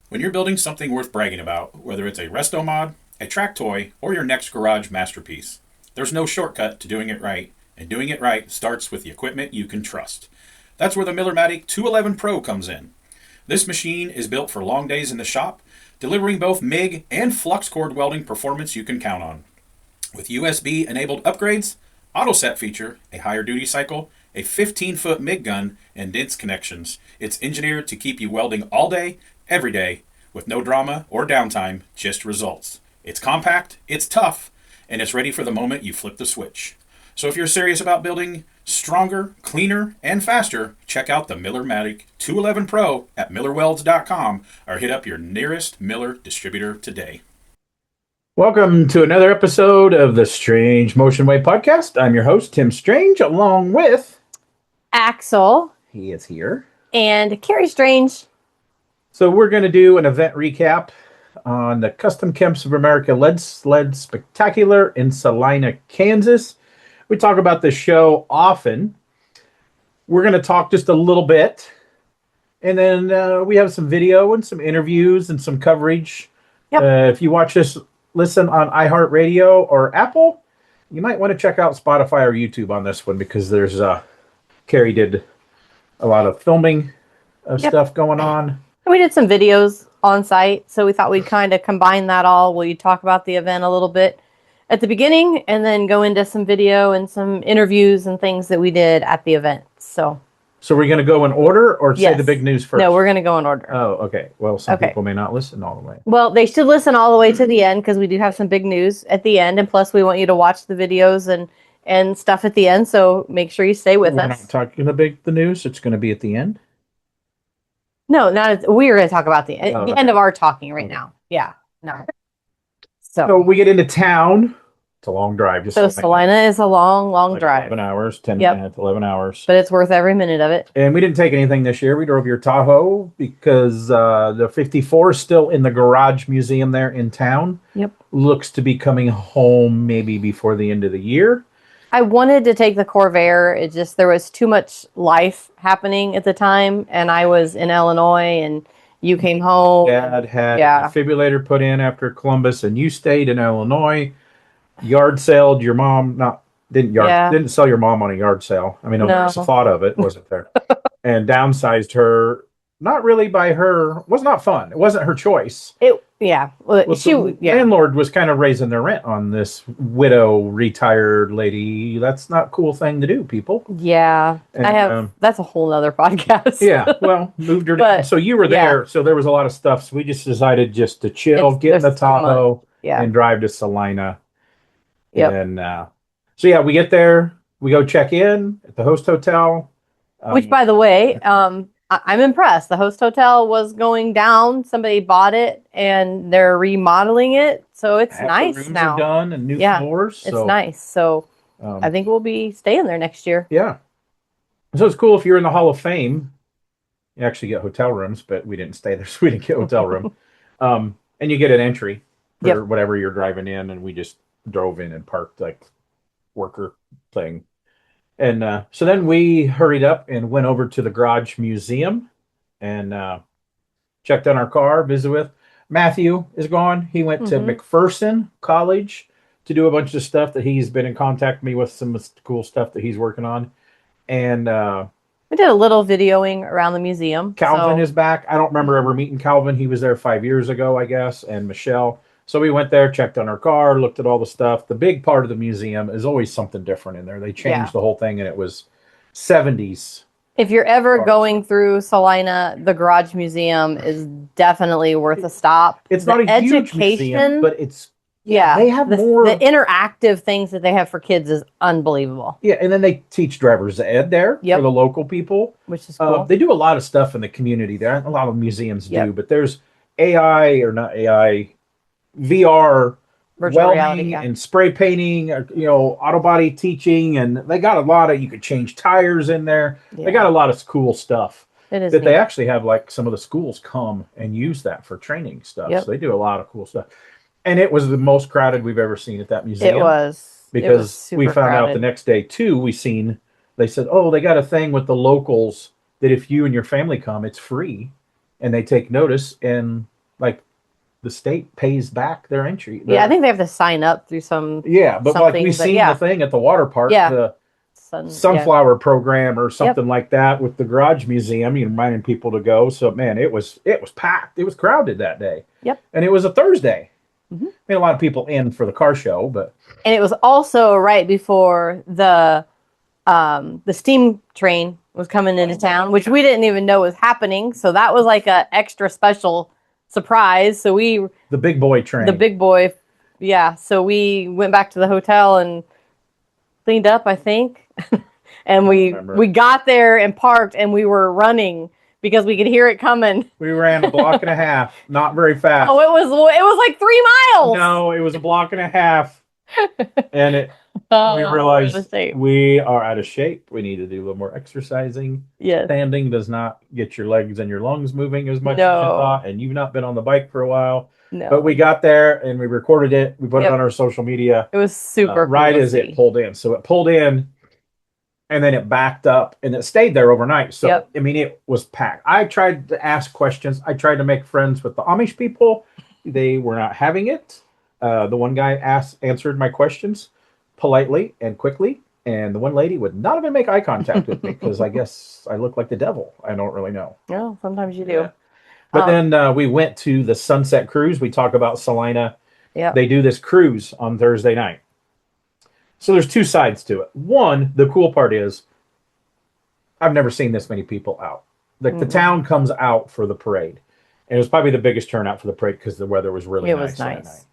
When you're building something worth bragging about, whether it's a resto mod, a track toy, or your next garage masterpiece, there's no shortcut to doing it right, and doing it right starts with the equipment you can trust. That's where the Millermatic 211 Pro comes in. This machine is built for long days in the shop, delivering both MIG and flux cord welding performance you can count on. With USB enabled upgrades, auto set feature, a higher duty cycle, a 15-foot MIG gun, and dense connections, it's engineered to keep you welding all day, every day, with no drama or downtime, just results. It's compact, it's tough, and it's ready for the moment you flip the switch. So if you're serious about building stronger, cleaner, and faster, check out the Millermatic 211 Pro at millerwelds.com or hit up your nearest Miller distributor today. Welcome to another episode of the Strange Motion Wave Podcast. I'm your host, Tim Strange, along with Axel. He is here. And Carrie Strange. So we're going to do an event recap on the Kustom Kemps of America Leadsled Spectacular in Salina, Kansas. We talk about this show often. We're going to talk just a little bit. And then we have some video and some interviews and some coverage. Yep. If you watch this, listen on iHeartRadio or Apple, you might want to check out Spotify or YouTube on this one because there's Carrie did a lot of filming of stuff going on. We did some videos on site, so we thought we'd kind of combine that all. We talk about the event a little bit at the beginning and then go into some video and some interviews and things that we did at the event. So we're going to go in order or say the big news first? No, we're going to go in order. Oh, okay. Well, some people may not listen all the way. Well, they should listen all the way to the end because we do have some big news at the end. And plus, we want you to watch the videos and stuff at the end. So make sure you stay with us. We're not talking the news. It's going to be at the end. No, we're going to talk about the end of our talking right now. Yeah. No. So we get into town. It's a long drive. So Salina is a long drive. 11 hours, 10 minutes, 11 hours. But it's worth every minute of it. And we didn't take anything this year. We drove your Tahoe because the 54 is still in the garage museum there in town. Yep. Looks to be coming home maybe before the end of the year. I wanted to take the Corvair. It just, there was too much life happening at the time. And I was in Illinois and you came home. Dad had a defibrillator put in after Columbus and you stayed in Illinois. Yard saled your mom, didn't sell your mom on a yard sale. I mean, no. The thought of it wasn't there. And downsized her, not really by her, was not fun. It wasn't her choice. Landlord was kind of raising their rent on this widow retired lady. That's not a cool thing to do, people. Yeah. And, that's a whole nother podcast. Yeah. Well, moved her down. So you were there. So there was a lot of stuff. So we just decided just to chill, get in the Tahoe and drive to Salina. Yep. And we get there, we go check in at the host hotel. Which, by the way, I'm impressed. The host hotel was going down. Somebody bought it and they're remodeling it. So it's nice the rooms now. Are done and new floors. So, it's nice. So I think we'll be staying there next year. Yeah. So it's cool if you're in the Hall of Fame. You actually get hotel rooms, but we didn't stay there, so we didn't get a hotel room. And you get an entry for whatever you're driving in, and we just drove in and parked like worker thing. And so then we hurried up and went over to the garage museum and checked on our car, visited with Matthew is gone. He went to McPherson College to do a bunch of stuff that he's been in contact with me with, some cool stuff that he's working on. And we did a little videoing around the museum. Calvin is back. I don't remember ever meeting Calvin. He was there 5 years ago, I guess, and Michelle. So we went there, checked on our car, looked at all the stuff. The big part of the museum is always something different in there. They changed the whole thing, and it was 70s. If you're ever going through Salina, the Garage Museum is definitely worth a stop. It's not a huge museum, but it's they have more. The interactive things that they have for kids is unbelievable. Yeah, and then they teach driver's ed there for the local people, which is cool. They do a lot of stuff in the community there. A lot of museums do, but there's AI or not AI. VR virtual welding and spray painting, auto body teaching, and they got a lot of, you could change tires in there. They got a lot of cool stuff that they actually have, like some of the schools come and use that for training stuff. So they do a lot of cool stuff. And it was the most crowded we've ever seen at that museum. It was. Because we found out the next day too, they said, they got a thing with the locals that if you and your family come, it's free. And they take notice, and like the state pays back their entry. Yeah, I think they have to sign up through some Yeah, but like something, we but seen yeah. the thing at the water park, Yeah. the Yeah. sunflower program or something like that with the garage museum, reminding people to go. So man, it was packed. It was crowded that day. Yep. And it was a Thursday. Mm-hmm. I mean, a lot of people in for the car show, but And it was also right before the steam train was coming into town, which we didn't even know was happening. So that was like a extra special surprise. So the big boy train. The big boy, yeah. So we went back to the hotel and cleaned up, I think. And we got there and parked, and we were running because we could hear it coming. We ran a block and a half, not very fast. Oh, it was like 3 miles. No, it was a block and a half. And we realized we are out of shape. We need to do a little more exercising. Yes. Standing does not get your legs and your lungs moving as much as you thought, and you've not been on the bike for a while. No. But we got there and we recorded it. We put it on our social media. It was super cool right as it pulled in. So it pulled in and then it backed up and it stayed there overnight. So, I mean, it was packed. I tried to ask questions. I tried to make friends with the Amish people. They were not having it. The one guy answered my questions politely and quickly. And the one lady would not even make eye contact with me because I guess I look like the devil. I don't really know. No, sometimes you do. Yeah. But then we went to the Sunset Cruise. We talk about Salina. Yeah. They do this cruise on Thursday night. So there's two sides to it. One, the cool part is I've never seen this many people out. Like the town comes out for the parade. And it was probably the biggest turnout for the parade because the weather was really nice. It was nice. That night.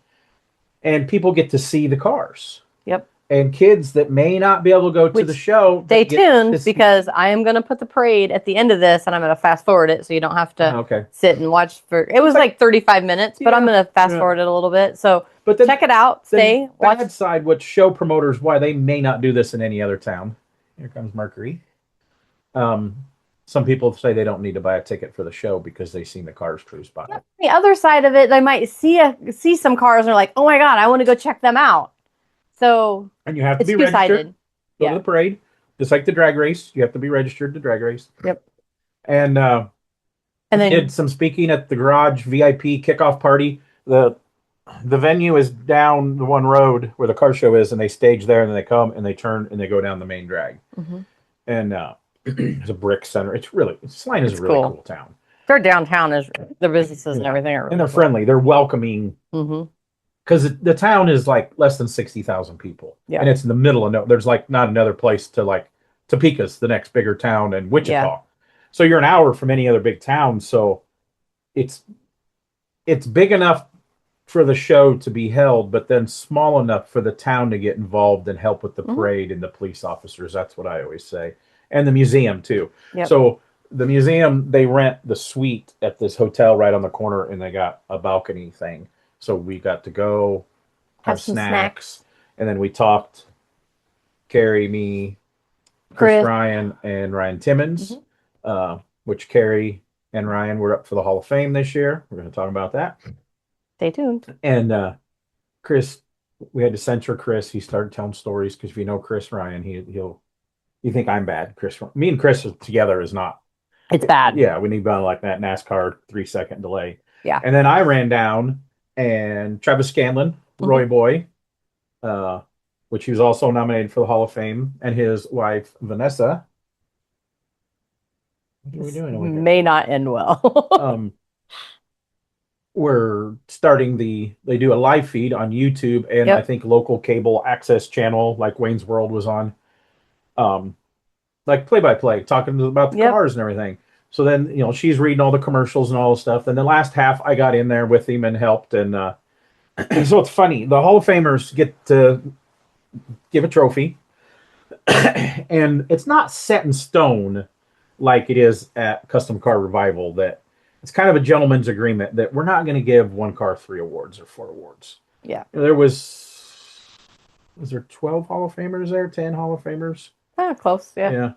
And people get to see the cars. Yep. And kids that may not be able to go to the show. Stay tuned because I am going to put the parade at the end of this and I'm going to fast forward it so you don't have to sit and watch for. It was like 35 minutes, but I'm going to fast forward it a little bit. So check it out. Stay. Watch. Bad side, what show promoters, why they may not do this in any other town. Here comes Mercury. Some people say they don't need to buy a ticket for the show because they've seen the cars cruise by. Yep. The other side of it, they might see some cars and they're like, oh my God, I want to go check them out. So and you have to be registered. Go to the parade, just like the drag race. You have to be registered to drag race. Yep. And then did some speaking at the garage VIP kickoff party. The venue is down the one road where the car show is, and they stage there, and then they come and they turn and they go down the main drag. Mm-hmm. And there's a brick center. Salina is a really cool town. Their downtown is their businesses and everything are really and they're friendly. They're welcoming. Mm-hmm. Because the town is like less than 60,000 people. Yeah. And it's in the middle of nowhere. There's like not another place to like Topeka's the next bigger town and Wichita. Yeah. So you're an hour from any other big town. So it's big enough for the show to be held, but then small enough for the town to get involved and help with the parade and the police officers. That's what I always say. And the museum too. Yep. So the museum, they rent the suite at this hotel right on the corner and they got a balcony thing. So we got to go have snacks. And then we talked, Carrie, me, Chris Ryan, and Ryan Timmons, which Carrie and Ryan were up for the Hall of Fame this year. We're going to talk about that. Stay tuned. And Chris, we had to censure Chris. He started telling stories because if you know Chris Ryan, you think I'm bad. Me and Chris together is not. It's bad. Yeah, we need like that NASCAR 3-second delay. Yeah. And then I ran down. And Travis Scanlon, Roy Boy, which he was also nominated for the Hall of Fame, and his wife, Vanessa. What are we doing over here? May not end well. We're starting they do a live feed on YouTube and I think local cable access channel, like Wayne's World was on, like play-by-play, talking about the cars and everything. So then, she's reading all the commercials and all the stuff. And the last half, I got in there with him and helped. And so it's funny. The Hall of Famers get to give a trophy. And it's not set in stone like it is at Kustom Car Revival. That it's kind of a gentleman's agreement that we're not going to give one car 3 awards or 4 awards. Yeah. There was there 12 Hall of Famers there? 10 Hall of Famers? Close, yeah. Yeah.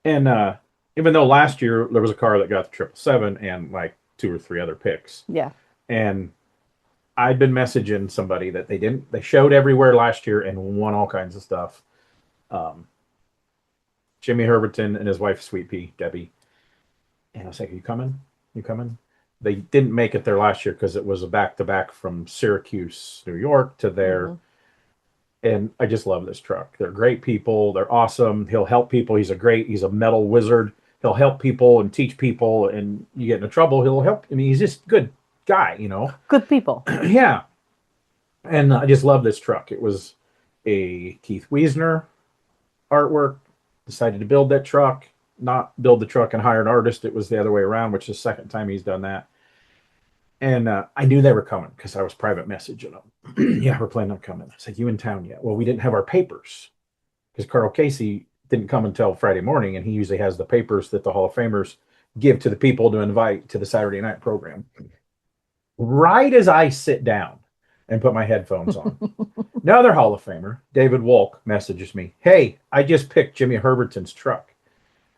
And even though last year there was a car that got the 777 and like 2 or 3 other picks. Yeah. And I'd been messaging somebody that they showed everywhere last year and won all kinds of stuff. Jimmy Herberton and his wife, Sweet Pea, Debbie. And I was like, are you coming? You coming? They didn't make it there last year because it was a back-to-back from Syracuse, New York to there. Mhm. And I just love this truck. They're great people. They're awesome. He'll help people. He's a metal wizard. He'll help people and teach people, and you get into trouble, he'll help. I mean, he's just a good guy, you know? Good people. Yeah. And I just love this truck. It was a Keith Wiesner artwork. Decided to build that truck, not build the truck and hire an artist. It was the other way around, which is the second time he's done that. And I knew they were coming because I was private messaging them. Yeah, we're planning on coming. I said, you in town yet? Well, we didn't have our papers because Carl Casey didn't come until Friday morning, and he usually has the papers that the Hall of Famers give to the people to invite to the Saturday night program. Right as I sit down and put my headphones on, another Hall of Famer, David Wolk, messages me, hey, I just picked Jimmy Herberton's truck.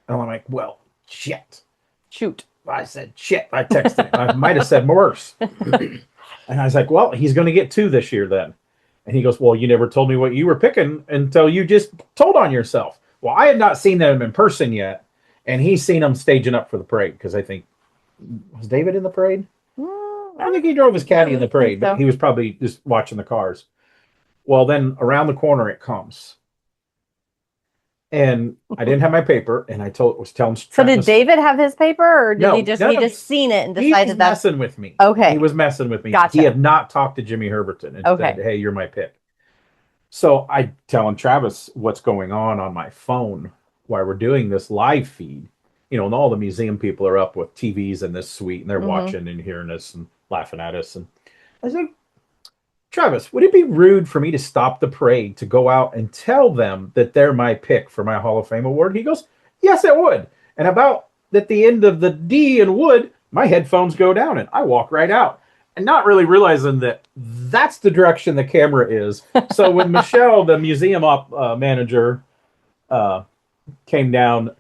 And I'm like, well, shit. Shoot. I said, shit. I texted him. I might have said worse. And I was like, well, he's going to get 2 this year then. And he goes, well, you never told me what you were picking until you just told on yourself. Well, I had not seen them in person yet. And he's seen them staging up for the parade because I think, was David in the parade? I think he drove his caddy in the parade, but he was probably just watching the cars. Well, then around the corner it comes. And I didn't have my paper, and was telling. So did David have his paper, or did he just seen it and decided that? He was messing with me. Okay. He was messing with me. Gotcha. He had not talked to Jimmy Herberton and said, hey, you're my pick. So I telling Travis what's going on my phone while we're doing this live feed. You know, and all the museum people are up with TVs in this suite, and they're watching and hearing us and laughing at us. And I was like, Travis, would it be rude for me to stop the parade to go out and tell them that they're my pick for my Hall of Fame award? He goes, yes, it would. And about at the end of the D and would, my headphones go down and I walk right out. And not really realizing that that's the direction the camera is. So when Michelle, the museum manager, came down,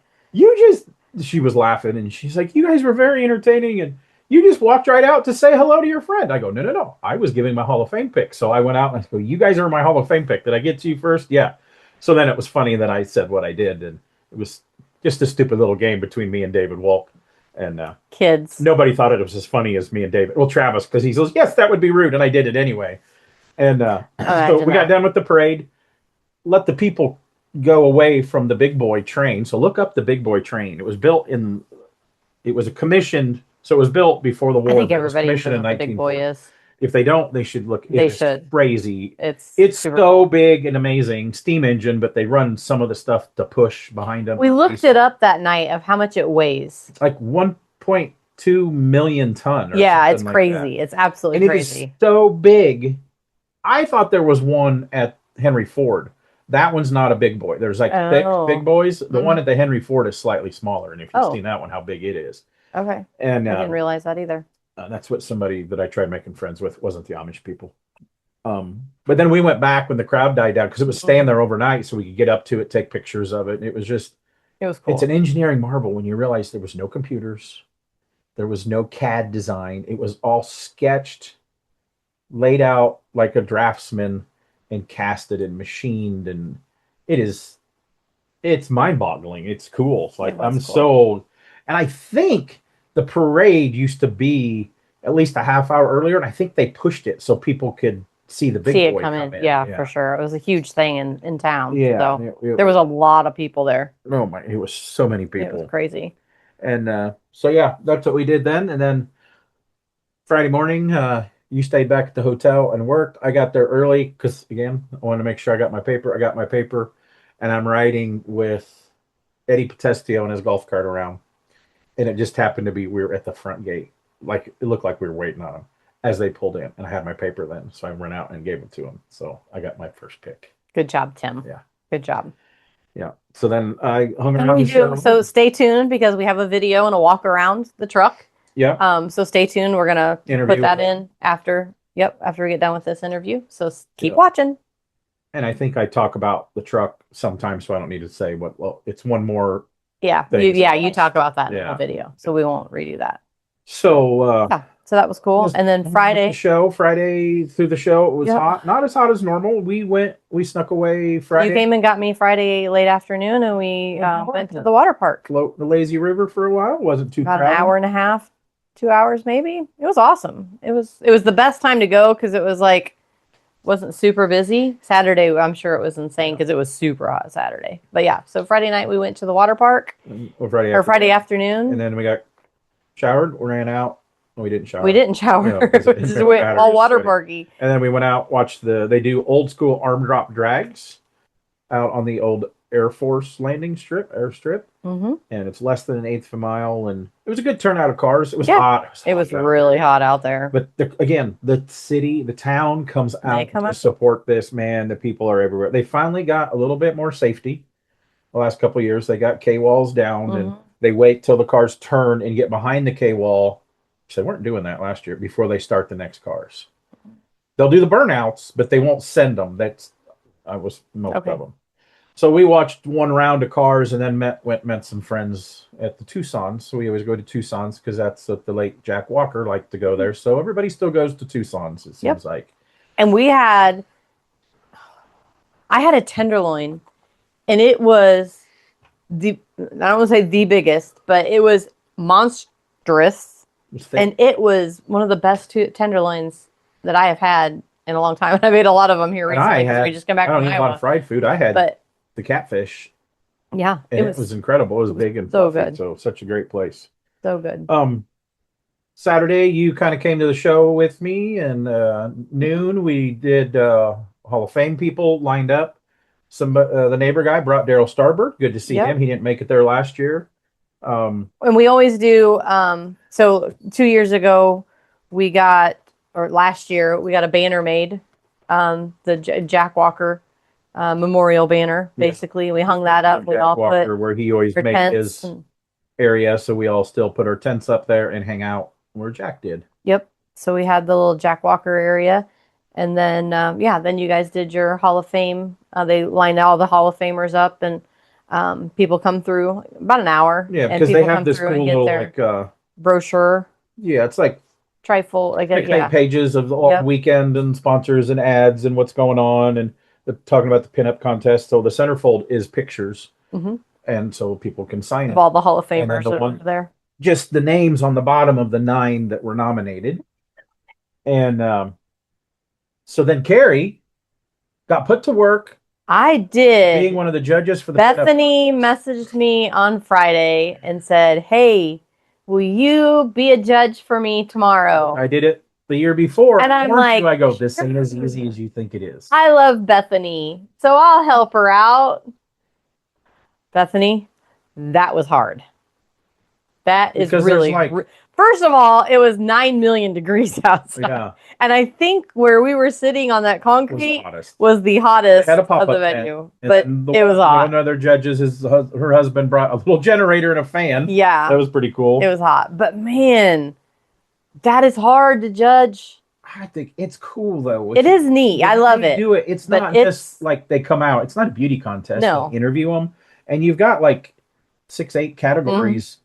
she was laughing and she's like, you guys were very entertaining and you just walked right out to say hello to your friend. I go, no. I was giving my Hall of Fame pick. So I went out and I go, you guys are my Hall of Fame pick. Did I get to you first? Yeah. So then it was funny that I said what I did. And it was just a stupid little game between me and David Wolk. And kids. Nobody thought it was as funny as me and David. Well, Travis, because he goes, yes, that would be rude. And I did it anyway. And so we got done with the parade. Let the people go away from the big boy train. So look up the big boy train. It was commissioned. So it was built before the war. I think everybody knows what the big boy is. If they don't, they should look. They should. Crazy. It's so big and amazing. Steam engine, but they run some of the stuff to push behind them. We looked it up that night of how much it weighs. It's like 1.2 million ton. Yeah, it's crazy. It's absolutely crazy. It is so big. I thought there was one at Henry Ford. That one's not a big boy. There's like thick big boys. The one at the Henry Ford is slightly smaller. And if you've seen that one, how big it is. Okay. And I didn't realize that either. That's what somebody that I tried making friends with wasn't the Amish people. But then we went back when the crowd died down because it was staying there overnight so we could get up to it, take pictures of it. And it was cool. It's an engineering marvel when you realize there was no computers. There was no CAD design. It was all sketched, laid out like a draftsman and casted and machined. And it's mind boggling. It's cool. It's like, I'm sold. And I think the parade used to be at least a half hour earlier, and I think they pushed it so people could see the big boy come in. Yeah, for sure. It was a huge thing in town. Yeah, so there was a lot of people there. Oh my! It was so many people. It was crazy. And so yeah, that's what we did then. And then Friday morning, you stayed back at the hotel and worked. I got there early because again, I wanted to make sure I got my paper. I got my paper, and I'm riding with Eddie Potestio and his golf cart around. And it just happened to be we were at the front gate. Like it looked like we were waiting on them as they pulled in. And I had my paper then. So I went out and gave it to them. So I got my first pick. Good job, Tim. Yeah. Good job. Yeah. So then I hung around the show. So stay tuned because we have a video and a walk around the truck. Yeah. So stay tuned. We're gonna put that in after we get done with this interview. So keep watching. And I think I talk about the truck sometimes, so I don't need to say what. Well, it's one more. Yeah, you talk about that in the video, so we won't redo that. So so that was cool. And then Friday through the show, it was hot, not as hot as normal. We snuck away Friday. You came and got me Friday late afternoon, and we went to the water park. Float the lazy river for a while. Wasn't too about crowded. an hour and a half. 2 hours maybe. It was awesome. It was the best time to go because it was like wasn't super busy. Saturday, I'm sure it was insane because it was super hot Saturday. But yeah, so Friday night we went to the water park Or Friday or afternoon. Friday afternoon. And then we got showered, ran out. No, we didn't shower. We didn't shower. No, 'cause it We just didn't went matter, all just water sweaty. parky. And then we went out, watched they do old school arm drop drags out on the old Air Force landing strip, airstrip. Mm-hmm. And it's less than an eighth of a mile. And it was a good turnout of cars. It was Yeah. hot. It was out really there. hot out there. But again, the city, the town comes out to support this, man. The people are everywhere. They finally got a little bit more safety the last couple of years. They got K-walls down and they wait till the cars turn and get behind the K-wall. So they weren't doing that last year before they start the next cars. They'll do the burnouts, but they won't send them. I was most of them. So we watched one round of cars and then met some friends at the Tucson's. So we always go to Tucson's because that's the late Jack Walker liked to go there. So everybody still goes to Tucson's, it seems like. And I had a tenderloin, and it was I don't want to say the biggest, but it was monstrous. And it was one of the best tenderloins that I have had in a long time. And I ate a lot of them here recently because we just came back from Iowa. I don't eat a lot of fried food. I had the catfish. Yeah. And it was incredible. It was big and so fluffy, good. So such a great place. So good. Saturday, you kind of came to the show with me, and noon we did Hall of Fame people lined up. The neighbor guy brought Daryl Starbird. Good to see him. He didn't make it there last year. And we always do. So 2 years ago, last year, we got a banner made, the Jack Walker memorial banner. Basically, we hung that up. We all Walker, where he always made his area, so we all still put our tents up there and hang out where Jack did. Yep. So we had the little Jack Walker area, and then then you guys did your Hall of Fame. They lined all the Hall of Famers up, and people come through about an hour. Yeah, because they have this cool little brochure. Yeah, it's like trifold, 8 pages of all weekend and sponsors and ads and what's going on, and talking about the pinup contest. So the centerfold is pictures, and so people can sign of all the Hall of Famers that are there. Just the names on the bottom of the 9 that were nominated, and so then Carrie got put to work. I did. Being one of the judges for the Bethany messaged me on Friday and said, "Hey, will you be a judge for me tomorrow?" I did it the year before. And I'm like, I go, this ain't as easy as you think it is. I love Bethany, so I'll help her out. Bethany, that was hard. That is really first of all, it was 9 million degrees outside. Yeah. And I think where we were sitting on that concrete was the hottest of the venue. But it was hot. One of their judges, her husband brought a little generator and a fan. Yeah. That was pretty cool. It was hot. But man, that is hard to judge. I think it's cool though. It is neat. I love it. Do it. It's not just like they come out. It's not a beauty contest. No. They interview them. And you've got like 6-8 categories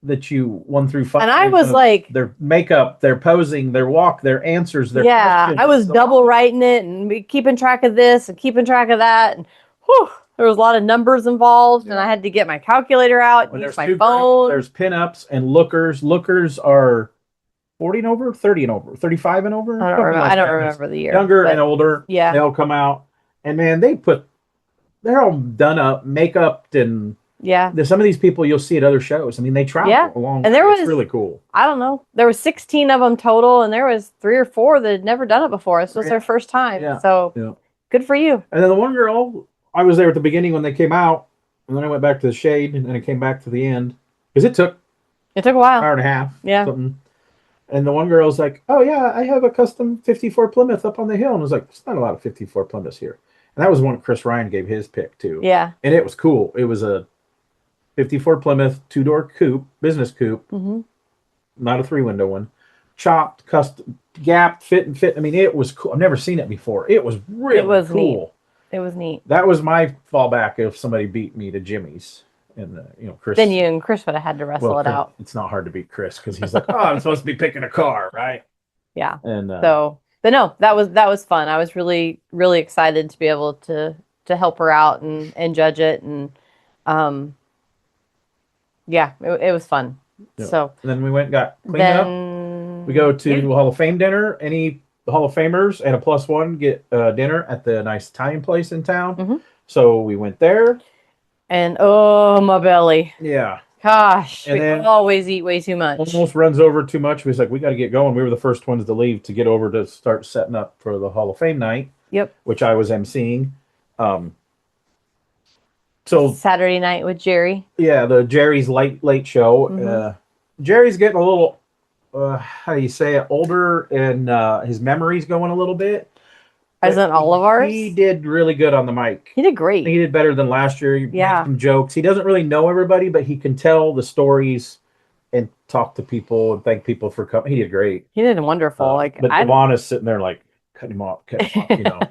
that you 1 through 5. And I was like, their makeup, their posing, their walk, their answers, their questions. I was double writing it and keeping track of this and keeping track of that. And there was a lot of numbers involved, and I had to get my calculator out and use my phone. There's pinups and lookers. Lookers are 40 and over, 30 and over, 35 and over. I don't remember the year. Younger and older. Yeah. They all come out, and man, they're all done up, makeup, and there's some of these people you'll see at other shows. I mean, they travel along. And it's really cool. I don't know. There were 16 of them total, and there was 3 or 4 that had never done it before. This was their first time. Yeah. So good for you. And then the one girl, I was there at the beginning when they came out, and then I went back to the shade, and then I came back to the end because it took a while, hour and a half. Yeah. Something. And the one girl's like, "Oh yeah, I have a custom 54 Plymouth up on the hill," and I was like, "There's not a lot of 54 Plymouths here." And that was one Chris Ryan gave his pick too. Yeah. And it was cool. It was a 54 Plymouth 2-door coupe, business coupe, not a 3-window one, chopped, custom, gapped, fit. I mean, it was cool. I've never seen it before. It was really cool. Neat. It was neat. That was my fallback if somebody beat me to Jimmy's. And Chris. Then you and Chris would have had to wrestle it out. It's not hard to beat Chris because he's like, "Oh, I'm supposed to be picking a car, right?" Yeah. And but no, that was fun. I was really, really excited to be able to help her out and judge it, and it was fun. Yeah. So And then we went and got cleaned up. then We go to Hall of Fame dinner. Any Hall of Famers and a +1 get dinner at the nice Italian place in town. Mhm. So we went there. And oh, my belly. Yeah. Gosh, And we then always eat way too much. almost runs over too much. We was like, we got to get going. We were the first ones to leave to get over to start setting up for the Hall of Fame night, Yep. which I was emceeing. So Saturday night with Jerry. yeah, the Jerry's late show. Mhm. Jerry's getting a little, how do you say it, older, and his memory's going a little bit. As in all of ours? He did really good on the mic. He did great. He did better than last year. He Yeah. made some jokes. He doesn't really know everybody, but he can tell the stories and talk to people and thank people for coming. He did great. He did wonderful. But Ivana's sitting there like, cut him off, you know.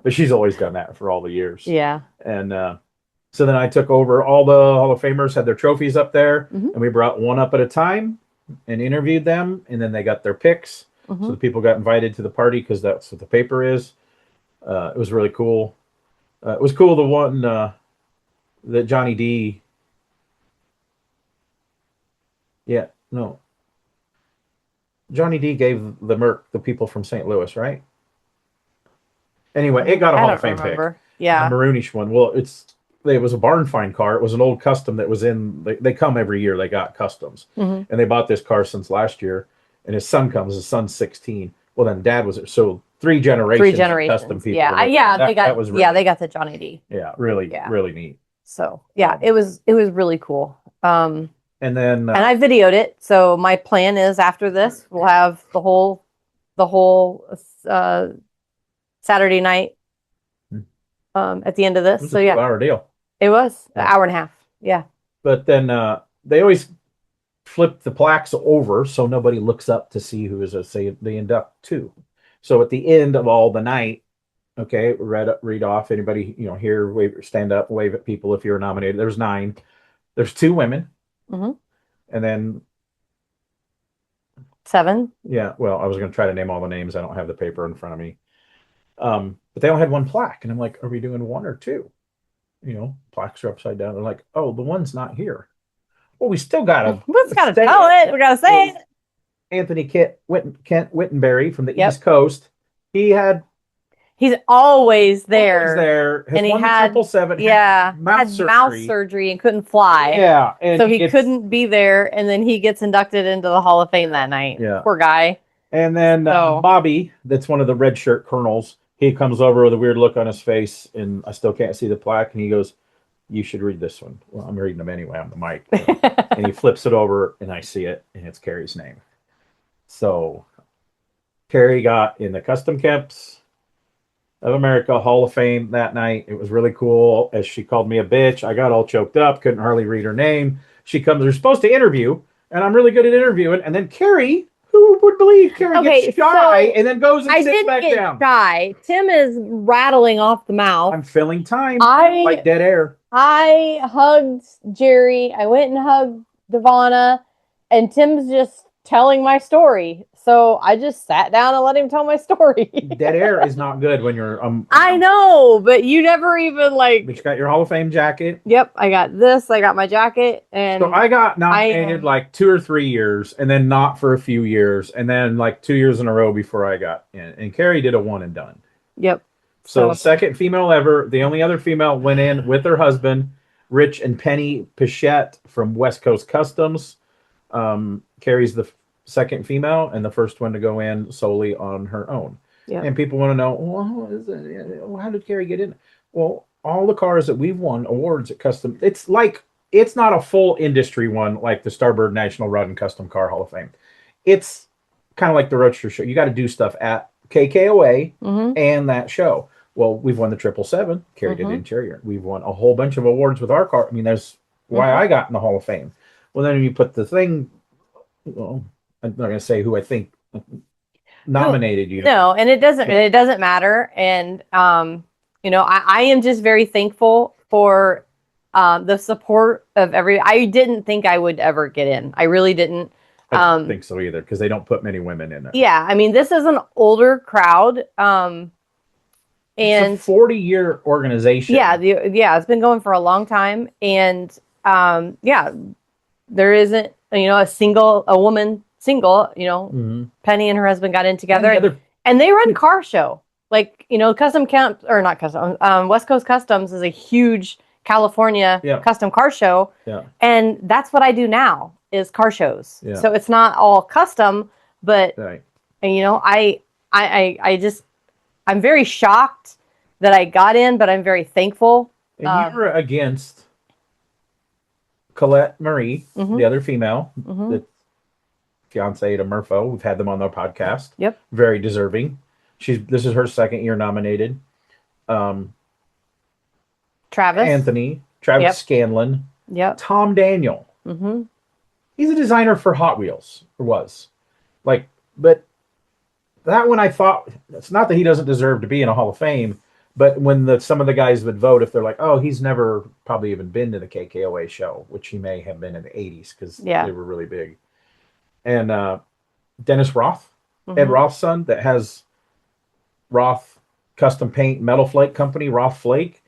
But she's always done that for all the years. Yeah. And so then I took over. All the Hall of Famers had their trophies up there, Mhm. and we brought one up at a time and interviewed them, and then they got their picks. Mhm. So the people got invited to the party because that's what the paper is. It was really cool. It was cool, the one that Johnny D. Yeah, no. Johnny D gave the Merc the people from St. Louis, right? Anyway, it got a I Hall don't of Fame remember. pick. Yeah. The maroonish one. Well, it was a barn find car. It was an old Kustom that was in. They come every year. They got Kustoms, Mhm. and they bought this car since last year. And his son comes. His son's 16. Well, then Dad was so three generations. Three of generations. Kustom people. Yeah. They got. That was really, yeah, they got the Johnny D. Yeah, really, Yeah. really neat. So yeah, it was really cool. And then and I videoed it. So my plan is after this, we'll have the whole Saturday night at the end of it this. was So a yeah, 2-hour deal. it was an Yeah. hour and a half. Yeah. But then they always flip the plaques over so nobody looks up to see who is say they induct two. So at the end of all the night, okay, read off anybody here, stand up, wave at people if you're nominated. There's 9. There's 2 women, Mhm. and then 7. yeah. Well, I was going to try to name all the names. I don't have the paper in front of me. But they all had 1 plaque, and I'm like, are we doing 1 or 2? Plaques are upside down. They're like, oh, the one's not here. Well, we still got to. We just gotta tell it. We gotta say it. Anthony Kent Wittenberry from the Yep. East Coast. He's always there. Has And he won the had 777. Yeah, mouth had mouth surgery and couldn't fly. Yeah, and So he couldn't be there, and then he gets inducted into the Hall of Fame that night. Yeah. Poor guy. And then So- Bobby, that's one of the red shirt colonels. He comes over with a weird look on his face, and I still can't see the plaque. And he goes, "You should read this one." Well, I'm reading them anyway on the mic. And he flips it over, and I see it, and it's Carrie's name. So Carrie got in the Kustom Kemps of America Hall of Fame that night. It was really cool. As she called me a bitch, I got all choked up, couldn't hardly read her name. She comes, we're supposed to interview, and I'm really good at interviewing. And then Carrie, who would believe Carrie gets shy and then goes and sits back down? Shy. Tim is rattling off the mouth. I'm filling time I- like dead air. I hugged Jerry. I went and hugged Devonna, and Tim's just telling my story. So I just sat down and let him tell my story. Dead air is not good when you're. I know, but you never even But you got your Hall of Fame jacket. Yep, I got this. I got my jacket, and So I got nominated like 2 or 3 years, and then not for a few years, and then like 2 years in a row before I got in. And Carrie did a one and done. Yep. So second female ever. The only other female went in with her husband, Rich and Penny Pichette from West Coast Customs. Carrie's the second female and the first one to go in solely on her own. Yep. And people want to know, well, how did Carrie get in? Well, all the cars that we've won awards at Custom, it's not a full industry one like the Starbird National Rod and Custom Car Hall of Fame. It's kind of like the Roadster Show. You got to do stuff at KKOA and that show. Well, we've won the 777. Carrie did interior. We've won a whole bunch of awards with our car. I mean, that's why I got in the Hall of Fame. Well, then you put the thing, well, I'm not going to say who I think nominated you. No, and it doesn't matter. And I am just very thankful for the support of I didn't think I would ever get in. I really didn't. I don't think so either, because they don't put many women in it. Yeah, I mean, this is an older crowd. And it's a 40-year organization. Yeah, it's been going for a long time. And there isn't, a woman single, Penny and her husband got in together and they run car show. Like, Kustom Kemps, or not Custom, West Coast Customs is a huge California custom car show. Yeah. And that's what I do now is car shows. Yeah. So it's not all custom, but, Right. I'm very shocked that I got in, but I'm very thankful. And you were against Colette Marie, the other female, the fiance to Murpho. We've had them on their podcast. Yep. Very deserving. This is her second year nominated. Travis Scanlon. Yep. Tom Daniel. Mm-hmm. He's a designer for Hot Wheels, or was. But that one I thought, it's not that he doesn't deserve to be in a Hall of Fame, but when some of the guys would vote, if they're like, oh, he's never probably even been to the KKOA show, which he may have been in the 80s because they were really big. And Dennis Roth, Ed Roth's son, that has Roth Custom Paint Metal Flake Company, Roth Flake,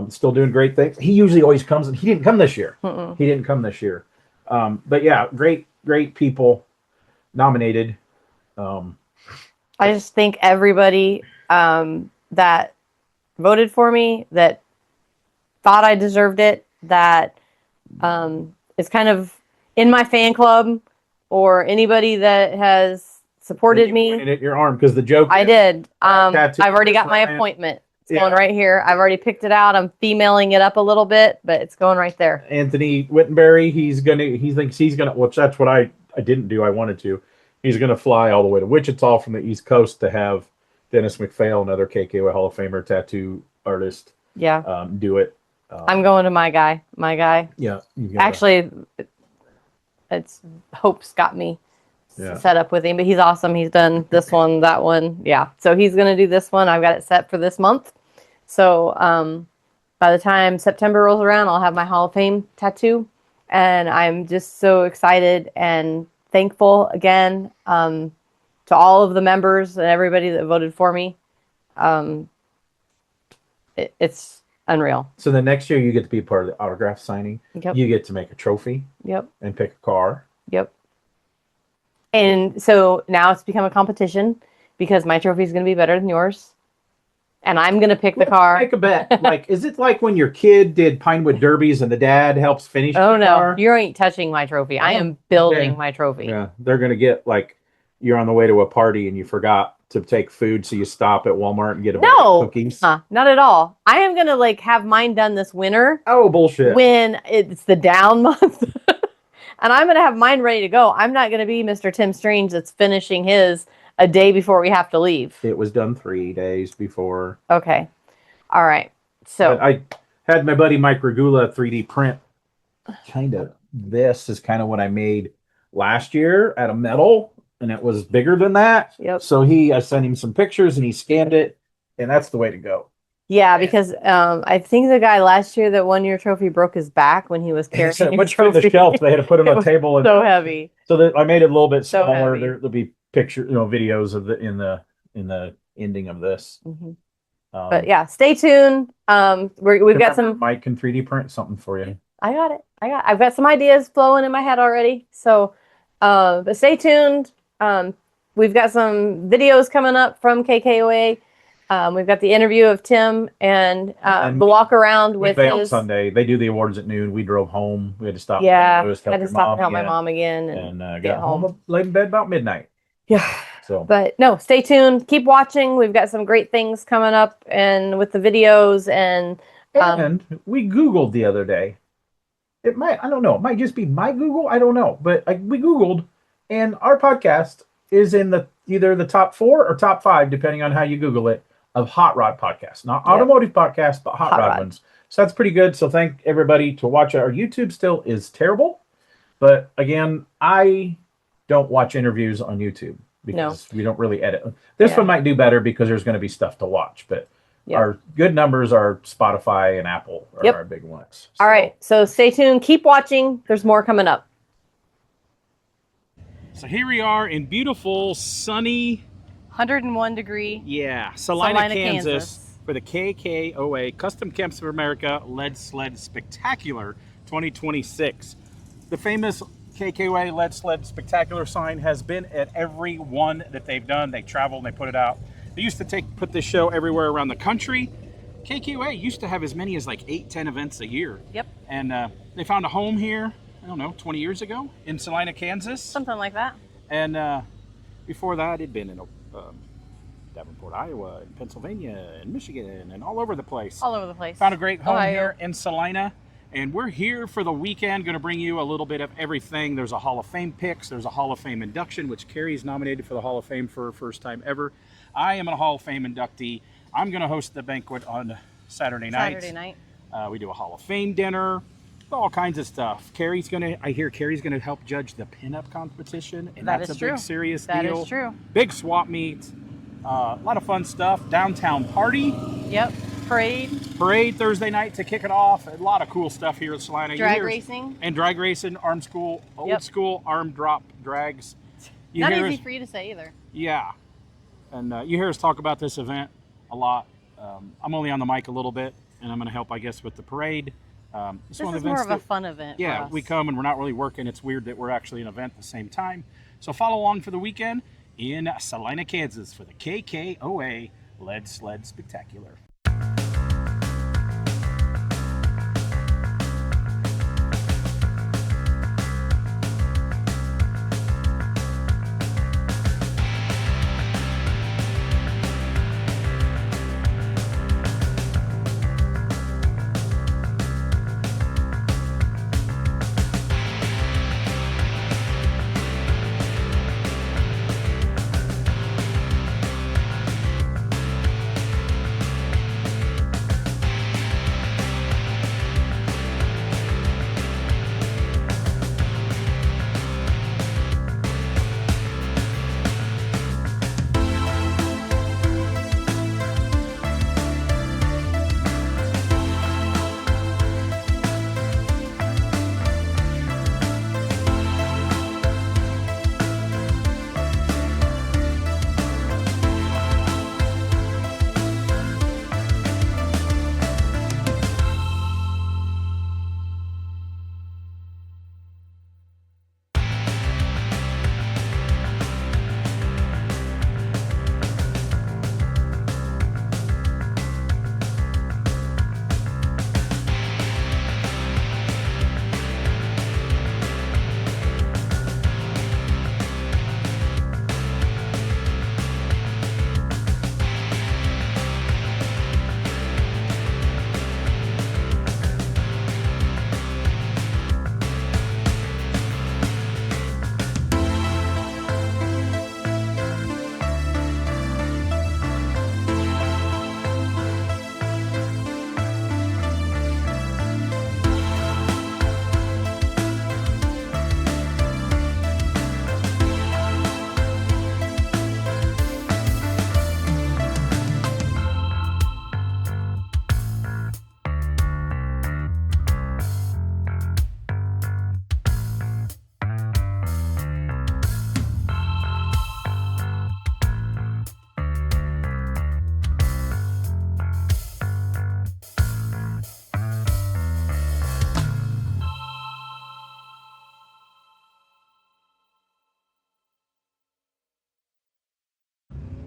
still doing great things. He usually always comes, and he didn't come this year. He didn't come this year. But yeah, great people nominated. I just think everybody that voted for me, that thought I deserved it, that is kind of in my fan club, or anybody that has supported me. Pointed at your arm because the joke. I did. I've already got my appointment. It's going right here. I've already picked it out. I'm femaling it up a little bit, but it's going right there. Anthony Wittenberry, he thinks he's gonna. Which that's what I didn't do. I wanted to. He's gonna fly all the way to Wichita from the East Coast to have Dennis McPhail, another KKOA Hall of Famer tattoo artist, do it. I'm going to my guy. Yeah. Actually, it's Hope's got me set up with him, but he's awesome. He's done this one, that one. Yeah. So he's going to do this one. I've got it set for this month. So by the time September rolls around, I'll have my Hall of Fame tattoo. And I'm just so excited and thankful again to all of the members and everybody that voted for me. It's unreal. So the next year you get to be part of the autograph signing. Yep. You get to make a trophy. Yep. And pick a car. Yep. And so now it's become a competition because my trophy is going to be better than yours. And I'm going to pick the car. Make a bet. Is it like when your kid did Pinewood Derbies and the dad helps finish the no, car? You ain't touching my trophy. I am building my trophy. Yeah. They're going to get you're on the way to a party and you forgot to take food, so you stop at Walmart and get a bag of cookies. Not at all. I am going to have mine done this winter. Oh, bullshit. When it's the down month. And I'm going to have mine ready to go. I'm not going to be Mr. Tim Strange that's finishing his a day before we have to leave. It was done 3 days before. Okay. All right. So I had my buddy Mike Regula 3D print. This is kind of what I made last year out of metal, and it was bigger than that. Yep. So I sent him some pictures and he scanned it, and that's the way to go. Yeah, because I think the guy last year that won your trophy broke his back when he was carrying your trophy. The shelf, they had to put him on a table. And so heavy. So I made it a little bit smaller. Heavy. There'll be pictures, videos of in the ending of this. Mm-hmm. But yeah, stay tuned. We've got some. Mike can 3D print something for you. I got it. I've got some ideas flowing in my head already. So, but stay tuned. We've got some videos coming up from KKOA. We've got the interview of Tim and the walk around with his Sunday. They do the awards at noon. We drove home. We had to stop. Yeah, had to stop and help my mom again, and got home late in bed about midnight. Yeah. So, but no, stay tuned. Keep watching. We've got some great things coming up, and with the videos and we Googled the other day. I don't know. It might just be my Google. I don't know. But we Googled, and our podcast is in either the top 4 or top 5, depending on how you Google it, of hot rod podcasts. Not automotive podcasts, but hot rod ones. So that's pretty good. So thank everybody to watch it. Our YouTube still is terrible. But again, I don't watch interviews on YouTube because we don't really edit. This one might do better because there's going to be stuff to watch. But our good numbers are Spotify and Apple are our big ones. All right. So stay tuned. Keep watching. There's more coming up. So here we are in beautiful, sunny 101 degree. Yeah, Salina, Kansas for the KKOA Kustom Kemps of America Leadsled Spectacular 2026. The famous KKOA Leadsled Spectacular sign has been at every one that they've done. They travel and they put it out. They used to put this show everywhere around the country. KKOA used to have as many as like 8-10 events a year. Yep. And they found a home here, I don't know, 20 years ago in Salina, Kansas. Something like that. And before that, it'd been in Davenport, Iowa, and Pennsylvania, and Michigan, and all over the place. All over the place. Found a great home Ohio. here in Salina. And we're here for the weekend, going to bring you a little bit of everything. There's a Hall of Fame picks. There's a Hall of Fame induction, which Carrie's nominated for the Hall of Fame for her first time ever. I am a Hall of Fame inductee. I'm going to host the banquet on Saturday night. We do a Hall of Fame dinner, all kinds of stuff. I hear Carrie's going to help judge the pinup competition. And That that's is a true. big, serious That deal. is true. Big swap meet. A lot of fun stuff. Downtown party. Yep. Parade. Thursday night to kick it off. A lot of cool stuff here at Salina. Drag racing. And drag racing, old school arm drop drags. Not easy for you to say either. Yeah. And you hear us talk about this event a lot. I'm only on the mic a little bit, and I'm going to help, I guess, with the parade. This is more of a fun event. Yeah, for us. we come and we're not really working. It's weird that we're actually an event at the same time. So follow along for the weekend in Salina, Kansas for the KKOA Leadsled Spectacular.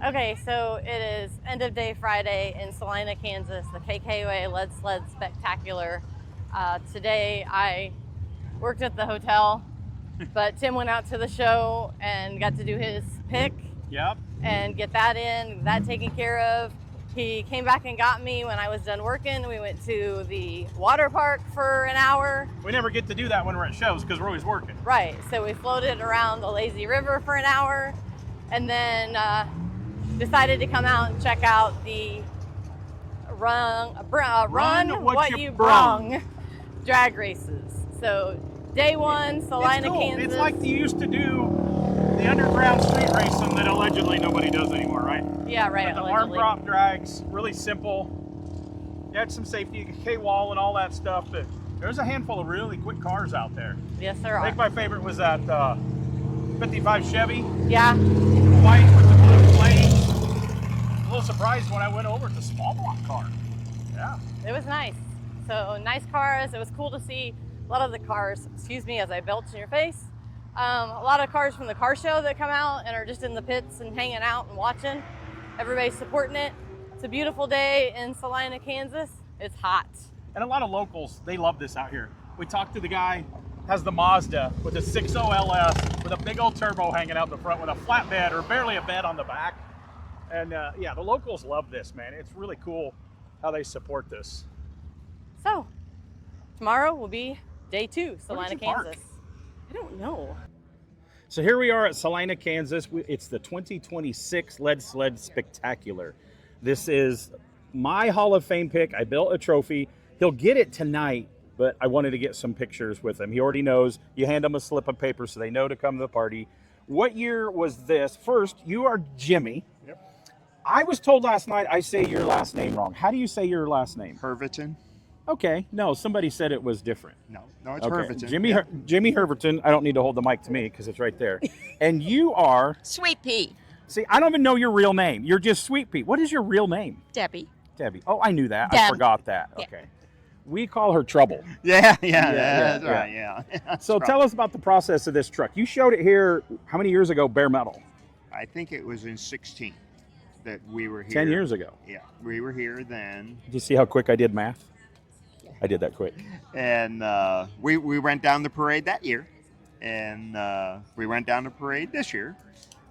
Okay, so it is end of day Friday in Salina, Kansas, the KKOA Leadsled Spectacular. Today I worked at the hotel, but Tim went out to the show and got to do his pick. Yep. And get that taken care of. He came back and got me when I was done working. We went to the water park for an hour. We never get to do that when we're at shows because we're always working. Right, so we floated around the lazy river for an hour and then decided to come out and check out the Run What You Brung drag races. So day one, Salina, cool. Kansas. It's like you used to do the underground street racing that allegedly nobody does anymore, right? Yeah, right. But the arm drop drags, really simple. You had some safety, K-wall and all that stuff, but there's a handful of really quick cars out there. Yes, there I think are. my favorite was that 55 Chevy, Yeah. white with the blue flames. A little surprised when I went over, it's a small block car. Yeah. It was nice. So nice cars. It was cool to see A lot of the cars, excuse me as I belch in your face, a lot of cars from the car show that come out and are just in the pits and hanging out and watching. Everybody's supporting it. It's a beautiful day in Salina, Kansas. It's hot. And a lot of locals, they love this out here. We talked to the guy, has the Mazda with a 6.0 LS with a big old turbo hanging out the front with a flatbed or barely a bed on the back. And yeah, the locals love this, man. It's really cool how they support this. So, tomorrow will be day 2, Salina, you park? Kansas. I don't know. So here we are at Salina, Kansas. It's the 2026 Leadsled Spectacular. This is my Hall of Fame pick. I built a trophy. He'll get it tonight, but I wanted to get some pictures with him. He already knows. You hand him a slip of paper so they know to come to the party. What year was this? First, you are Jimmy. Yep. I was told last night I say your last name wrong. How do you say your last name? Herverton. Okay. No, somebody said it was different. No, it's Okay. Herverton. Jimmy Herverton. I don't need to hold the mic to me because it's right there. And you are... Sweet Pea. See, I don't even know your real name. You're just Sweet Pea. What is your real name? Debbie. Debbie. Oh, I knew that. I Deb. forgot that. Yeah. Okay. We call her Trouble. Yeah, Yeah, that's yeah. right, yeah. That's So right. tell us about the process of this truck. You showed it here, how many years ago, bare metal? I think it was in 16 that we were here. 10 years ago. Yeah, we were here then. Did you see how quick I did math? I did that quick. And we went down the parade that year. And we went down the parade this year.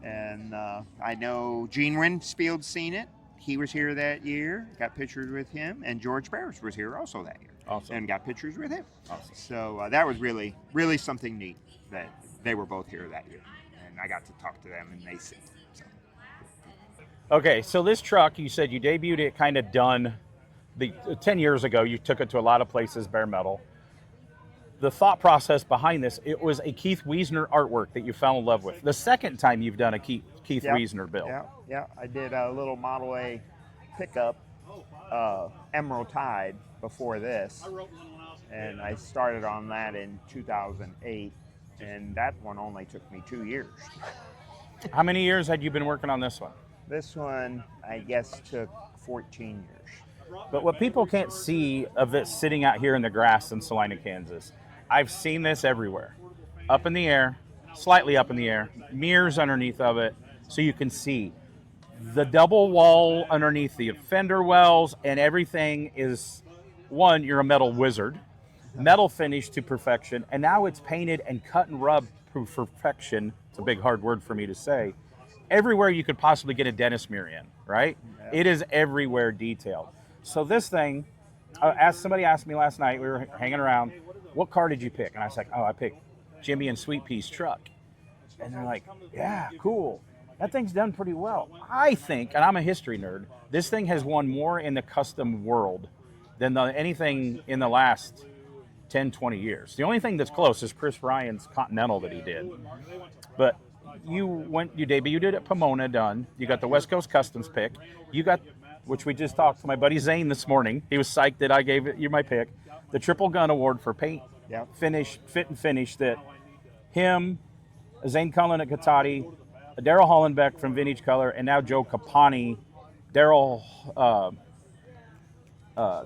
And I know Gene Winfield's seen it. He was here that year, got pictures with him. And George Barris was here also that year. Awesome. And got pictures with him. Awesome. So that was really, really something neat that they were both here that year. And I got to talk to them and they said, so. Okay, so this truck, you said you debuted it kind of done 10 years ago. You took it to a lot of places, bare metal. The thought process behind this, it was a Keith Wiesner artwork that you fell in love with. The second time you've done a Keith Yeah, Wiesner build. Yeah. I did a little Model A pickup, Emerald Tide, before this. And I started on that in 2008. And that one only took me 2 years. How many years had you been working on this one? This one, I guess, took 14 years. But what people can't see of it sitting out here in the grass in Salina, Kansas, I've seen this everywhere. Up in the air, slightly up in the air, mirrors underneath of it, so you can see. The double wall underneath the fender wells and everything is, one, you're a metal wizard, metal finish to perfection, and now it's painted and cut and rubbed to perfection. It's a big hard word for me to say. Everywhere you could possibly get a dentist mirror in, right? Yeah. It is everywhere detailed. So this thing, somebody asked me last night, we were hanging around, what car did you pick? And I was like, I picked Jimmy and Sweet Pea's truck. And they're like, yeah, cool. That thing's done pretty well. I think, and I'm a history nerd, this thing has won more in the custom world than anything in the last 10, 20 years. The only thing that's close is Chris Ryan's Continental that he did. But you debuted at Pomona, done. You got the West Coast Customs pick. You got, which we just talked to my buddy Zane this morning. He was psyched that I gave you my pick. The Triple Gun Award for paint, finish, fit and finish that him, Zane Cullen at Katati, Daryl Hollenbeck from Vintage Color, and now Joe Capani.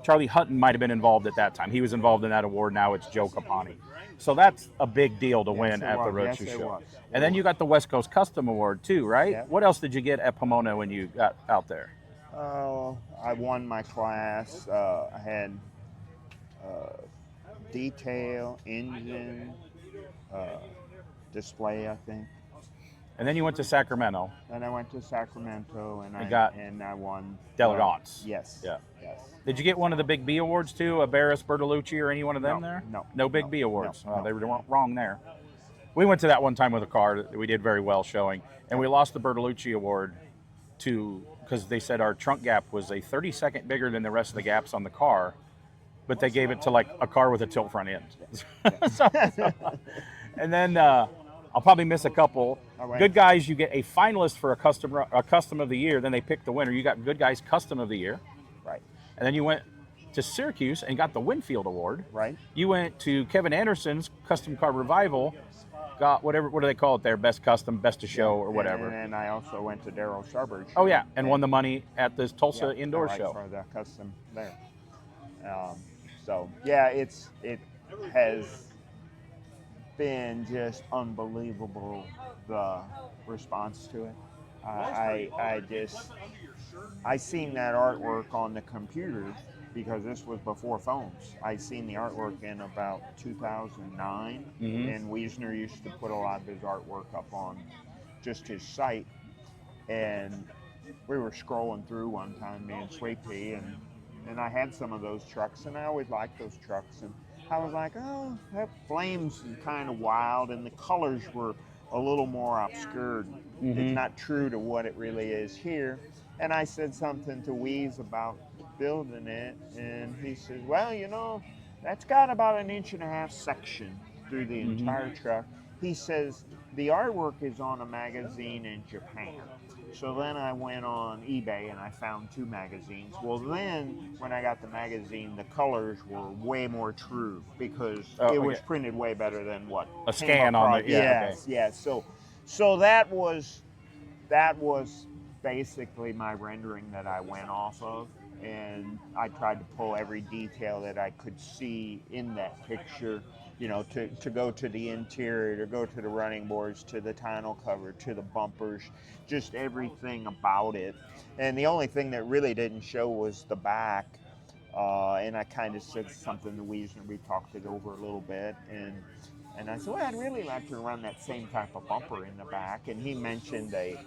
Charlie Hutton might have been involved at that time. He was involved in that award. Now it's Joe Capani. So that's a big deal to win at the Roadshow Show. And then you got the West Coast Custom Award too, right? Yeah. What else did you get at Pomona when you got out there? I won my class. I had detail, engine, display, I think. And then you went to Sacramento. Then I went to Sacramento and I won Delegance. Yes. Yeah. Yes. Did you get one of the big B awards too? A Barris, Bertolucci, or any one of them there? No. No big B awards. No. They were wrong there. We went to that one time with a car that we did very well showing, and we lost the Bertolucci award because they said our trunk gap was a 30-second bigger than the rest of the gaps on the car, but they gave it to like a car with a tilt front end. And then I'll probably miss a couple. Right. Good Guys, you get a finalist for a custom of the year. Then they pick the winner. You got Good Guys Custom of the Year. Right. And then you went to Syracuse and got the Winfield Award. Right. You went to Kevin Anderson's Custom Car Revival, got what do they call it there? Best Custom, Best of Show, or whatever. And then I also went to Daryl Sharbert's. Oh yeah, and won the money at the Tulsa Indoor right, Show. For the custom there. So yeah, has been just unbelievable, the response to it. I seen that artwork on the computer because this was before phones. I seen the artwork in about 2009, and Wiesner used to put a lot of his artwork up on just his site. And we were scrolling through one time, me and Sweet Pea, and I had some of those trucks, and I always liked those trucks. And I was like, oh, that flame's kind of wild, and the colors were a little more obscured. It's not true to what it really is here. And I said something to Weeze about building it, and he says, well, you know, that's got about 1.5 inch section through the entire truck. He says, the artwork is on a magazine in Japan. So then I went on eBay and I found 2 magazines. Well, then when I got the magazine, the colors were way more true because it was printed way better than what a scan on the yes. So that was basically my rendering that I went off of, and I tried to pull every detail that I could see in that picture. You know, to go to the interior, to go to the running boards, to the tonneau cover, to the bumpers, just everything about it. And the only thing that really didn't show was the back. And I kind of said something to Wiesner, we talked it over a little bit, and I said, well, I'd really like to run that same type of bumper in the back. And he mentioned a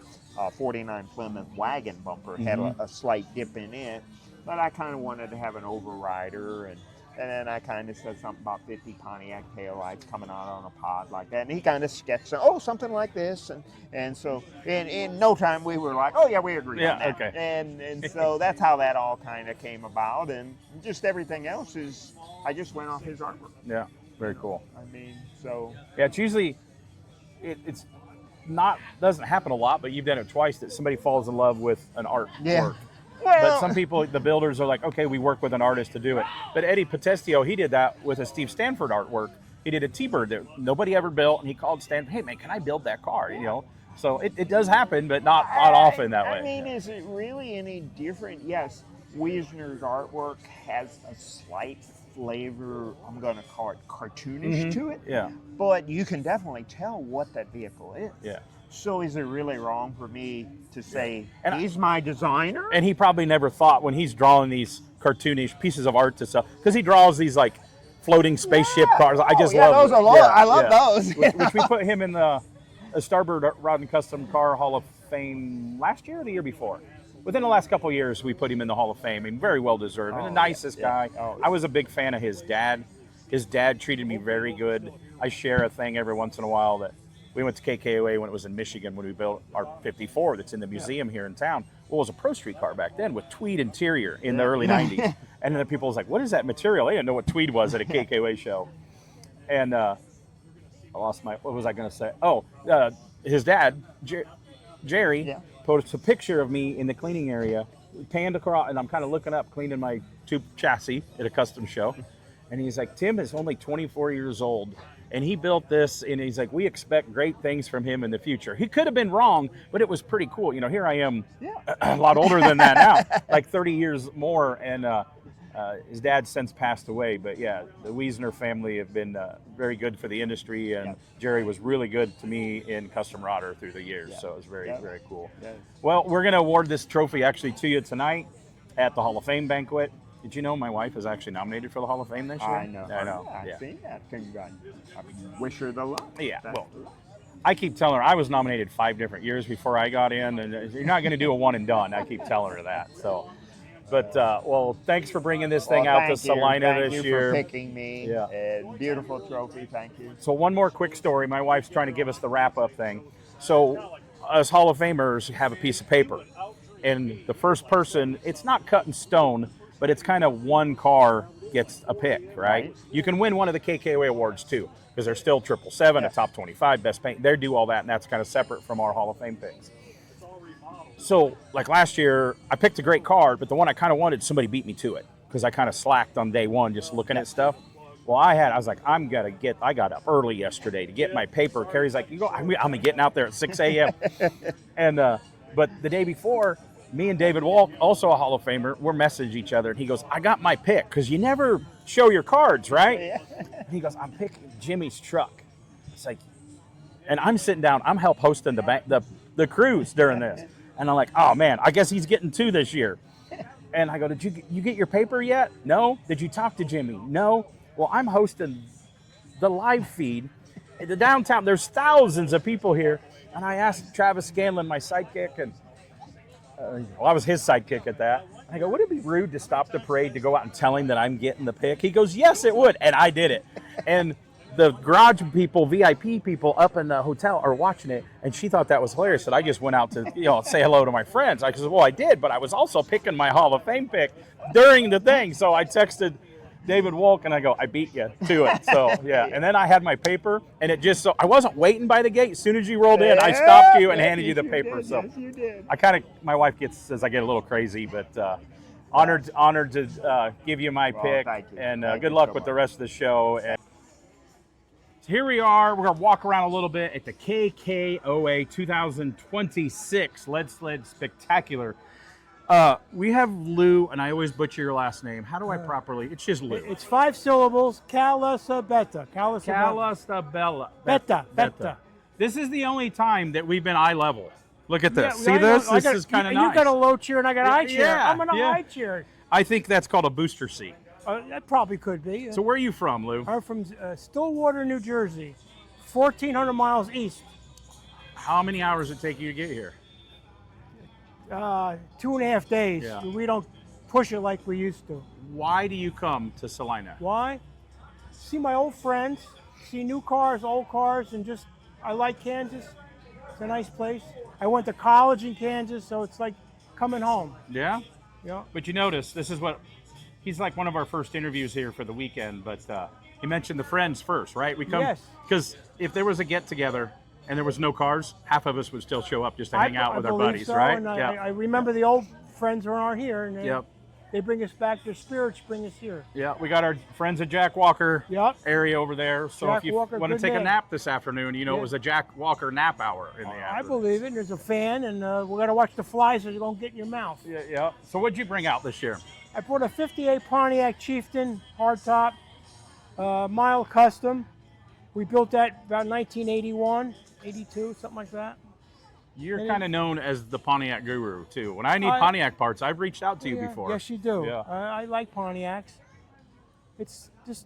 49 Plymouth wagon bumper, had a slight dip in it, but I kind of wanted to have an overrider, and then I kind of said something about 50 Pontiac taillights coming out on a pod like that. And he kind of sketched, something like this. And so in no time we were like, oh, yeah, we agree on that. Okay. And so that's how that all kind of came about. And just everything else is, I just went off his artwork. Yeah, very cool. I mean, so. Yeah, it's usually, it's not, doesn't happen a lot, but you've done it twice that somebody falls in love with an artwork. Yeah. But some people, the builders are like, okay, we work with an artist to do it. But Eddie Potestio, he did that with a Steve Stanford artwork. He did a T-Bird that nobody ever built, and he called Stanford, hey, man, can I build that car? You know, so it does happen, but not often that way. I mean, is it really any different? Yes, Wiesner's artwork has a slight flavor, I'm going to call it cartoonish to it. Yeah. But you can definitely tell what that vehicle is. Yeah. So is it really wrong for me to say, he's my designer? And he probably never thought when he's drawing these cartoonish pieces of art to sell, because he draws these like floating spaceship cars. I just love those. I love those. Which we put him in the Starboard Rod and Custom Car Hall of Fame last year or the year before. Within the last couple of years, we put him in the Hall of Fame, and very well deserved. And the nicest guy. I was a big fan of his dad. His dad treated me very good. I share a thing every once in a while that we went to KKOA when it was in Michigan when we built our 54 that's in the museum here in town. Well, it was a Pro Street car back then with tweed interior in the early 90s. And then people was like, what is that material? They didn't know what tweed was at a KKOA show. And I lost what was I going to say? His dad, Jerry, posted a picture of me in the cleaning area, panned across, and I'm kind of looking up, cleaning my tube chassis at a custom show. And he's like, Tim is only 24 years old. And he built this, and he's like, we expect great things from him in the future. He could have been wrong, but it was pretty cool. You know, here I am a lot older than that now, like 30 years more, and his dad since passed away. But yeah, the Wiesner family have been very good for the industry, and Jerry was really good to me in custom rodder through the years, so it was very, very cool. Well, we're going to award this trophy actually to you tonight at the Hall of Fame banquet. Did you know my wife is actually nominated for the Hall of Fame this year? I know. I've seen that. I wish her the luck. Yeah, well, I keep telling her I was nominated 5 different years before I got in, and you're not going to do a one and done. I keep telling her that. So, but well, thanks for bringing this thing out to Salina this year. Thank you for picking me. Yeah, and beautiful trophy. Thank you. So one more quick story. My wife's trying to give us the wrap-up thing. So, us Hall of Famers have a piece of paper, and the first person, it's not cut in stone, but it's kind of one car gets a pick, right? You can win one of the KKOA awards too, because they're still 777, a top 25, best paint. They do all that, and that's kind of separate from our Hall of Fame picks. So, like last year, I picked a great car, but the one I kind of wanted, somebody beat me to it, because I kind of slacked on day one just looking at stuff. Well, I was like, I got up early yesterday to get my paper. Carrie's like, I'm getting out there at 6 a.m. And, but the day before, me and David Walk, also a Hall of Famer, we're messaging each other, and he goes, I got my pick, because you never show your cards, right? And he goes, I'm picking Jimmy's truck. It's like, and I'm sitting down. I'm help hosting the cruise during this. And I'm like, oh, man, I guess he's getting 2 this year. And I go, did you get your paper yet? No. Did you talk to Jimmy? No. Well, I'm hosting the live feed. In the downtown, there's thousands of people here. And I asked Travis Scanlon, my sidekick, and well, I was his sidekick at that. I go, would it be rude to stop the parade to go out and tell him that I'm getting the pick? He goes, yes, it would. And I did it. And the garage people, VIP people up in the hotel are watching it, and she thought that was hilarious. And I just went out to say hello to my friends. I said, well, I did, but I was also picking my Hall of Fame pick during the thing. So I texted David Wolk, and I go, I beat you to it. So, yeah. And then I had my paper, and it just I wasn't waiting by the gate. As soon as you rolled in, I stopped you and handed you the paper. So Yes, you did. my wife says I get a little crazy, but honored to give you my pick. Thank you. And Thank good you luck so with the much. rest of the show. And here we are. We're going to walk around a little bit at the KKOA 2026 Leadsled Spectacular. We have Lou, and I always butcher your last name. How do I properly? It's just Lou. It's 5 syllables. Calasabetta. Betta. Betta. This is the only time that we've been eye level. Look at this. Yeah, See I know. this? This is kind of nice. You got a low chair and I got a high chair. Yeah, I'm in a yeah. high chair. I think that's called a booster seat. That probably could be. So where are you from, Lou? I'm from Stillwater, New Jersey, 1,400 miles east. How many hours does it take you to get here? 2.5 days. Yeah. We don't push it like we used to. Why do you come to Salina? Why? See my old friends, see new cars, old cars, and just, I like Kansas. It's a nice place. I went to college in Kansas, so it's like coming home. Yeah? Yeah. But you notice, this is what, he's like one of our first interviews here for the weekend, but he mentioned the friends first, right? We come, Yes. because if there was a get together and there was no cars, half of us would still show up just to hang out with our believe buddies, so, right? And I remember the old friends who are here, and they bring us back. Their spirits bring us here. Yeah, we got our friends at Jack Walker Yep. area over there. So Jack if you Walker, want to good take a man. nap this afternoon, you know, it Yeah. was a Jack Walker nap hour in the I afternoon. believe it. There's a fan, and we're going to watch the flies that are going to get in your mouth. Yeah. So what'd you bring out this year? I brought a 58 Pontiac Chieftain hardtop, mild custom. We built that about 1981, 82, something like that. You're And kind of known as the Pontiac guru, too. When I need I- Pontiac parts, I've reached out to you Yeah, before. Yes, you do. Yeah. I like Pontiacs. It's just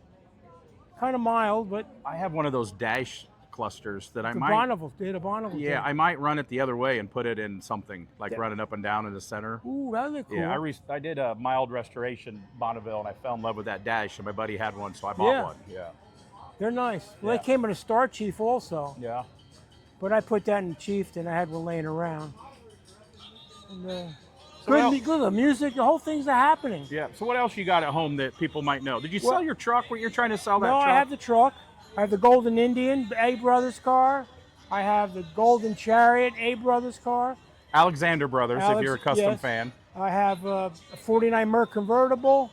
kind of mild, but I have one of those dash clusters that I the might... Bonneville, did a Bonneville. Yeah, I might run it the other way and put it in something, like Yeah. running up and down in the center. Ooh, that look cool. Yeah, I did a mild restoration Bonneville, and I fell in love with that dash, and my buddy had one, so I bought Yeah. one. Yeah. They're nice. Well, Yeah. they came in a Star Chief also, Yeah. but I put that in the Chieftain. I had one laying around. And, So what else- good. The music, the whole thing's happening. Yeah. So what else you got at home that people might know? Did you sell Well- your truck? What you're trying to sell that No, truck? I have the truck. I have the Golden Indian, A Brothers car. I have the Golden Chariot, A Brothers car. Alexander Brothers, if you're a custom yes. fan. I have a 49 Merc convertible.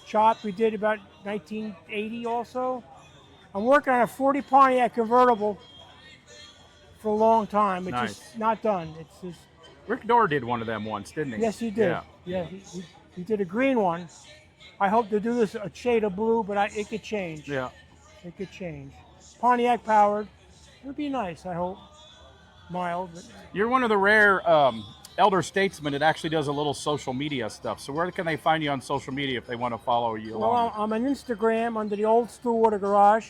Shop we did about 1980 also. I'm working on a 40 Pontiac convertible for a long time. It's Nice. just not done. It's just, Rick Dorr did one of them once, didn't he? yes, he did. Yeah. Yeah, he did a green one. I hope to do this a shade of blue, but it could change. Yeah. It could change. Pontiac powered. It would be nice, I hope. Mild. But You're one of the rare elder statesmen that actually does a little social media stuff. So where can they find you on social media if they want to follow you well, along? I'm on Instagram under the Old Stillwater Garage,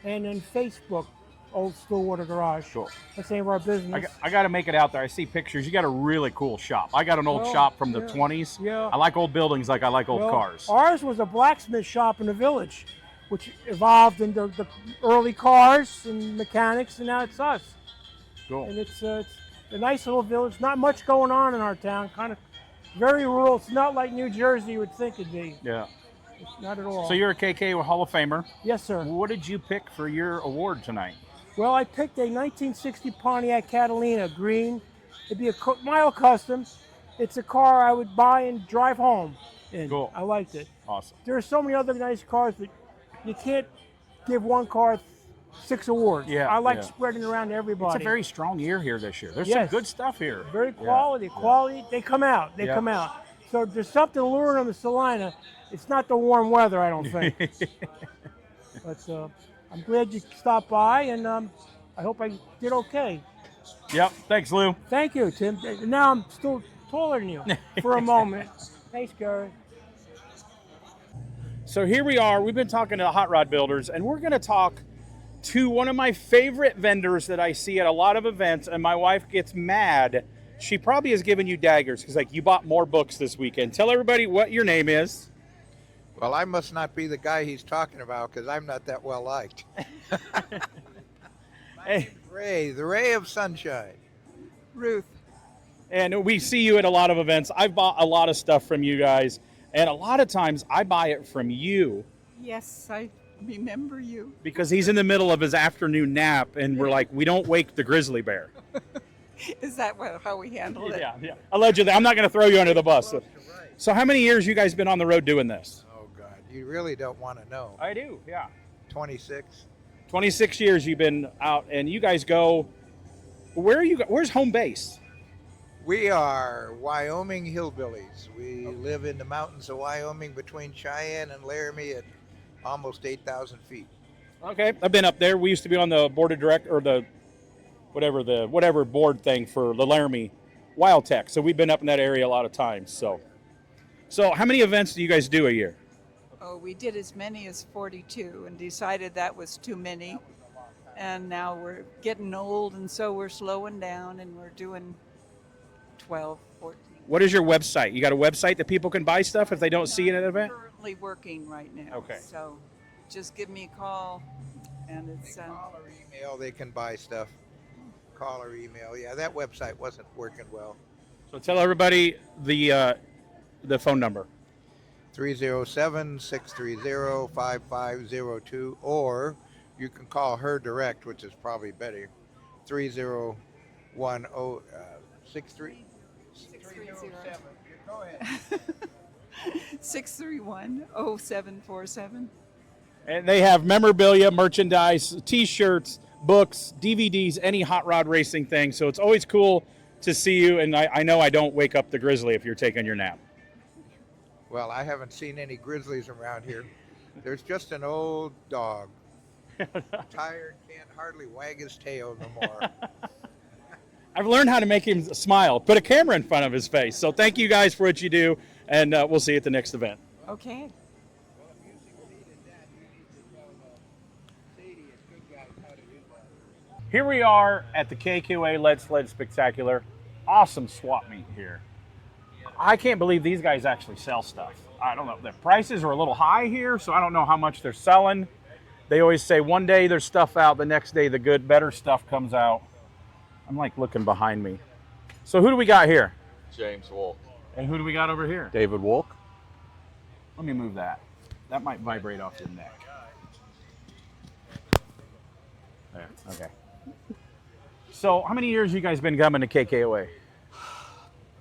and then Facebook, Old Stillwater Garage. Cool. That's the name of our business. I got to make it out there. I see pictures. You got a really cool shop. I got an old Well, shop from the yeah, 20s. yeah. I like old buildings like I like old Well, cars. Ours was a blacksmith shop in the village, which evolved into the early cars and mechanics, and now it's us. Cool. And it's a nice little village. Not much going on in our town. Kind of very rural. It's not like New Jersey you would think it'd be. Yeah. It's not at all. So you're a KK Hall of Famer. Yes, sir. What did you pick for your award tonight? Well, I picked a 1960 Pontiac Catalina green. It'd be a mild custom. It's a car I would buy and drive home in. Cool. I liked it. Awesome. There are so many other nice cars, but you can't give one car 6 awards. Yeah, I like yeah. spreading around to everybody. It's a very strong year here this year. There's Yes. some good stuff here. very Yeah. quality. Quality. They come out. They Yeah. come out. So there's something luring on the Salina. It's not the warm weather, I don't think. But I'm glad you stopped by, and I hope I did okay. Yep. Thanks, Lou. Thank you, Tim. Now I'm still taller than you for a moment. Thanks, Gary. So here we are. We've been talking to hot rod builders, and we're going to talk to one of my favorite vendors that I see at a lot of events, and my wife gets mad. She probably has given you daggers because, like, you bought more books this weekend. Tell everybody what your name is. Well, I must not be the guy he's talking about because I'm not that well liked. Hey. Ray, the ray of sunshine. Ruth. And we see you at a lot of events. I've bought a lot of stuff from you guys, and a lot of times I buy it from you Yes, I remember you. because he's in the middle of his afternoon nap, and we're like, we don't wake the grizzly bear. Is that how we handled it? Yeah. Allegedly. I'm not going to throw you under the bus. So how many years you guys been on the road doing this? Oh, God. You really don't want to know. I do, yeah. 26. 26 years you've been out, and you guys go, where's home base? We are Wyoming hillbillies. We live in the mountains of Wyoming between Cheyenne and Laramie at almost 8,000 feet. Okay, I've been up there. We used to be on the board of director, or the whatever board thing for the Laramie Wild Tech. So we've been up in that area a lot of times. So how many events do you guys do a year? Oh, we did as many as 42 and decided that was too many. And now we're getting old, and so we're slowing down, and we're doing 12, 14. What is your website? You got a website that people can buy stuff if they don't see it at an event? I'm currently working right now. Okay. So just give me a call, and it's Call or email, they can buy stuff. Call or email. Yeah, that website wasn't working well. So tell everybody the phone number. 307-630-5502, or you can call her direct, which is probably better. 301-63. 630. Go ahead. 631-0747. And they have memorabilia, merchandise, T-shirts, books, DVDs, any hot rod racing thing. So it's always cool to see you. And I know I don't wake up the grizzly if you're taking your nap. Well, I haven't seen any grizzlies around here. There's just an old dog. Tired, can't hardly wag his tail no more. I've learned how to make him smile. Put a camera in front of his face. So thank you guys for what you do, and we'll see you at the next event. Okay. Well, if you succeeded that, you need to tell Sadie and good guys how to do that. Here we are at the KKOA Leadsled Spectacular. Awesome swap meet here. I can't believe these guys actually sell stuff. I don't know. The prices are a little high here, so I don't know how much they're selling. They always say one day there's stuff out, the next day the good, better stuff comes out. I'm like looking behind me. So who do we got here? James Wolk. And who do we got over here? David Wolk. Let me move that. That might vibrate off your neck. There, okay. So how many years you guys been coming to KKOA?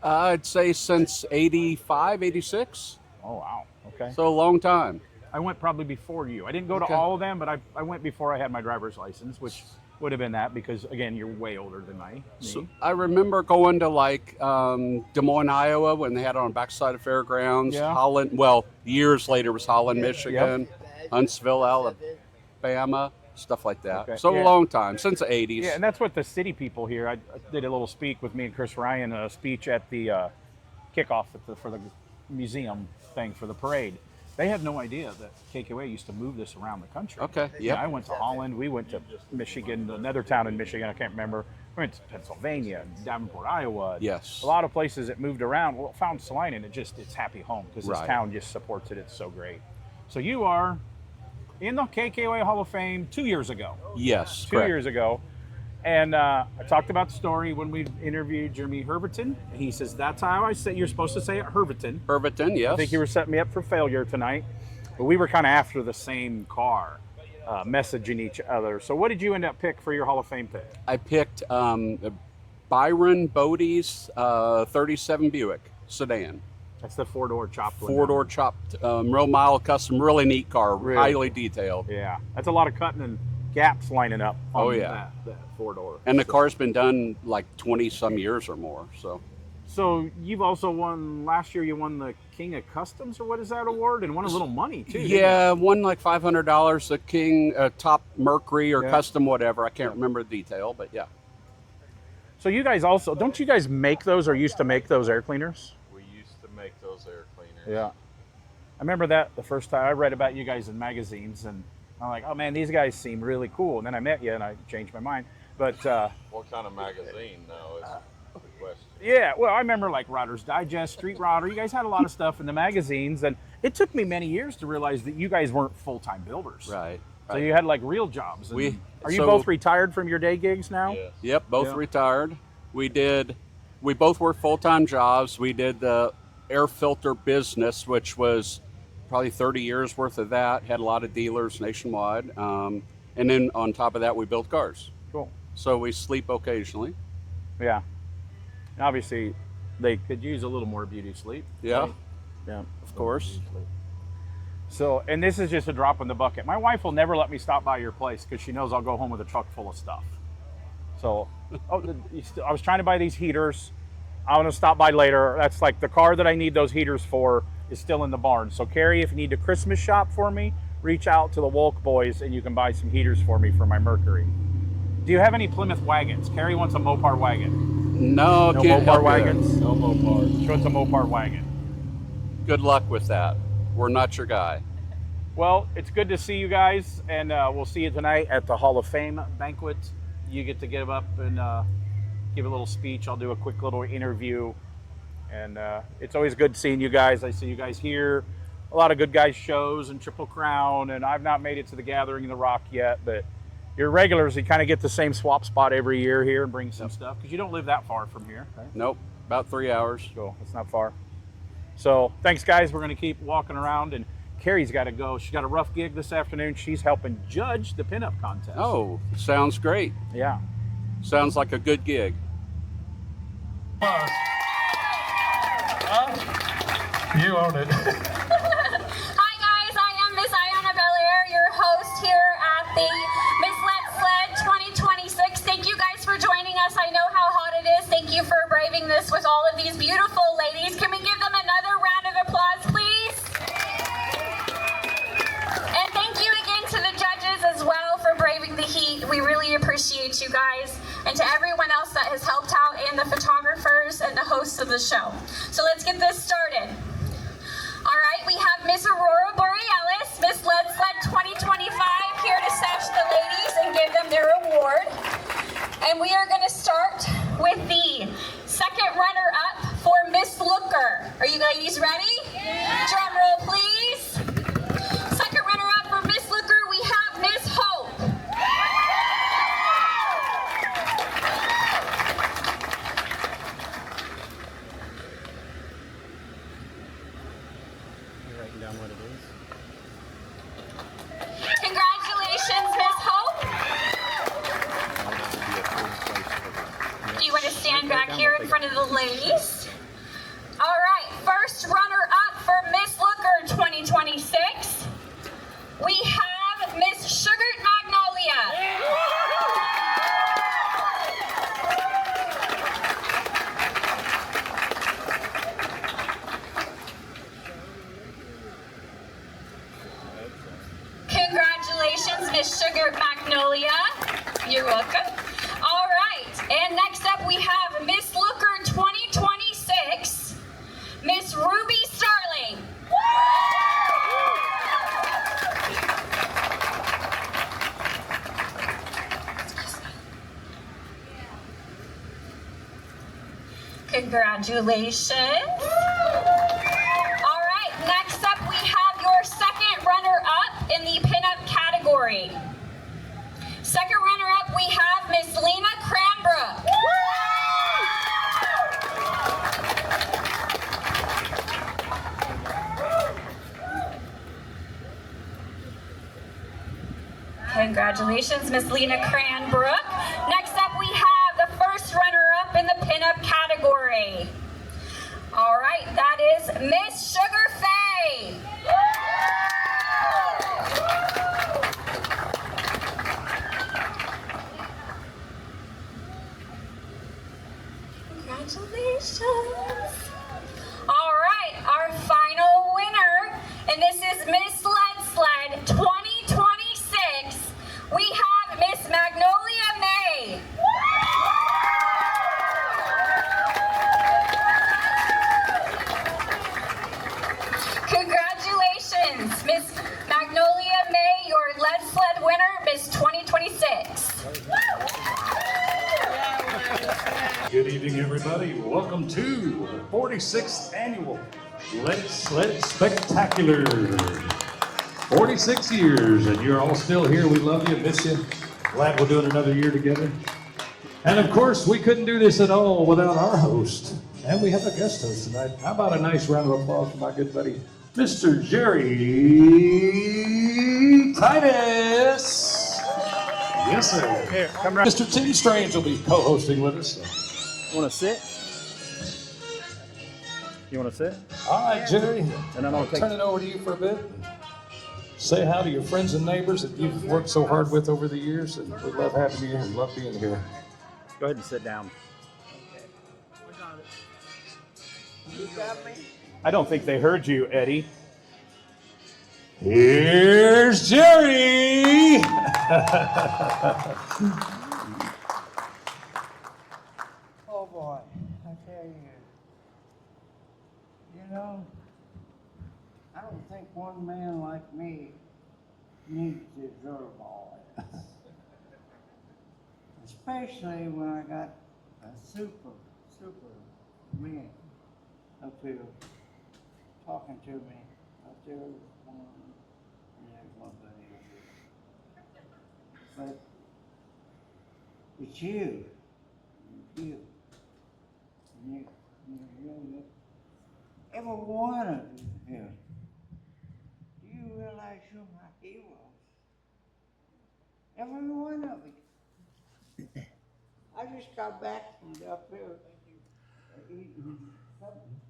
I'd say since 85, 86. Oh, wow. Okay. So a long time. I went probably before you. I didn't go to Okay. all of them, but I went before I had my driver's license, which would have been that because, again, you're way older than me. So I remember going to like Des Moines, Iowa when they had it on the backside of Fairgrounds. Yeah. Holland, well, years later was Holland, Michigan. Huntsville, Alabama, stuff like that. Okay. So Yeah. a long time, since the 80s. Yeah, and that's what the city people here. I did a little speak with me and Chris Ryan, a speech at the kickoff for the museum thing for the parade. They had no idea that KKOA used to move this around the country. Okay, Yeah, yep. I went to Holland. We went to Michigan, another town in Michigan. I can't remember. We went to Pennsylvania, Davenport, Iowa. Yes. A lot of places that moved around. Well, found Salina, and it's happy home because this Right. town just supports it. It's so great. So you are in the KKOA Hall of Fame 2 years ago. Yes, 2 correct. years ago. And I talked about the story when we interviewed Jeremy Herberton. He says, that's how I say, you're supposed to say it, Herberton. Herberton, yes. I think you were setting me up for failure tonight. But we were kind of after the same car, messaging each other. So what did you end up pick for your Hall of Fame pick? I picked Byron Bodie's 37 Buick sedan. That's the four-door chopped one. Four-door chopped, real mild custom, really neat car, Really? highly detailed. Yeah. That's a lot of cutting and gaps lining up on Oh, yeah. that four-door. And the car's been done like 20 some years or more. So So you've also won last year. You won the King of Customs, or what is that award, and won a little money too. Yeah, won like $500. The King Top Mercury or Yeah. Custom whatever. I can't remember the detail, but yeah. So you guys also don't you guys make those or used to make those air cleaners? We used to make those air cleaners. Yeah. I remember that the first time I read about you guys in magazines, and I'm like, oh man, these guys seem really cool. And then I met you, and I changed my mind. But What kind of magazine, though, is the question. yeah, well, I remember like Rodder's Digest, Street Rodder. You guys had a lot of stuff in the magazines, and it took me many years to realize that you guys weren't full-time builders. Right. So you had like real jobs. And are you so- both retired from your day gigs now? Yes. Yep, both Yeah. retired. We both worked full-time jobs. We did the air filter business, which was probably 30 years worth of that. Had a lot of dealers nationwide. And then on top of that, we built cars. Cool. So we sleep occasionally. Yeah. And obviously, they could use a little more beauty sleep. Yeah, Right? Yeah. of course. So, and this is just a drop in the bucket. My wife will never let me stop by your place because she knows I'll go home with a truck full of stuff. So, I was trying to buy these heaters. I want to stop by later. That's like the car that I need those heaters for is still in the barn. So, Carrie, if you need to Christmas shop for me, reach out to the Wolk boys and you can buy some heaters for me for my Mercury. Do you have any Plymouth wagons? Carrie wants a Mopar wagon. No, No can't help Mopar you there. wagons? No Mopar. She wants a Mopar wagon. Good luck with that. We're not your guy. Well, it's good to see you guys, and we'll see you tonight at the Hall of Fame banquet. You get to give up and give a little speech. I'll do a quick little interview, and it's always good seeing you guys. I see you guys here. A lot of good guys shows and Triple Crown, and I've not made it to the Gathering in the Rock yet, but you're regulars. You kind of get the same swap spot every year here and bring some stuff because you don't live that far from here. Right? Nope, about 3 hours. Cool. It's not far. So thanks, guys. We're going to keep walking around, and Carrie's got to go. She's got a rough gig this afternoon. She's helping judge the pinup contest. Oh, sounds great. Yeah. Sounds like a good gig. You own it. Hi guys, I am Miss Ayana Belair, your host here at the Leadsled 2026. Thank you guys for joining us. I know how hot it is. Thank you for braving this with all of these beautiful ladies. Can we give them another round of applause, please? And thank you again to the judges as well for braving the heat. We really appreciate you guys. And to everyone else that has helped out, and the photographers and the hosts of the show. So let's get this started. All right, we have Miss Aurora Borealis, Miss Leadsled 2025, here to sash the ladies and give them their award. And we are going to start with the second runner-up for Miss Looker. Are you ladies ready? Yeah. Drum roll, please. Second runner-up for Miss Looker, we have Miss Hope. Congratulations, Miss Hope. Do you want to stand back here in front of the ladies? All right, first runner-up for Miss Looker 2026, we have Miss Sugared Magnolia. Congratulations, Miss Sugar Magnolia. You're welcome. All right, and next up we have Miss Looker 2026, Miss Ruby Starling. Congratulations. All right, next up we have your second runner-up in the pinup category. Second runner-up we have Miss Lena Cranbrook. Congratulations, Miss Lena Cranbrook. Next up we have the first runner-up in the pinup category. All right, that is Miss Sugar Faye. Congratulations. evening, everybody. Welcome to the 46th Annual Leadsled Spectacular. 46 years, and you're all still here. We love you, miss you. Glad we're doing another year together. And of course, we couldn't do this at all without our host. And we have a guest host tonight. How about a nice round of applause for my good buddy, Mr. Jerry Titus. Yes, sir. Here, come right. Mr. Tim Strange will be co-hosting with us. Want to sit? You want to sit? All right, Jerry. And then I'll turn it over to you for a bit. Say hi to your friends and neighbors that you've worked so hard with over the years, and we love having you here. We love being here. Go ahead and sit down. You got me? I don't think they heard you, Eddie. Here's Jerry. Oh boy, I tell you. You know, I don't think one man like me needs to deserve all this. Especially when I got a super man up here talking to me. Up there, there's one buddy over there. But it's you. You. Every one of you here. Do you realize you're my heroes? Every one of you. I just got back from up here eating something.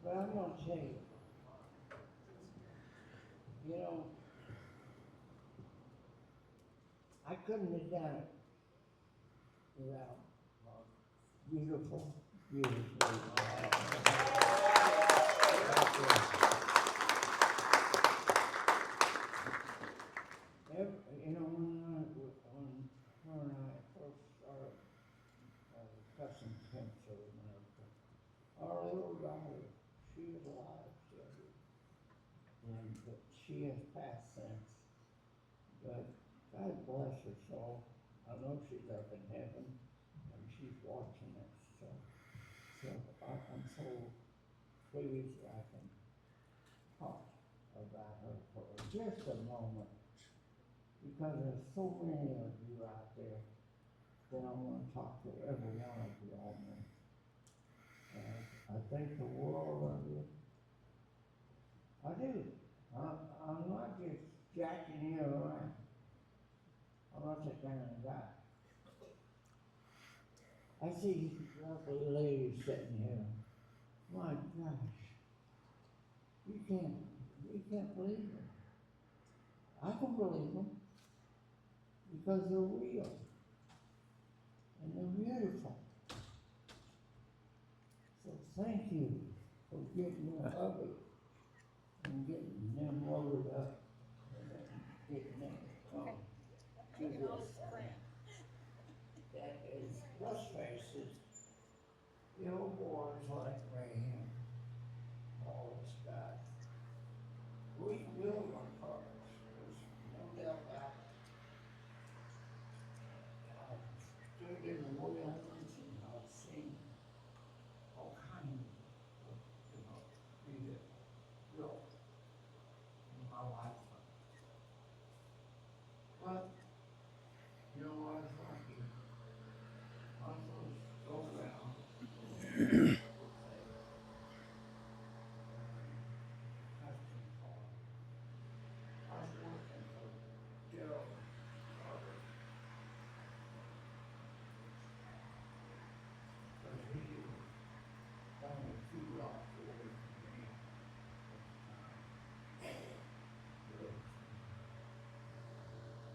But I'm gonna tell you, you know, I couldn't have done it without beautiful. You know, when her and I first started Kustom Kemps of America, our little daughter, she is alive still, but she has passed since. But God bless her soul. I know she's up in heaven and she's watching us. So I'm so pleased that I can talk about her for just a moment, because there's so many of you out there that I want to talk to every one of you on this. And I think the world of you. I do. I'm not just jacking you around. I'm not that kind of guy. I see lovely ladies sitting here. My gosh. You can't believe them. I can believe them because they're real. And they're beautiful. So thank you for getting your hubby and getting them loaded up and then getting them to this thing. That is, let's face it, the old boys like Graham, all this guy. We build our cars, there's no doubt about it. I've stood in the wheelhouse and I've seen all kinds of, be built in my lifetime. But, you know, I was lucky. I was go around. I was working for Joe.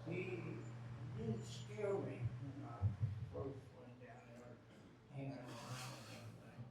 He didn't scare me when I first went down there hanging around and everything.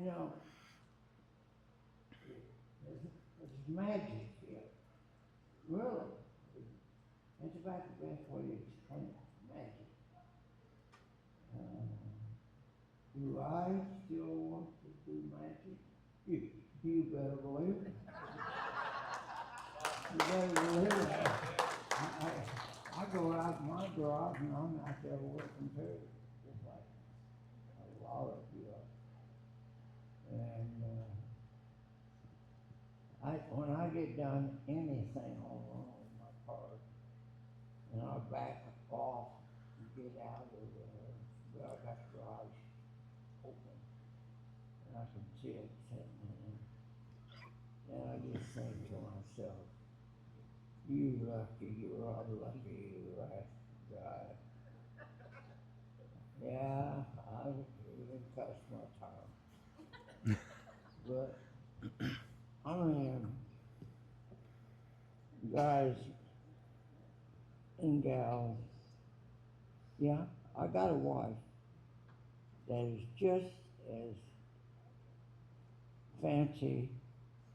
You know, it's magic here. Really. That's about the best way to explain it. Magic. Do I still want to do magic? You better believe it. You better believe it. I go out in my garage and I'm out there working too, just like a lot of you are. And when I get done anything wrong with my car, and I back off and get out of I got the garage open, and I can see it sitting in. And I just think to myself, you lucky, you are lucky, you right guy. Yeah, I even cussed my time. But, I mean, guys and gals, yeah, I got a wife that is just as fancy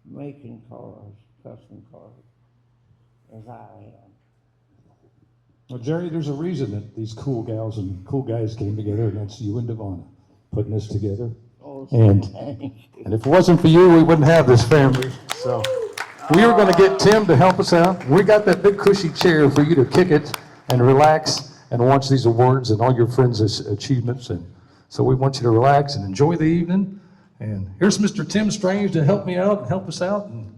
making cars, custom cars, as I am. Well, Jerry, there's a reason that these cool gals and cool guys came together, and that's you and Devonna putting this together. Oh, And if it wasn't for you, we wouldn't have this family. So we were going to get Tim to help us out. We got that big cushy chair for you to kick it and relax and watch these awards and all your friends' achievements. And so we want you to relax and enjoy the evening. And here's Mr. Tim Strange to help me out and help us out. And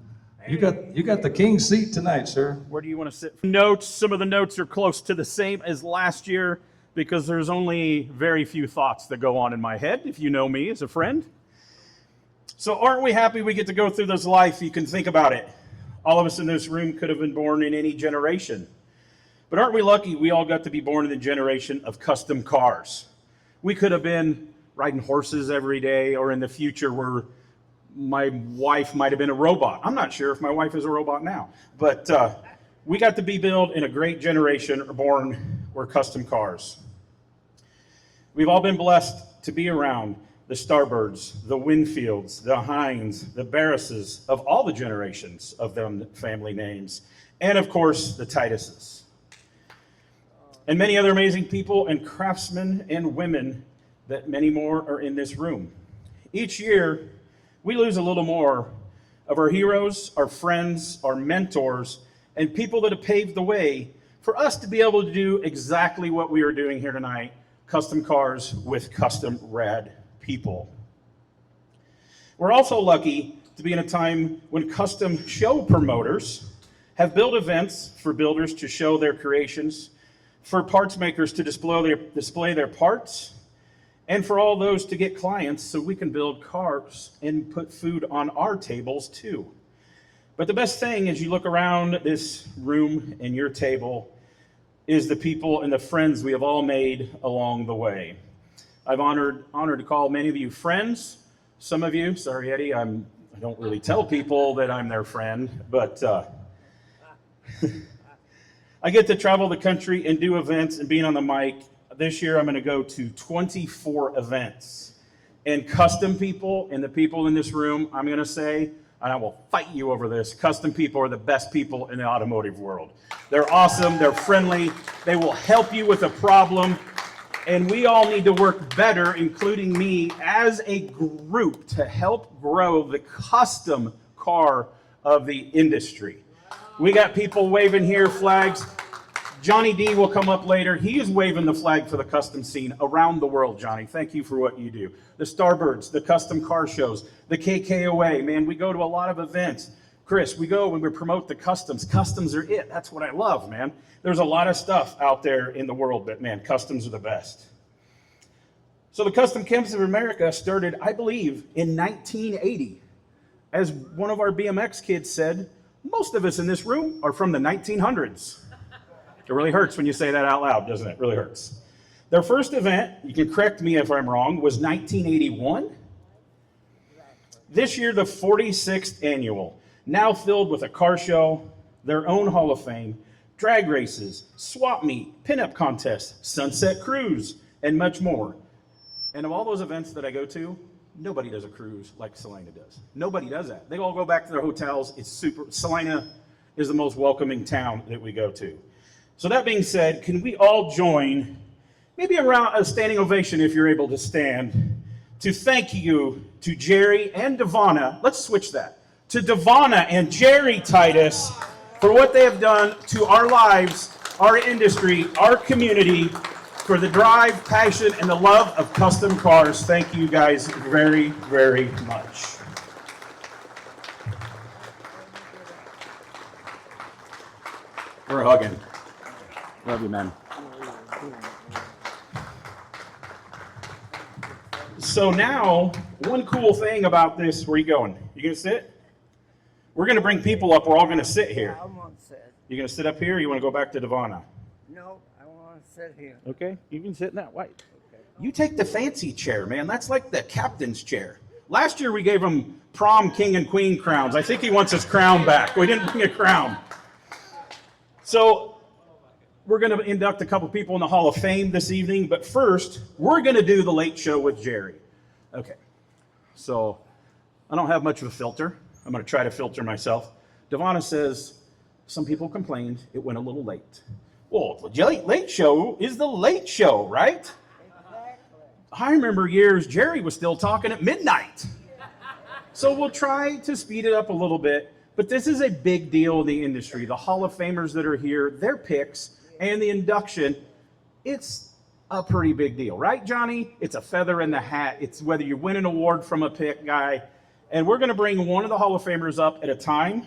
you got the king's seat tonight, sir. Where do you want to sit? Notes. Some of the notes are close to the same as last year because there's only very few thoughts that go on in my head, if you know me as a friend. So aren't we happy we get to go through this life? You can think about it. All of us in this room could have been born in any generation. But aren't we lucky we all got to be born in the generation of custom cars? We could have been riding horses every day, or in the future where my wife might have been a robot. I'm not sure if my wife is a robot now, but we got to be built in a great generation, or born were custom cars. We've all been blessed to be around the Starbirds, the Winfields, the Hines, the Barrises of all the generations of them family names, and of course the Tituses. And many other amazing people and craftsmen and women that many more are in this room. Each year, we lose a little more of our heroes, our friends, our mentors, and people that have paved the way for us to be able to do exactly what we are doing here tonight, custom cars with custom rad people. We're also lucky to be in a time when custom show promoters have built events for builders to show their creations, for parts makers to display their parts, and for all those to get clients so we can build cars and put food on our tables too. But the best thing as you look around this room and your table is the people and the friends we have all made along the way. I've honored to call many of you friends. Some of you, sorry Eddie, I don't really tell people that I'm their friend, but I get to travel the country and do events and being on the mic. This year I'm going to go to 24 events. And custom people and the people in this room, I'm going to say, and I will fight you over this, custom people are the best people in the automotive world. They're awesome, they're friendly, they will help you with a problem, and we all need to work better, including me, as a group to help grow the custom car of the industry. We got people waving here, flags. Johnny D will come up later. He is waving the flag for the custom scene around the world, Johnny. Thank you for what you do. The Starbirds, the custom car shows, the KKOA. Man, we go to a lot of events. Chris, we go when we promote the customs. Customs are it. That's what I love, man. There's a lot of stuff out there in the world, but man, customs are the best. So the Kustom Kemps of America started, I believe, in 1980. As one of our BMX kids said, most of us in this room are from the 1900s. It really hurts when you say that out loud, doesn't it? It really hurts. Their first event, you can correct me if I'm wrong, was 1981. This year, the 46th annual, now filled with a car show, their own Hall of Fame, drag races, swap meet, pinup contests, sunset cruise, and much more. And of all those events that I go to, Nobody does a cruise like Salina does. Nobody does that. They all go back to their hotels. It's super. Salina is the most welcoming town that we go to. So that being said, can we all join, maybe around a standing ovation if you're able to stand, to thank you to Jerry and Devonna. Let's switch that. To Devonna and Jerry Titus for what they have done to our lives, our industry, our community, for the drive, passion, and the love of custom cars. Thank you guys very, very much. We're hugging. Love you, man. So now, one cool thing about this, where are you going? You gonna sit? We're gonna bring people up. We're all gonna sit here. I want to sit. You gonna sit up here, or you wanna go back to Devonna? No, I want to sit here. Okay, you can sit in that white. You take the fancy chair, man. That's like the captain's chair. Last year we gave him prom king and queen crowns. I think he wants his crown back. We didn't bring a crown. So we're going to induct a couple people in the Hall of Fame this evening, but first we're going to do the late show with Jerry. Okay, so I don't have much of a filter. I'm going to try to filter myself. Devonna says some people complained it went a little late. Well, the late show is the late show, right? I remember years Jerry was still talking at midnight. So we'll try to speed it up a little bit, but this is a big deal in the industry. The Hall of Famers that are here, their picks, and the induction, it's a pretty big deal, right, Johnny? It's a feather in the hat. It's whether you win an award from a pick guy. And we're going to bring one of the Hall of Famers up at a time,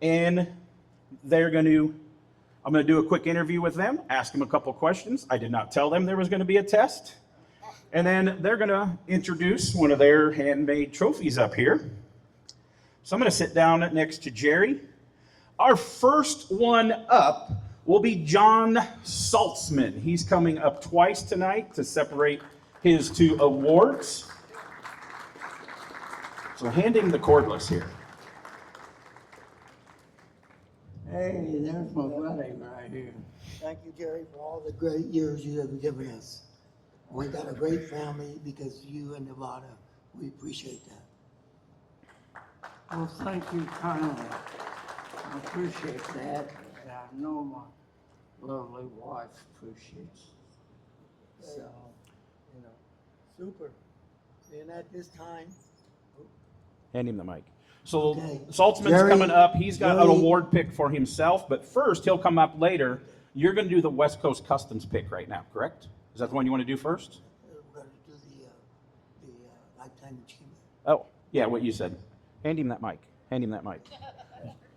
and I'm going to do a quick interview with them, ask them a couple questions. I did not tell them there was going to be a test. And then they're going to introduce one of their handmade trophies up here. So I'm going to sit down next to Jerry. Our first one up will be John Saltzman. He's coming up twice tonight to separate his two awards. So hand him the cordless here. Hey, there's my wedding right here. Thank you, Jerry, for all the great years you have given us. We got a great family because you and Nevada. We appreciate that. Well, thank you kindly. I appreciate that. And I know my lovely wife appreciates it. So, super. And at this time, Hand him the mic. So Okay. Saltzman's Jerry- coming up. He's got an Jerry- award pick for himself, but first he'll come up later. You're going to do the West Coast Customs pick right now, correct? Is that the one you want to do first? we're going to do the lifetime achievement. Oh, yeah, what you said. Hand him that mic. Hand him that mic.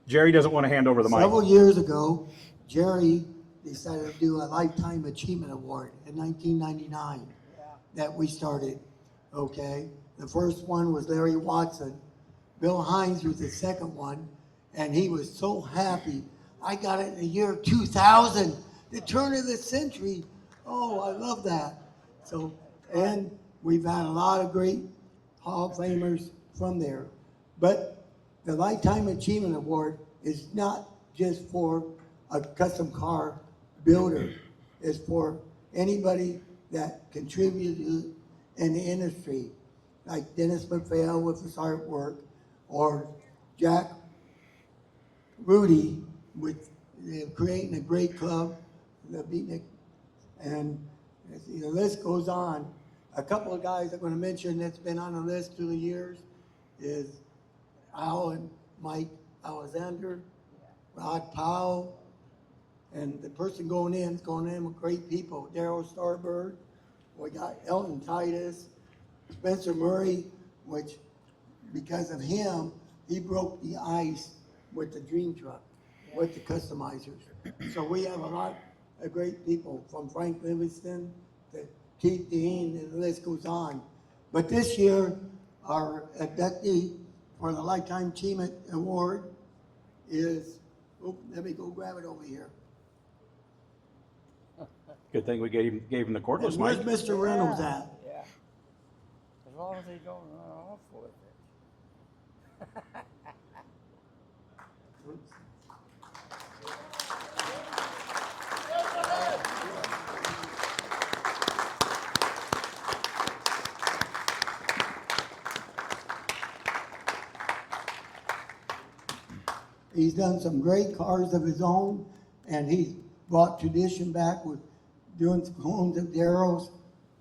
Jerry doesn't want to hand over the mic. Several years ago, Jerry decided to do a Lifetime Achievement Award in 1999 that we started, okay? The first one was Larry Watson. Bill Hines was the second one, and he was so happy. I got it in the year 2000, the turn of the century. Oh, I love that. So, and we've had a lot of great Hall of Famers from there. But the Lifetime Achievement Award is not just for a custom car builder. It's for anybody that contributed in the industry, like Dennis McPhail with his artwork, or Jack Rudy with creating a great club, the Beatnik, and the list goes on. A couple of guys I'm going to mention that's been on the list through the years is Al and Mike Alexander, Rod Powell, and the person going in with great people. Daryl Starbird, we got Elton Titus, Spencer Murray, which because of him, he broke the ice with the Dream Truck, with the customizers. So we have a lot of great people from Frank Livingston to Keith Dean, and the list goes on. But this year, our inductee for the Lifetime Achievement Award is, let me go grab it over here. Good thing we gave him the cordless Where's mic. Mr. Reynolds at? Yeah. As long as they don't run off with it. He's done some great cars of his own, and he's brought tradition back with doing some clones of Darrow's.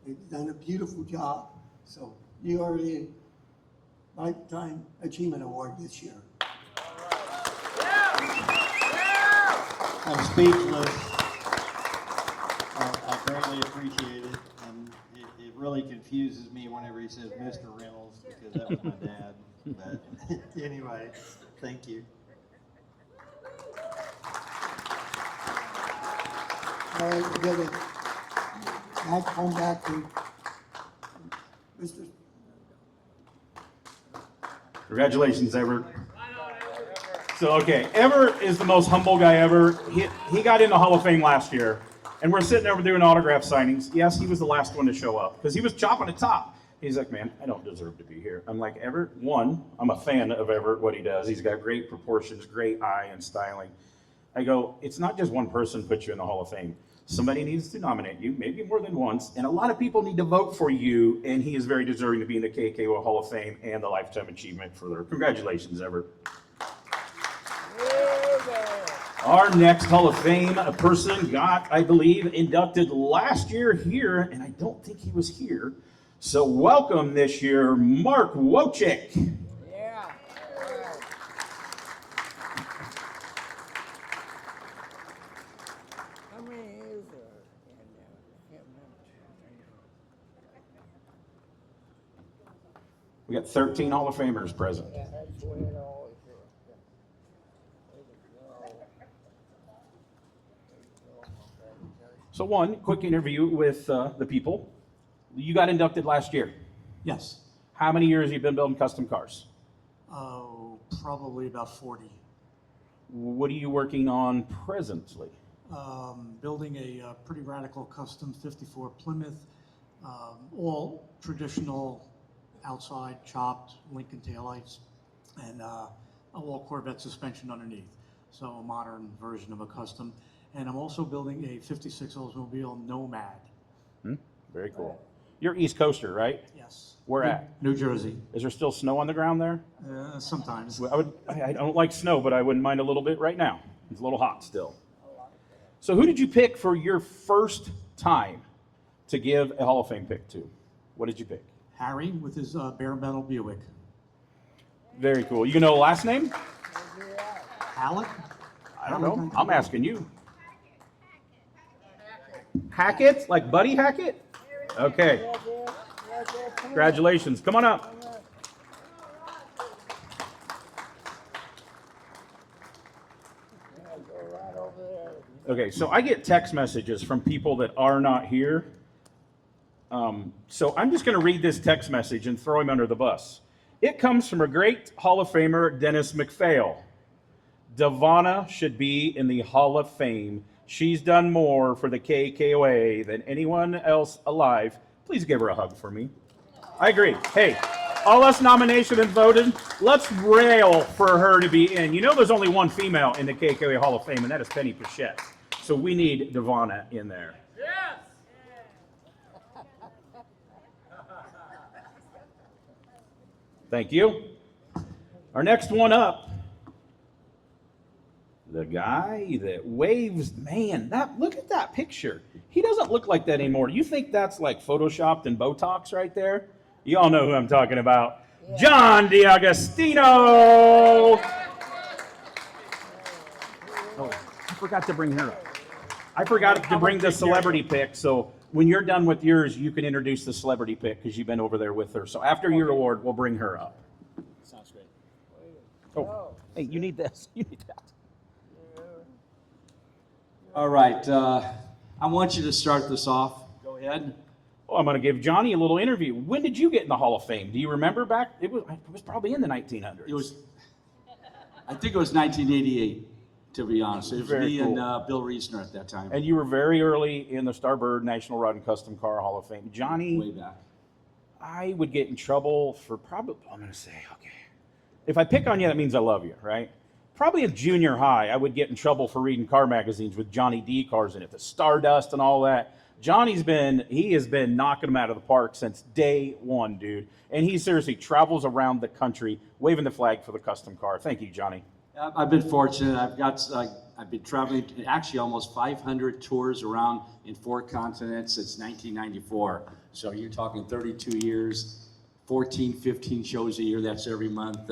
He's done a beautiful job. So you are the Lifetime Achievement Award this year. I'm speechless. I greatly appreciate it, and it really confuses me whenever he says Mr. Reynolds, because that was my dad. But anyway, thank you. All right, we're gonna come back to Mr. Congratulations, Everett. So, okay, Everett is the most humble guy ever. He got in the Hall of Fame last year, and we're sitting over doing autograph signings. Yes, he was the last one to show up because he was chopping the top. He's like, man, I don't deserve to be here. I'm like, Everett, one, I'm a fan of Everett, what he does. He's got great proportions, great eye and styling. I go, it's not just one person put you in the Hall of Fame. Somebody needs to nominate you, maybe more than once, and a lot of people need to vote for you, and he is very deserving to be in the KKOA Hall of Fame and the Lifetime Achievement for their. Congratulations, Everett. Our next Hall of Fame person got, I believe, inducted last year here, and I don't think he was here. So welcome this year, Mark Wojcik. Yeah. How many is there? We got 13 Hall of Famers present. Yeah, that's the way it always is. So one quick interview with the people. You got inducted last year. Yes. How many years have you been building custom cars? Oh, probably about 40. What are you working on presently? Building a pretty radical custom 54 Plymouth, all traditional outside chopped Lincoln taillights, and a all Corvette suspension underneath. So a modern version of a custom. And I'm also building a 56 Oldsmobile Nomad. Very cool. You're East Coaster, right? Yes. Where at? New Jersey. Is there still snow on the ground there? Sometimes. I don't like snow, but I wouldn't mind a little bit right now. It's a little hot still. So who did you pick for your first time to give a Hall of Fame pick to? What did you pick? Harry with his bare metal Buick. Very cool. You know last name? Alec? I don't know. I'm asking you. Hackett? Like Buddy Hackett? Okay. Congratulations. Come on up. Okay, so I get text messages from people that are not here. So I'm just going to read this text message and throw him under the bus. It comes from a great Hall of Famer, Dennis McPhail. Devonna should be in the Hall of Fame. She's done more for the KKOA than anyone else alive. Please give her a hug for me. I agree. Hey, all us nominated and voted, let's rail for her to be in. You know there's only one female in the KKOA Hall of Fame, and that is Penny Pichette. So we need Devonna in there. Yes! Thank you. Our next one up, the guy that waves, man, look at that picture. He doesn't look like that anymore. You think that's like photoshopped and Botox right there? You all know who I'm talking about. Yeah. John DiAgostino! Oh, I forgot to bring her up. I forgot to bring the celebrity pick, so when you're done with yours, you can introduce the celebrity pick because you've been over there with her. So after your award, we'll bring her up. Sounds great. Oh, hey, you need this. You need that. All right. I want you to start this off. Go ahead. Well, I'm going to give Johnny a little interview. When did you get in the Hall of Fame? Do you remember back? It was probably in the 1900s. I think it was 1988, to be honest. It was Very me cool. and Bill Reisner at that time. And you were very early in the Starbird National Rod and Custom Car Hall of Fame. Johnny, way back. I would get in trouble for probably, I'm going to say, okay. If I pick on you, that means I love you, right? Probably in junior high, I would get in trouble for reading car magazines with Johnny D cars in it, the Stardust and all that. He has been knocking them out of the park since day one, dude. And he seriously travels around the country waving the flag for the custom car. Thank you, Johnny. I've been fortunate. I've been traveling actually almost 500 tours around in 4 continents since 1994. So you're talking 32 years, 14, 15 shows a year. That's every month.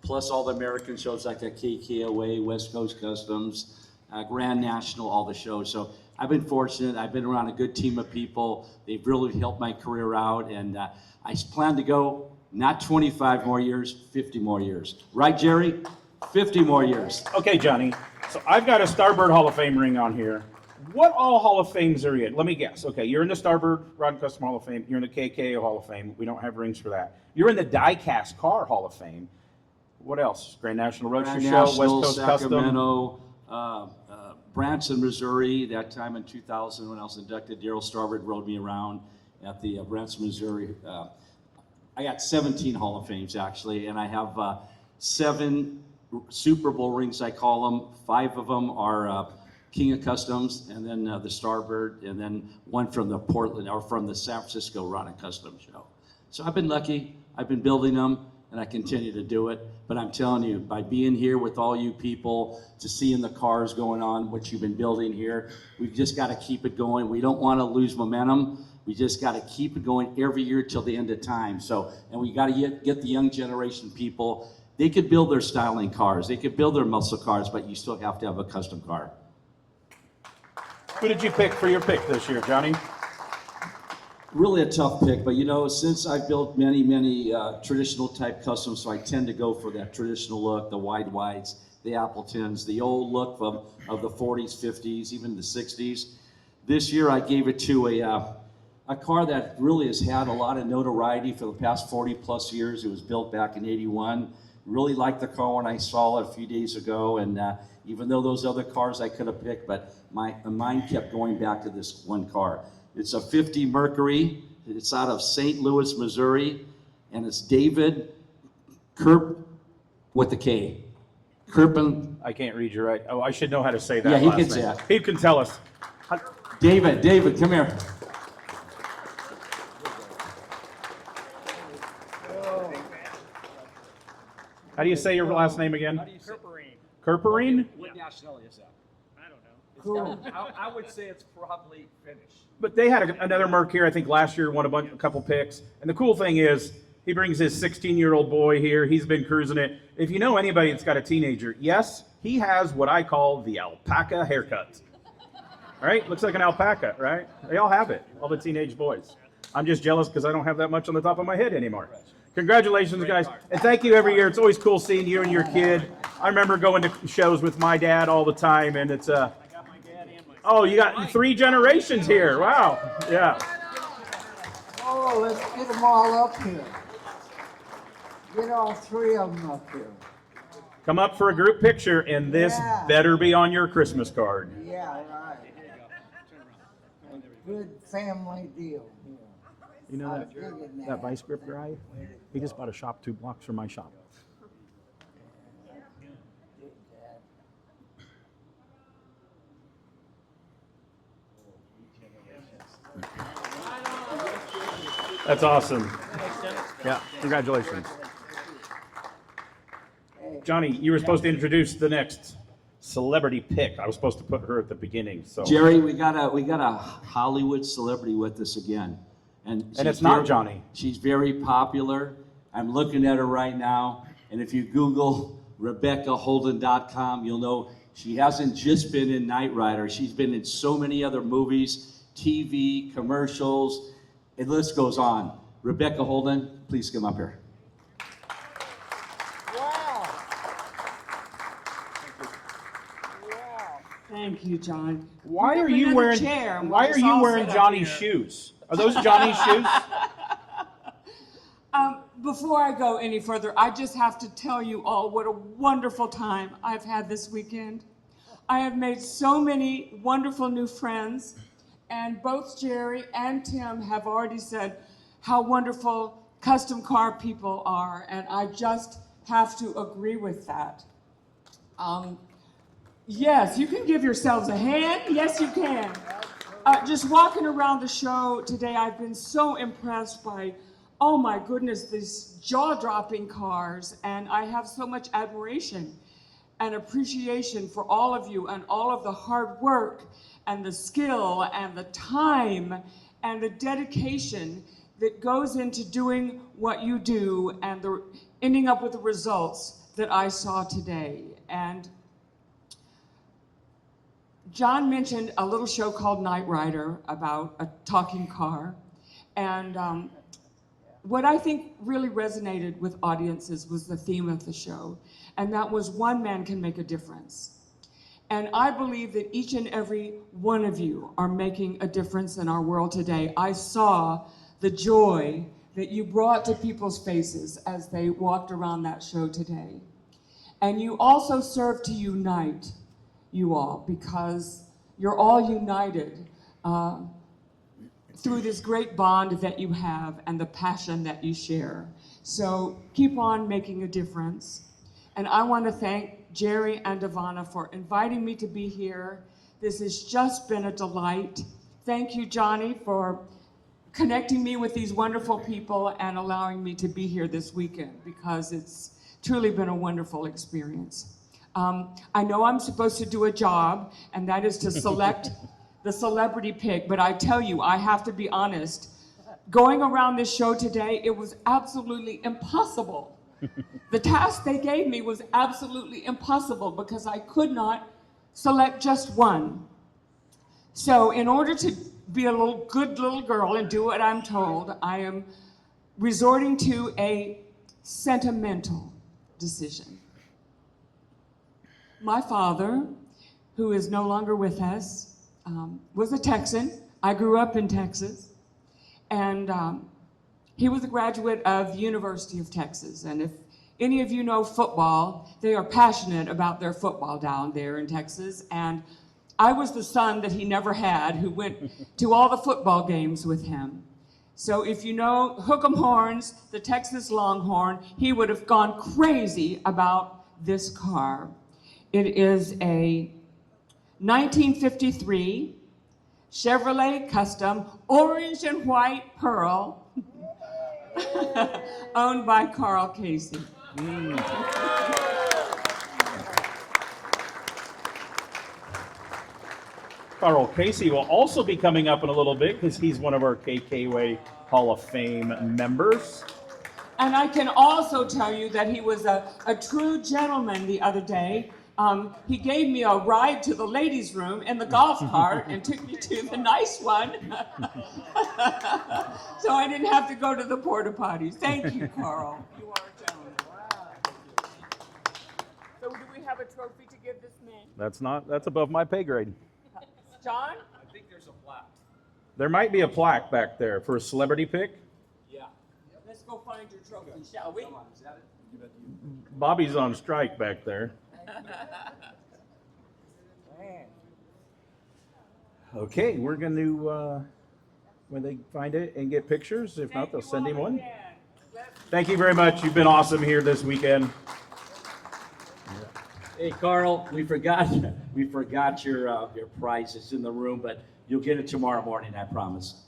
Plus all the American shows like the KKOA, West Coast Customs, Grand National, all the shows. So I've been fortunate. I've been around a good team of people. They've really helped my career out, and I plan to go not 25 more years, 50 more years. Right, Jerry? 50 more years. Okay, Johnny. So I've got a Starbird Hall of Fame ring on here. What all Hall of Fames are you in? Let me guess. Okay, you're in the Starbird Rod and Custom Hall of Fame. You're in the KKOA Hall of Fame. We don't have rings for that. You're in the Die-Cast Car Hall of Fame. What else? Grand National Roadster Show, West Coast Sacramento, Branson, Missouri. That time in 2000 when I was inducted, Daryl Starbird rode me around at the Branson, Missouri. I got 17 Hall of Fames actually, and I have 7 Super Bowl rings, I call them. 5 of them are King of Customs, and then the Starbird, and then one from the Portland or from the San Francisco Rod and Custom Show. So I've been lucky. I've been building them, and I continue to do it. But I'm telling you, by being here with all you people, to seeing the cars going on, what you've been building here, we've just got to keep it going. We don't want to lose momentum. We just got to keep it going every year till the end of time. So, and we got to get the young generation people. They could build their styling cars. They could build their muscle cars, but you still have to have a custom car. Who did you pick for your pick this year, Johnny? Really a tough pick, but you know, since I've built many traditional type customs, so I tend to go for that traditional look, the wide wides, the Appletons, the old look of the 40s, 50s, even the 60s. This year I gave it to a car that really has had a lot of notoriety for the past 40 plus years. It was built back in 81. Really liked the car when I saw it a few days ago, and even though those other cars I could have picked, but my mind kept going back to this one car. It's a 50 Mercury. It's out of St. Louis, Missouri, and it's David Kerp with the K. Kerpen. I can't read you right. Oh, I should know how to say that. Yeah, he last can name. say that. He can tell us. David, come here. How do you say your last name again? Kerperine? What nationality is that? I don't know. I would say it's probably Finnish. But they had another Merc here, I think last year, won a couple picks. And the cool thing is, he brings his 16-year-old boy here. He's been cruising it. If you know anybody that's got a teenager, yes, he has what I call the alpaca haircut. All right? Looks like an alpaca, right? They all have it, all the teenage boys. I'm just jealous because I don't have that much on the top of my head anymore. Congratulations, guys. And thank you every year. It's always cool seeing you and your kid. I remember going to shows with my dad all the time, and it's oh, you got 3 generations here. Wow. Yeah. Oh, let's get them all up here. Get all 3 of them up here. Come up for a group picture, and this better be on your Christmas card. Yeah, right. A good family deal here. You know that vice grip guy? He just bought a shop 2 blocks from my shop. That's awesome. Yeah, congratulations. Johnny, you were supposed to introduce the next celebrity pick. I was supposed to put her at the beginning. So Jerry, we got a Hollywood celebrity with us again. And it's not Johnny. She's very popular. I'm looking at her right now. And if you Google RebeccaHolden.com, you'll know she hasn't just been in Knight Rider. She's been in so many other movies, TV, commercials. The list goes on. Rebecca Holden, please come up here. Wow. Thank you, John. Why are you wearing Johnny's shoes? Are those Johnny's shoes? Before I go any further, I just have to tell you all what a wonderful time I've had this weekend. I have made so many wonderful new friends, and both Jerry and Tim have already said how wonderful custom car people are, and I just have to agree with that. Yes, you can give yourselves a hand. Yes, you can. Just walking around the show today, I've been so impressed by, oh my goodness, these jaw-dropping cars, and I have so much admiration. and appreciation for all of you and all of the hard work and the skill and the time and the dedication that goes into doing what you do and ending up with the results that I saw today. And John mentioned a little show called Knight Rider about a talking car. And what I think really resonated with audiences was the theme of the show. And that was one man can make a difference. And I believe that each and every one of you are making a difference in our world today. I saw the joy that you brought to people's faces as they walked around that show today. And you also serve to unite you all, because you're all united through this great bond that you have and the passion that you share. So keep on making a difference. And I want to thank Jerry and Ivana for inviting me to be here. This has just been a delight. Thank you, Johnny, for connecting me with these wonderful people and allowing me to be here this weekend, because it's truly been a wonderful experience. I know I'm supposed to do a job, and that is to select the celebrity pick, but I tell you, I have to be honest. Going around this show today, it was absolutely impossible. The task they gave me was absolutely impossible because I could not select just one. So in order to be a good little girl and do what I'm told, I am resorting to a sentimental decision. My father, who is no longer with us, was a Texan. I grew up in Texas. And he was a graduate of the University of Texas. And if any of you know football, they are passionate about their football down there in Texas. And I was the son that he never had, who went to all the football games with him. So if you know Hook'em Horns, the Texas Longhorn, he would have gone crazy about this car. It is a 1953 Chevrolet Custom orange and white pearl owned by Carl Casey. Carl Casey will also be coming up in a little bit because he's one of our KKOA Hall of Fame members. And I can also tell you that he was a true gentleman the other day. He gave me a ride to the ladies' room in the golf cart and took me to the nice one. So I didn't have to go to the porta potties. Thank you, Carl. You are a gentleman. So do we have a trophy to give this man? That's above my pay grade. John? I think there's a plaque. There might be a plaque back there for a celebrity pick. Yeah. Let's go find your trophy, shall we? Come on, is that it? Bobby's on strike back there. Okay, we're going to, when they find it and get pictures, if not, they'll send him one. Thank you very much. You've been awesome here this weekend. Hey, Carl, we forgot your prize. It's in the room, but you'll get it tomorrow morning, I promise.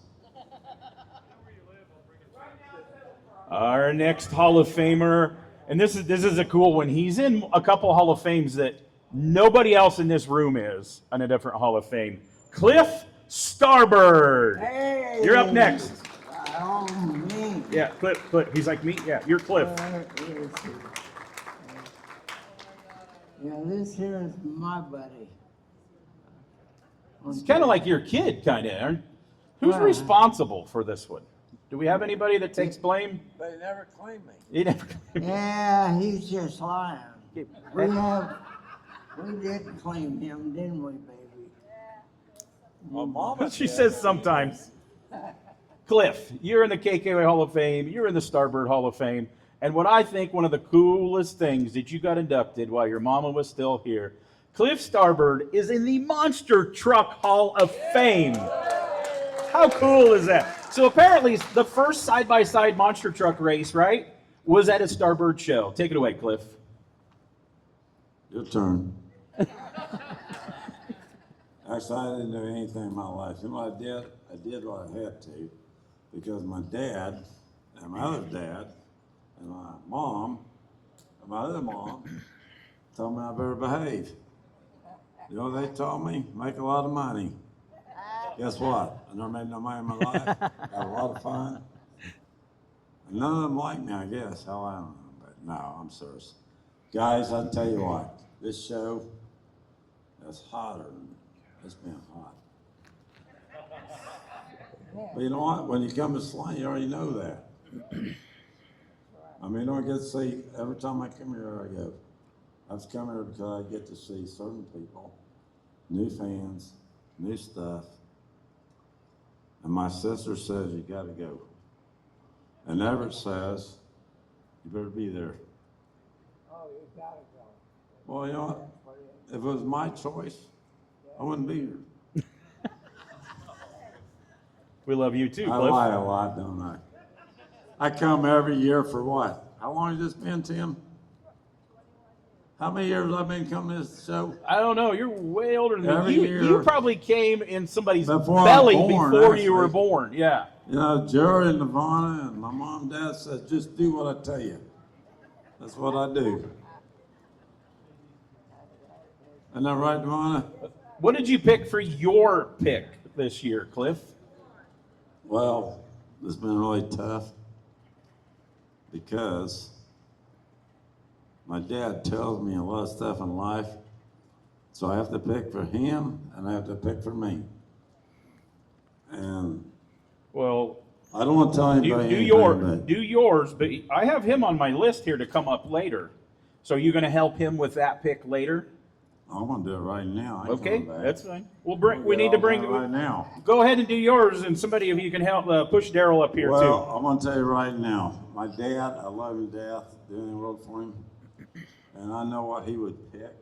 Our next Hall of Famer, and this is a cool one. He's in a couple Hall of Fames that nobody else in this room is in a different Hall of Fame. Cliff Starbird. Hey. You're up next. Oh, me. Yeah, Cliff. He's like me. Yeah, you're Cliff. Yeah, this here is my buddy. It's kind of like your kid, kind of. Who's responsible for this one? Do we have anybody that takes blame? They never claim me. He never. Yeah, he's just lying. We did claim him, didn't we, baby? Well, Mama She said says sometimes. Cliff, you're in the KKOA Hall of Fame. You're in the Starbird Hall of Fame. And what I think one of the coolest things that you got inducted while your mama was still here, Cliff Starbird is in the Monster Truck Hall of Fame. How cool is that? So apparently the first side-by-side monster truck race, right, was at a Starbird show. Take it away, Cliff. Your turn. Actually, I didn't do anything in my life. You know what I did? I did what I had to because my dad and my other dad and my mom and my other mom Told me I better behave. You know what they told me? Make a lot of money. Guess what? I never made no money in my life. Got a lot of fun. And none of them like me, I guess. Hell, I don't know. But no, I'm serious. Guys, I tell you what, this show is hotter than it's been hot. But you know what? When you come to Slane, you already know that. I mean, I don't get to see, every time I come here, I go. I've come here because I get to see certain people, new fans, new stuff. And my sister says, you gotta go. And Everett says, you better be there. Oh, you gotta go. Well, you know what? If it was my choice, I wouldn't be here. We love you too, I Cliff. lie a lot, don't I? I come every year for what? How long has this been, Tim? How many years have I been coming to this show? I don't know. You're way older than Every me. year. You probably came in somebody's Before belly I was born, before you actually. were born. Yeah. You know, Jerry and Nirvana and my mom and dad said, just do what I tell you. That's what I do. Isn't that right, Nirvana? What did you pick for your pick this year, Cliff? Well, it's been really tough because my dad tells me a lot of stuff in life, so I have to pick for him and I have to pick for me. And well, I don't want to tell anybody do yours, but I have him on my list here to come up later. So are you going to help him with that pick later? I'm going to do it right now. Okay, that's fine. We need to bring it right now. Go ahead and do yours, and somebody of you can help push Daryl up here Well, too. I'm going to tell you right now, my dad, I love him to death, doing the world for him, and I know what he would pick.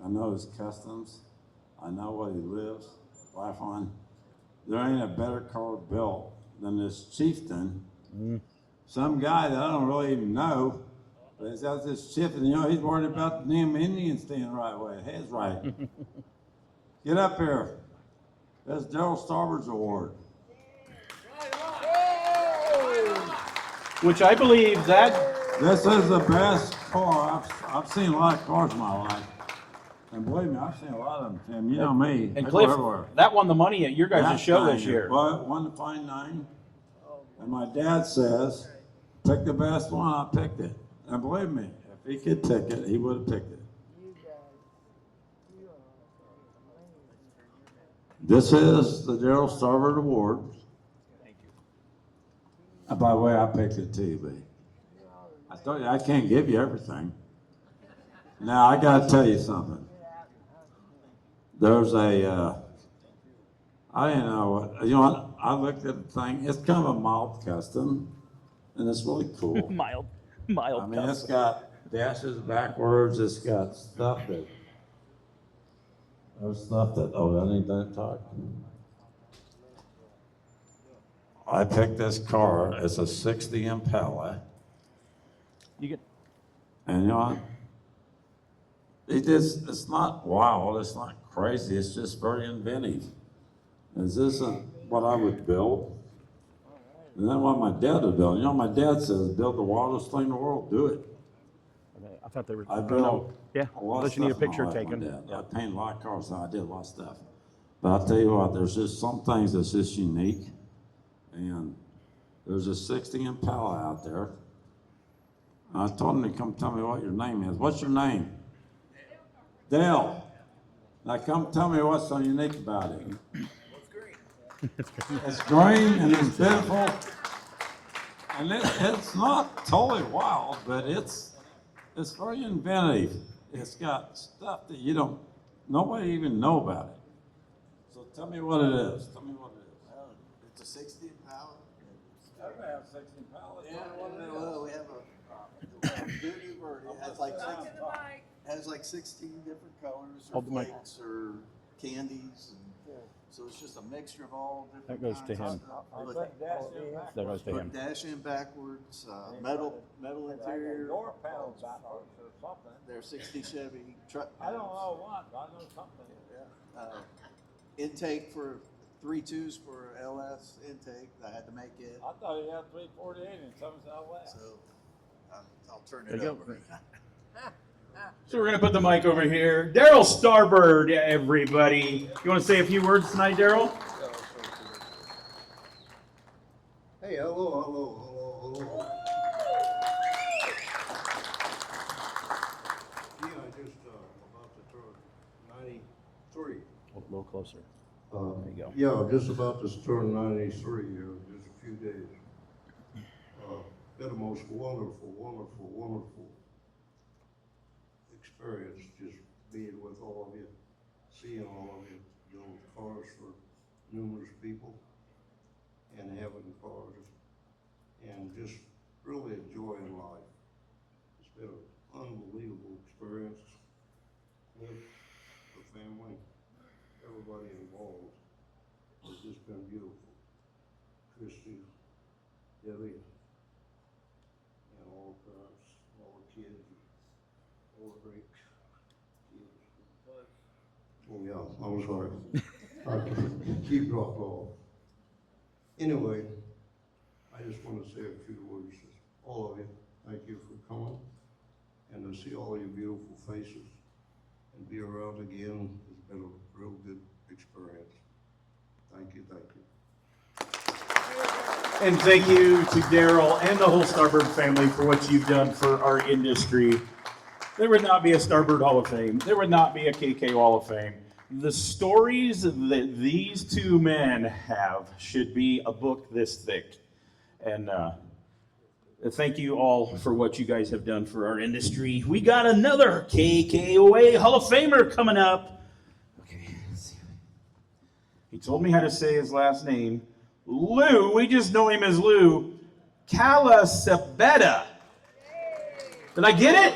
I know his customs. I know what he lives, life on. There ain't a better car built than this Chieftain. Some guy that I don't really even know, but he's got this chip, and you know, he's worried about the damn Indians staying the right way. Head's right. Get up here. That's Daryl Starboard's award. Which I believe that... This is the best car. I've seen a lot of cars in my life. And believe me, I've seen a lot of them, Tim. You know me. And I Cliff, go everywhere. that won the money at your guys' That show time, this year. Well, it won the fine 9. And my dad says, pick the best one. I picked it. And believe me, if he could pick it, he would have picked it. This is the Daryl Starboard Award. Thank you. And by the way, I picked it too, but I told you I can't give you everything. Now I got to tell you something. There's a, I didn't know what, you know what, I looked at the thing, it's kind of a mild custom, and it's really cool. mild I mean, custom. it's got dashes backwards, it's got stuff that, there's stuff that, oh, that ain't that talk. I picked this car, it's a 60 Impala. You get... And you know what? It's not wild, it's not crazy, it's just very inventive. This isn't what I would build. And then what my dad would build. You know, my dad says, build the wildest thing in the world, do it. Okay, I thought they were... I built yeah, a lot unless of you need a stuff in my picture life, taken. my dad. Yeah. I painted a lot of cars, I did a lot of stuff. But I'll tell you what, there's just some things that's just unique. And there's a 60 Impala out there. And I told him to come tell me what your name is. What's your name? Dale. Now come tell me what's so unique about it. It's green and it's beautiful. And it's not totally wild, but it's very inventive. It's got stuff that you don't, nobody even know about it. So tell me what it is. Tell me what it is. It's a 60 Impala. I have 60 Impala. Yeah, well, we have a Duty version. It has like 16 different colors or Hold the mic. flakes or candies. And so it's just a mixture of all different That goes to kinds him. of stuff. That goes to him. Dash in backwards, metal interior. Door panels backwards or something. They're 60 Chevy truck. I don't know what, but I know something. Intake for 3.2s for LS intake. I had to make it. I thought he had 348 and some Southwest. So I'll turn There it you over. go. So we're going to put the mic over here. Daryl Starbird, everybody. You want to say a few words tonight, Daryl? Hey, hello. Yeah, I just about to turn 93. A little closer. There you go. Yeah, just about to turn 93 here, just a few days. Been the most wonderful experience just being with all of you, seeing all of you build cars for numerous people and having cars and just really enjoying life. It's been an unbelievable experience with the family, everybody involved. It's just been beautiful. Christy, Debbie, and all the parents, all the kids, all the great kids. Oh yeah, I'm sorry. I keep dropping off. Anyway, I just want to say a few words to all of you. Thank you for coming, and to see all your beautiful faces and be around again has been a real good experience. Thank you. And thank you to Daryl and the whole Starbird family for what you've done for our industry. There would not be a Starbird Hall of Fame. There would not be a KKOA Hall of Fame. The stories that these two men have should be a book this thick. And thank you all for what you guys have done for our industry. We got another KKOA Hall of Famer coming up. Okay, let's see. He told me how to say his last name. Lou, we just know him as Lou Calasabetta. Did I get it?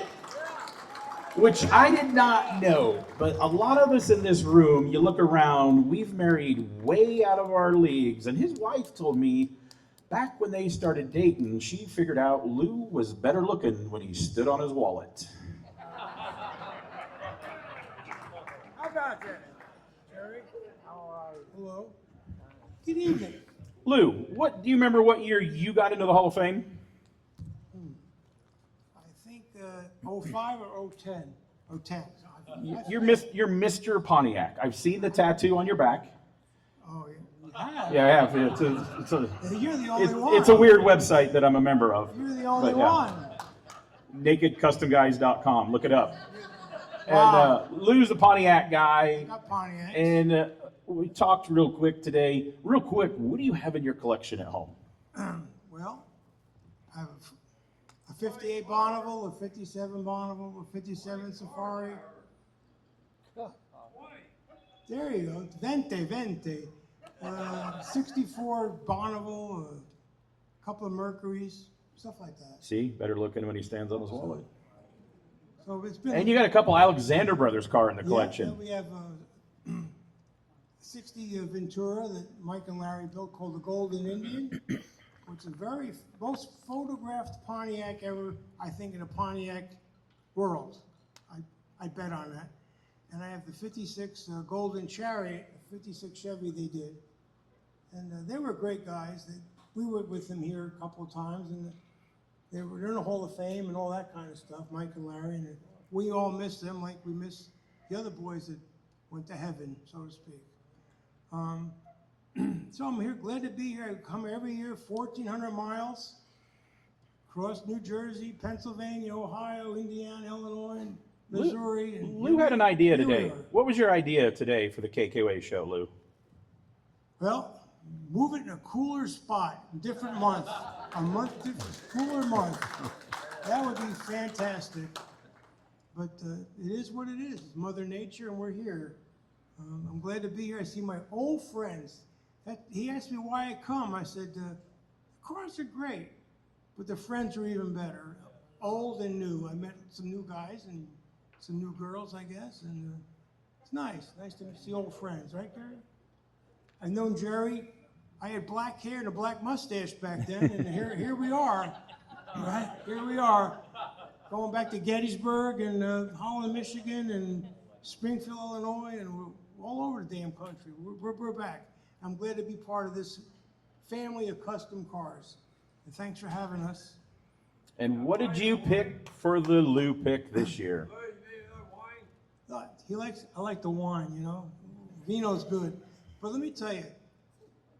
Which I did not know, but a lot of us in this room, you look around, we've married way out of our leagues, and his wife told me back when they started dating, she figured out Lou was better looking when he stood on his wallet. How about that, Jerry? How are you? Hello. Good evening. Lou, do you remember what year you got into the Hall of Fame? I think 05 or 010. 010. You're Mr. Pontiac. I've seen the tattoo on your back. Oh, yeah. Yeah, I have. You're the only one. It's a weird website that I'm a member of. You're the only one. NakedCustomGuys.com. Look it up. Wow. And Lou's a Pontiac guy. I got Pontiac. And we talked real quick today. Real quick, what do you have in your collection at home? Well, I have a 58 Bonneville, a 57 Bonneville, a 57 Safari. There you go. Vente. 64 Bonneville, a couple of Mercuries, stuff like that. See, better looking when he stands on his wallet. So it's been. And you got a couple Alexander Brothers car in the collection. Yeah, we have a 60 Ventura that Mike and Larry built called the Golden Indian, which is the most photographed Pontiac ever, I think, in a Pontiac world. I bet on that. And I have the 56 Golden Chariot, 56 Chevy they did. And they were great guys. We were with them here a couple of times, and they're in the Hall of Fame and all that kind of stuff, Mike and Larry. And we all miss them like we miss the other boys that went to heaven, so to speak. So I'm here, glad to be here. I come every year, 1,400 miles, across New Jersey, Pennsylvania, Ohio, Indiana, Illinois, Missouri. Lou had an idea today. What was your idea today for the KKOA show, Lou? Well, move it in a cooler spot, a different month, cooler month. That would be fantastic. But it is what it is. It's Mother Nature, and we're here. I'm glad to be here. I see my old friends. He asked me why I come. I said, the cars are great, but the friends are even better, old and new. I met some new guys and some new girls, I guess, and it's nice to see old friends, right, Gary? I've known Jerry. I had black hair and a black mustache back then, and here we are, right? Here we are, going back to Gettysburg and Holland, Michigan, and Springfield, Illinois, and we're all over the damn country. We're back. I'm glad to be part of this family of custom cars. And thanks for having us. And what did you pick for the Lou pick this year? I like the wine, you know. Vino's good. But let me tell you,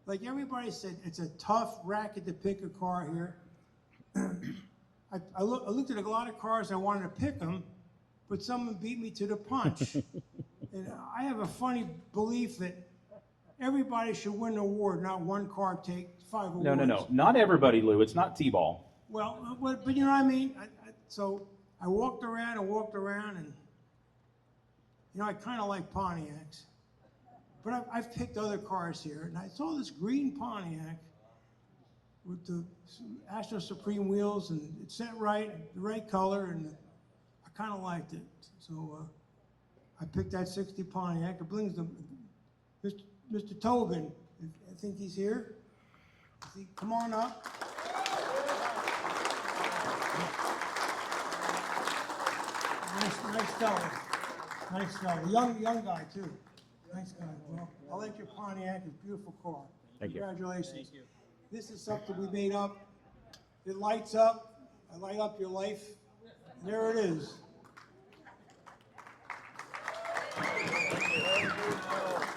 like everybody said, it's a tough racket to pick a car here. I looked at a lot of cars, I wanted to pick them, but someone beat me to the punch. And I have a funny belief that everybody should win an award, not one car take 5 awards. No. Not everybody, Lou. It's not T-ball. Well, but you know what I mean? So I walked around, and, you know, I kind of like Pontiacs. But I've picked other cars here, and I saw this green Pontiac with the Astro Supreme wheels, and it set right, the right color, and I kind of liked it. So I picked that 60 Pontiac. It brings the Mr. Tobin. I think he's here. Come on up. Nice fella. Nice fella. Young guy too. Nice guy. Well, I like your Pontiac. It's a beautiful car. Thank you. Congratulations. Thank you. This is something we made up. It lights up. I light up your life. And there it is.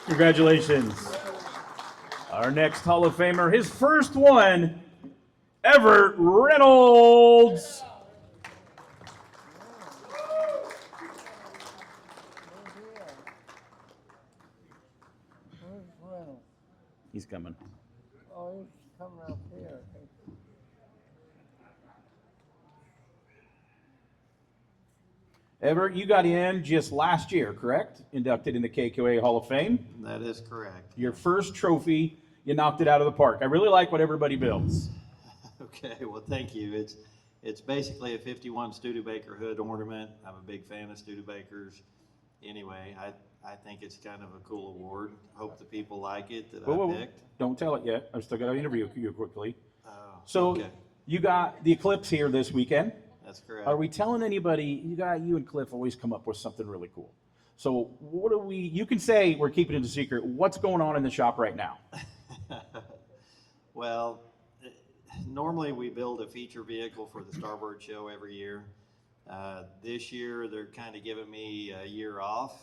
Congratulations. Our next Hall of Famer, his first one, Everett Reynolds. He's coming. Oh, he's coming up here. Everett, you got in just last year, correct? Inducted in the KKOA Hall of Fame. That is correct. Your first trophy, you knocked it out of the park. I really like what everybody builds. Okay, well, thank you. It's basically a 51 Studebaker hood ornament. I'm a big fan of Studebakers. Anyway, I think it's kind of a cool award. Hope the people like it that I picked. Don't tell it yet. I've still got to interview you quickly. Oh, So okay. you got the Eclipse here this weekend. That's correct. Are we telling anybody? You and Cliff always come up with something really cool. So what do we? You can say we're keeping it a secret. What's going on in the shop right now? Well, normally we build a feature vehicle for the Starbird Show every year. This year they're kind of giving me a year off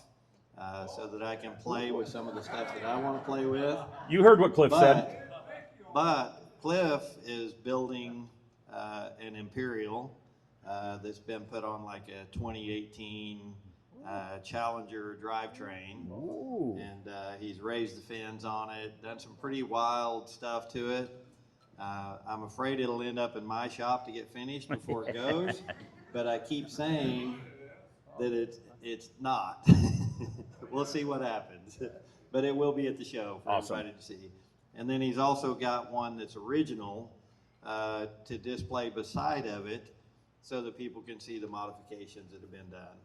so that I can play with some of the stuff that I want to play with. You heard what Cliff said. But Cliff is building an Imperial that's been put on like a 2018 Challenger drivetrain. And he's raised the fins on it, done some pretty wild stuff to it. I'm afraid it'll end up in my shop to get finished before it goes, but I keep saying that it's not. We'll see what happens, but it will be at the show for everybody to see. And then he's also got one that's original to display beside of it so that people can see the modifications that have been done.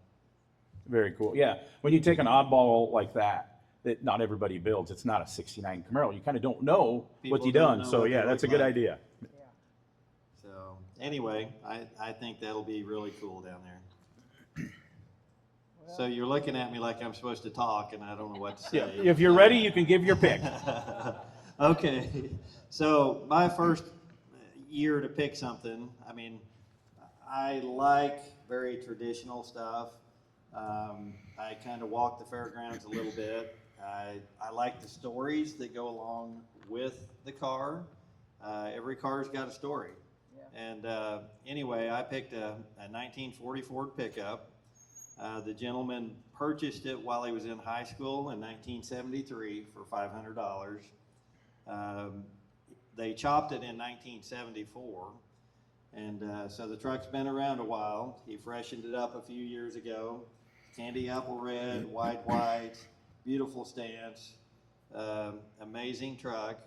Very cool. Yeah, when you take an oddball like that not everybody builds, it's not a 69 Camaro. You kind of don't know what you've done. So yeah, that's a good idea. So anyway, I think that'll be really cool down there. So you're looking at me like I'm supposed to talk, and I don't know what to say. Yeah, if you're ready, you can give your pick. Okay. So my first year to pick something, I mean, I like very traditional stuff. I kind of walk the fairgrounds a little bit. I like the stories that go along with the car. Every car's got a story. And anyway, I picked a 1940 Ford pickup. The gentleman purchased it while he was in high school in 1973 for $500. They chopped it in 1974. And so the truck's been around a while. He freshened it up a few years ago. Candy apple red, wide whites, beautiful stance, amazing truck.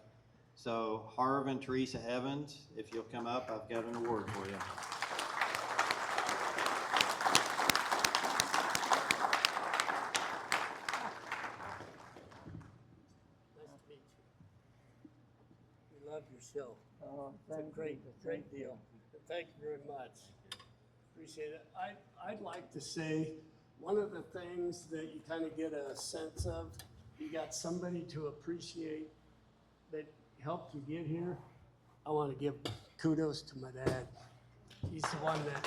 So Harv and Teresa Evans, if you'll come up, I've got an award for you. Nice to meet you. We love your show. It's a great deal. Thank you very much. Appreciate it. I'd like to say one of the things that you kind of get a sense of, you got somebody to appreciate that helped you get here. I want to give kudos to my dad. He's the one that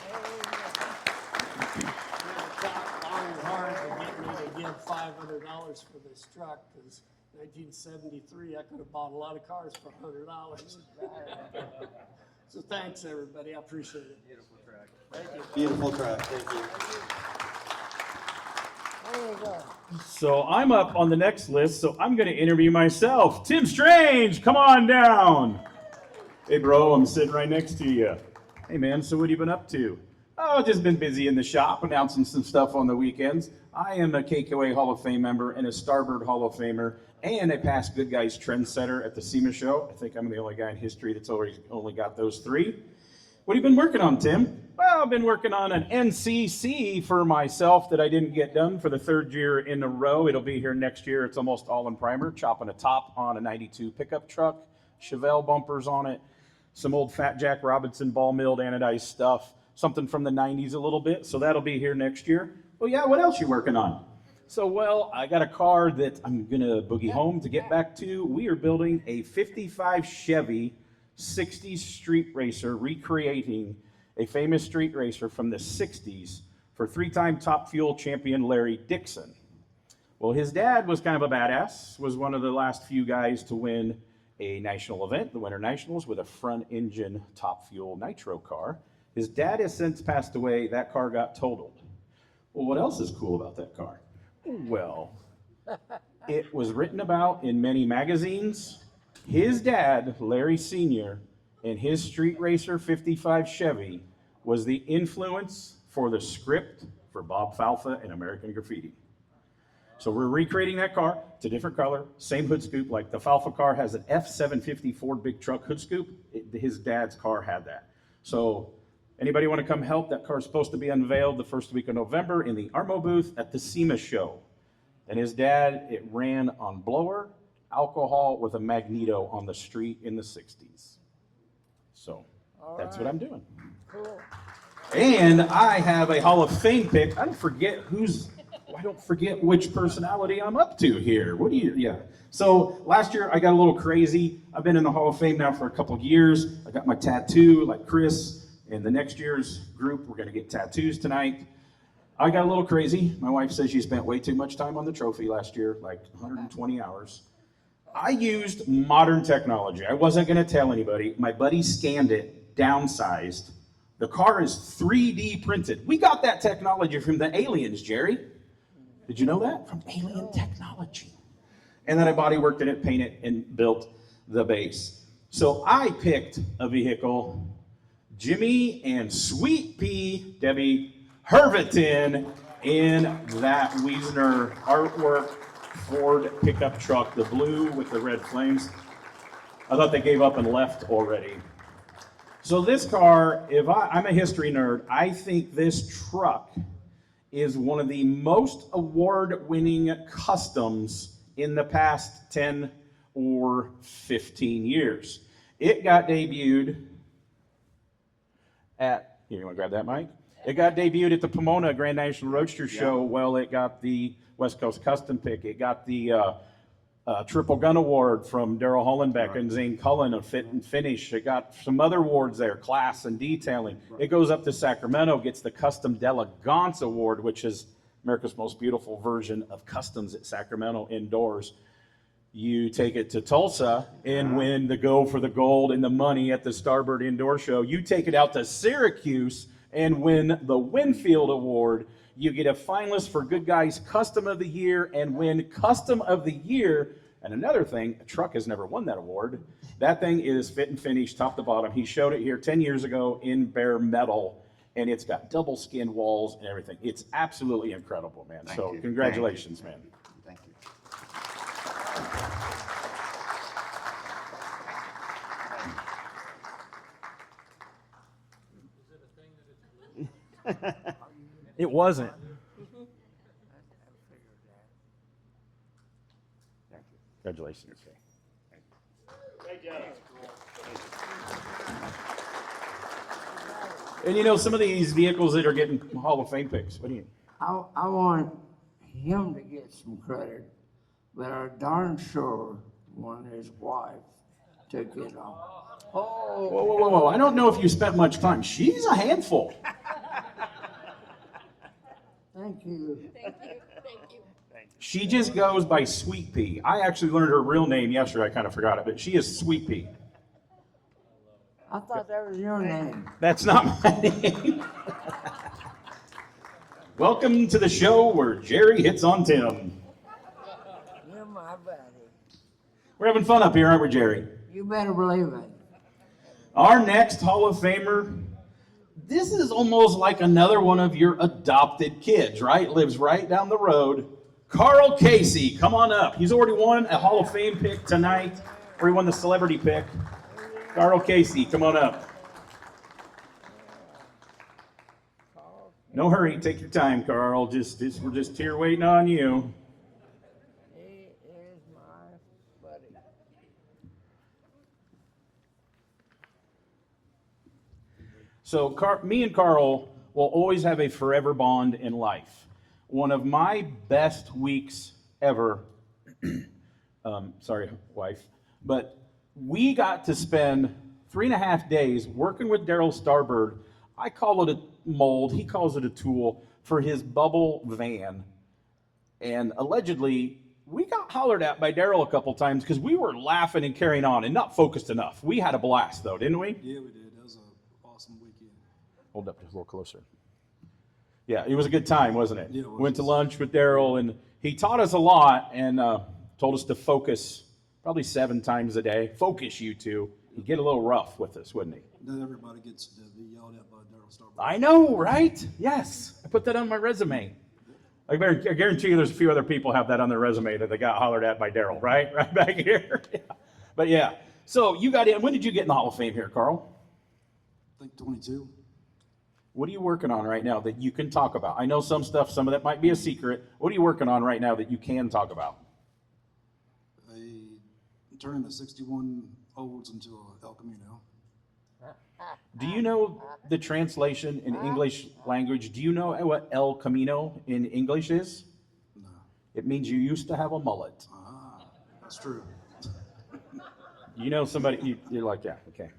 fought long and hard to get me to give $500 for this truck, because 1973, I could have bought a lot of cars for $100. So thanks, everybody. I appreciate it. Beautiful track. Thank you. Beautiful track. Thank you. There you go. So I'm up on the next list, so I'm going to interview myself. Tim Strange, come on down. Hey, bro, I'm sitting right next to you. Hey, man, so what have you been up to? Oh, just been busy in the shop, announcing some stuff on the weekends. I am a KKOA Hall of Fame member and a Starbird Hall of Famer and a past Good Guys trendsetter at the SEMA show. I think I'm the only guy in history that's only got those three. What have you been working on, Tim? Well, I've been working on an NCC for myself that I didn't get done for the third year in a row. It'll be here next year. It's almost all in primer, chopping a top on a 92 pickup truck, Chevelle bumpers on it, some old Fat Jack Robinson ball milled anodized stuff, something from the 90s a little bit. So that'll be here next year. Well, yeah, what else you working on? So, well, I got a car that I'm going to boogie home to get back to. We are building a 55 Chevy 60s street racer, recreating a famous street racer from the 60s for three-time Top Fuel champion Larry Dixon. Well, his dad was kind of a badass, was one of the last few guys to win a national event, the Winter Nationals, with a front-engine Top Fuel nitro car. His dad has since passed away. That car got totaled. Well, what else is cool about that car? Well, it was written about in many magazines. His dad, Larry Sr., and his street racer 55 Chevy was the influence for the script for Bob Falfa and American Graffiti. So we're recreating that car. It's a different color, same hood scoop. Like the Falfa car has an F750 Ford big truck hood scoop. His dad's car had that. So anybody want to come help? That car's supposed to be unveiled the first week of November in the Armo booth at the SEMA show. And his dad, it ran on blower, alcohol with a magneto on the street in the 60s. So that's what I'm doing. Cool. And I have a Hall of Fame pick. I don't forget which personality I'm up to here. Yeah. So last year I got a little crazy. I've been in the Hall of Fame now for a couple of years. I got my tattoo like Chris. And the next year's group, we're going to get tattoos tonight. I got a little crazy. My wife says she spent way too much time on the trophy last year, like 120 hours. I used modern technology. I wasn't going to tell anybody. My buddy scanned it, downsized. The car is 3D printed. We got that technology from the aliens, Jerry. Did you know that? From alien technology. And then I bodyworked in it, painted, and built the base. So I picked a vehicle, Jimmy and Sweet Pea Debbie Herviton, in that Wiesner artwork Ford pickup truck, the blue with the red flames. I thought they gave up and left already. So this car, I'm a history nerd, I think this truck is one of the most award-winning customs in the past 10 or 15 years. It got debuted at, here, you want to grab that, Mike? It got debuted at the Pomona Grand National Roadster Show. Well, it got the West Coast Custom Pick. It got the Triple Gun Award from Daryl Hollenbeck and Zane Cullen of Fit and Finish. It got some other awards there, class and detailing. It goes up to Sacramento, gets the Custom d'Elegance Award, which is America's most beautiful version of customs at Sacramento indoors. You take it to Tulsa and win the Go for the Gold and the money at the Starbird Indoor Show. You take it out to Syracuse and win the Winfield Award. You get a finalist for Good Guys Custom of the Year and win Custom of the Year. And another thing, a truck has never won that award. That thing is fit and finish, top to bottom. He showed it here 10 years ago in bare metal, and it's got double skin walls and everything. It's absolutely incredible, man. Thank so you. congratulations, man. Thank you. It wasn't. Congratulations. And you know, some of these vehicles that are getting Hall of Fame picks, what do you? I want him to get some credit, but I'm darn sure when his wife took it off. Whoa, whoa, whoa, whoa. I don't know if you spent much time. She's a handful. Thank you. Thank you. Thank you. She just goes by Sweet Pea. I actually learned her real name yesterday. I kind of forgot it, but she is Sweet Pea. I thought that was your name. That's not my name. Welcome to the show where Jerry hits on Tim. You're my buddy. We're having fun up here, aren't we, Jerry? You better believe it. Our next Hall of Famer, this is almost like another one of your adopted kids, right? Lives right down the road. Carl Casey, come on up. He's already won a Hall of Fame pick tonight, or he won the celebrity pick. Carl Casey, come on up. No hurry, take your time, Carl. We're just here waiting on you. He is my buddy. So me and Carl will always have a forever bond in life. One of my best weeks ever, sorry, wife, but we got to spend 3.5 days working with Daryl Starbird. I call it a mold, he calls it a tool, for his bubble van. And allegedly, we got hollered at by Daryl a couple times because we were laughing and carrying on and not focused enough. We had a blast though, didn't we? Yeah, we did. That was an awesome weekend. Hold up just a little closer. Yeah, it was a good time, wasn't it? Yeah, it was. Went to lunch with Daryl, and he taught us a lot and told us to focus probably 7 times a day. Focus, you two. He'd get a little rough with us, wouldn't he? Not everybody gets to be yelled at by Daryl Starbird. I know, right? Yes. I put that on my resume. I guarantee you there's a few other people have that on their resume that they got hollered at by Daryl, right? Right back here. Yeah. But yeah. So you got in. When did you get in the Hall of Fame here, Carl? I think 22. What are you working on right now that you can talk about? I know some stuff, some of that might be a secret. What are you working on right now that you can talk about? Turning the 61 olds into a El Camino. Do you know the translation in English language? Do you know what El Camino in English is? No. It means you used to have a mullet. Ah, that's true. You know somebody, you're like, yeah, okay.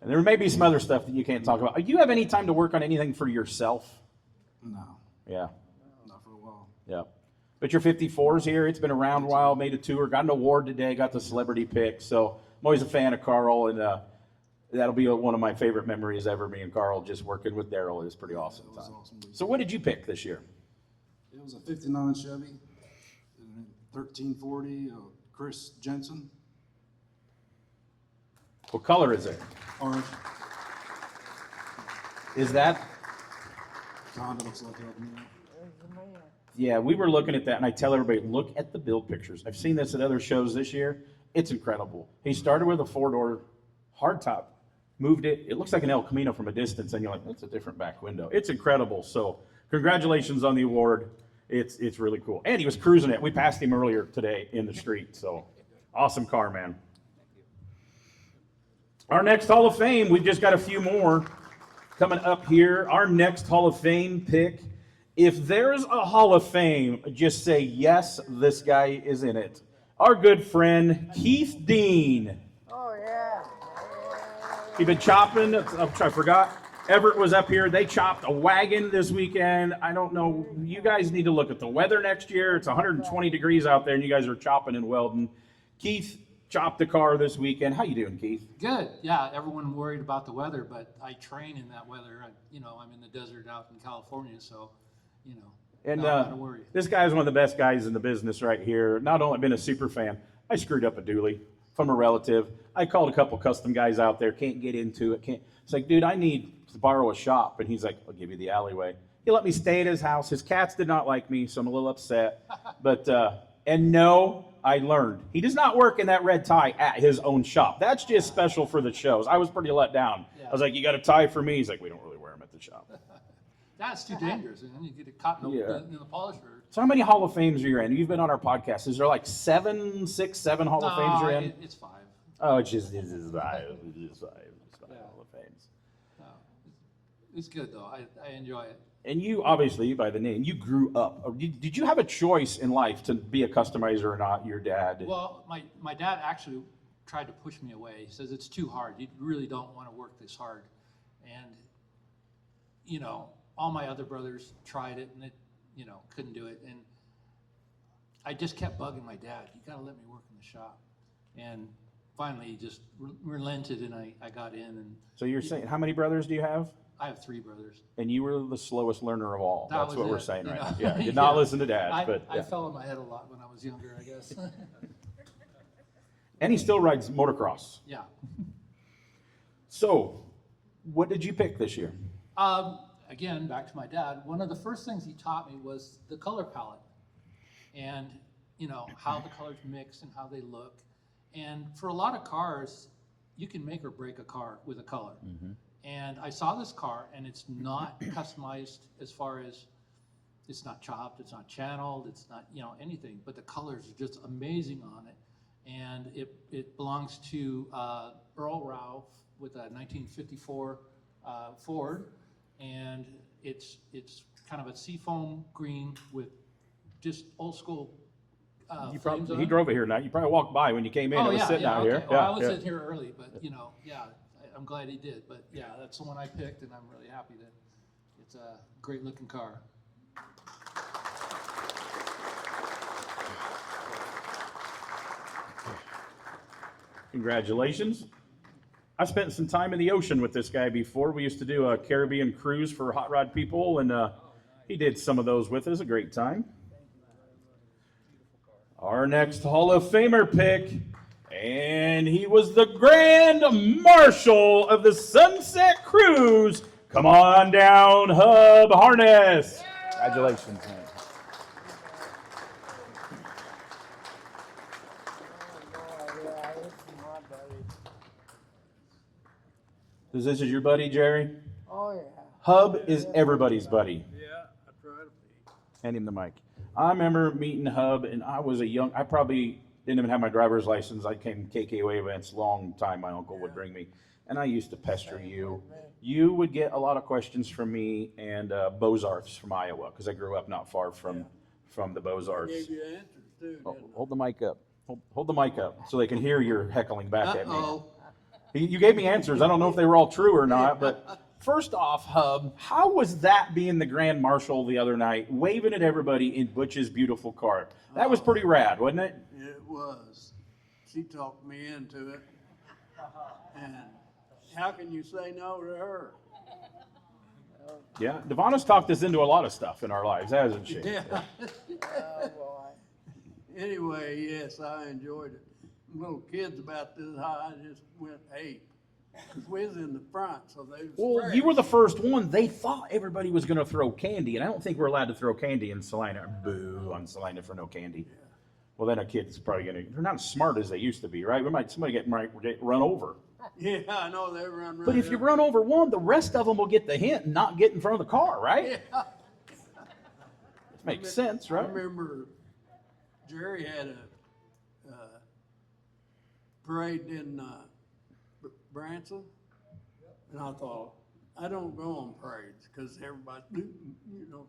And there may be some other stuff that you can't talk about. Do you have any time to work on anything for yourself? No. Yeah. Not for a while. Yeah. But your 54's here. It's been around a while. Made a tour. Got an award today. Got the celebrity pick. So I'm always a fan of Carl, and that'll be one of my favorite memories ever. Me and Carl just working with Daryl. It was pretty awesome. It was awesome. So what did you pick this year? It was a 59 Chevy, 1340, Chris Jensen. What color is it? Orange. Is that? Kind of looks like El Camino. Yeah, we were looking at that, and I tell everybody, look at the build pictures. I've seen this at other shows this year. It's incredible. He started with a 4-door hardtop, moved it. It looks like an El Camino from a distance, and you're like, that's a different back window. It's incredible. So congratulations on the award. It's really cool. And he was cruising it. We passed him earlier today in the street. So awesome car, man. Our next Hall of Fame, we've just got a few more coming up here. Our next Hall of Fame pick. If there's a Hall of Fame, just say, yes, this guy is in it. Our good friend, Keith Dean. Oh, yeah. He's been chopping. I forgot. Everett was up here. They chopped a wagon this weekend. I don't know. You guys need to look at the weather next year. It's 120 degrees out there, and you guys are chopping and welding. Keith chopped the car this weekend. How you doing, Keith? Good. Yeah, everyone worried about the weather, but I train in that weather. I'm in the desert out in California, so, And not to worry. this guy's one of the best guys in the business right here. Not only been a super fan, I screwed up a dually from a relative. I called a couple custom guys out there, can't get into it. It's like, dude, I need to borrow a shop. And he's like, I'll give you the alleyway. He let me stay at his house. His cats did not like me, so I'm a little upset. But, and no, I learned. He does not work in that red tie at his own shop. That's just special for the shows. I was pretty let down. Yeah. I was like, you got a tie for me? He's like, we don't really wear them at the shop. That's too dangerous, and then you get it caught in the polisher. So how many Hall of Fames are you in? You've been on our podcast. Is there like 7 Hall of Fames you're in? It's 5. Oh, it's just 5. It's 5 Hall of Fames. No, it's good, though. I enjoy it. And you, obviously, by the name, you grew up. Did you have a choice in life to be a customizer or not, your dad? Well, my dad actually tried to push me away. He says, it's too hard. You really don't want to work this hard. And, all my other brothers tried it, and couldn't do it. And I just kept bugging my dad. You got to let me work in the shop. And finally, he just relented, and I got in. And So you're saying, how many brothers do you have? I have 3 brothers. And you were the slowest learner of all. That That's was what we're it, saying you right know? now. Yeah, did not Yeah. listen to dad. But I yeah. fell on my head a lot when I was younger, I guess. And he still rides motocross. Yeah. So, what did you pick this year? Again, back to my dad, one of the first things he taught me was the color palette and, how the colors mix and how they look. And for a lot of cars, you can make or break a car with a color. Mm-hmm. And I saw this car, and it's not customized as far as it's not chopped, it's not channeled, it's not, anything, but the colors are just amazing on it. And it belongs to Earl Ralph with a 1954 Ford, and it's kind of a seafoam green with just old school flames on He it. drove it here tonight. You probably walked by when you came in. Oh, it was sitting out okay. here. Well, Yeah, I was yeah. in here early, but I'm glad he did. But yeah, that's the one I picked, and I'm really happy that it's a great looking car. Congratulations. I spent some time in the ocean with this guy before. We used to do a Caribbean cruise for hot rod people, and he did some of those with us. A great time. Our next Hall of Famer pick, and he was the Grand Marshal of the Sunset Cruise. Come on down, Hub Harness. Congratulations, man. This is your buddy, Jerry? Oh, yeah. Hub is everybody's buddy. Yeah, I try to be. Hand him the mic. I remember meeting Hub, and I probably didn't even have my driver's license. I came KKOA events long time. My uncle would bring me, and I used to pester you. You would get a lot of questions from me and Bozarths from Iowa, because I grew up not far from the Bozarths. Gave you answers too, didn't I? Hold the mic up. Hold the mic up so they can hear your heckling back at me. Uh-oh. You gave me answers. I don't know if they were all true or not, but first off, Hub, how was that being the Grand Marshal the other night, waving at everybody in Butch's beautiful car? That was pretty rad, wasn't it? It was. She talked me into it. And how can you say no to her? Yeah, Devonna's talked us into a lot of stuff in our lives, hasn't she? Yeah. Oh, boy. Anyway, yes, I enjoyed it. Little kids about this high just went ape. Because we was in the front, so they was Well, fresh. you were the first one. They thought everybody was going to throw candy, and I don't think we're allowed to throw candy in Salina. Boo on Salina for no candy. Yeah. Well, then a kid's probably going to, they're not as smart as they used to be, right? Somebody might get run over. Yeah, I know they run. But if you run over one, the rest of them will get the hint and not get in front of the car, right? Yeah. Which makes sense, right? I remember Jerry had a parade in Branson, and I thought, I don't go on parades because everybody, you're going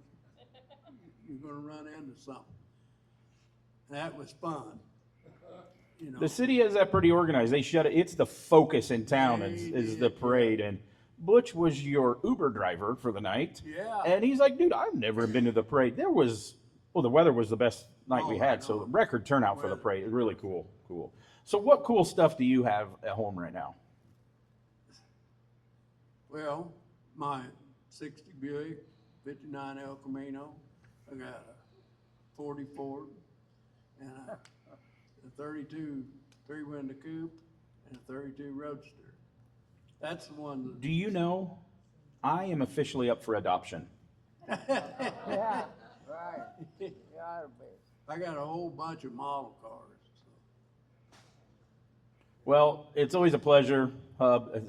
to run into something. That was fun. The city has that pretty organized. They shut it. It's the focus in town is the parade. And Butch was your Uber driver for the night. Yeah. And he's like, dude, I've never been to the parade. The weather was the best night we had. So record turnout for the parade. It was really cool. So what cool stuff do you have at home right now? Well, my 60 Buick, 59 El Camino. I got a 40 Ford and a 32 three-window coupe and a 32 Roadster. That's the one. Do you know I am officially up for adoption? Yeah, right. Gotta be. I got a whole bunch of model cars. Well, it's always a pleasure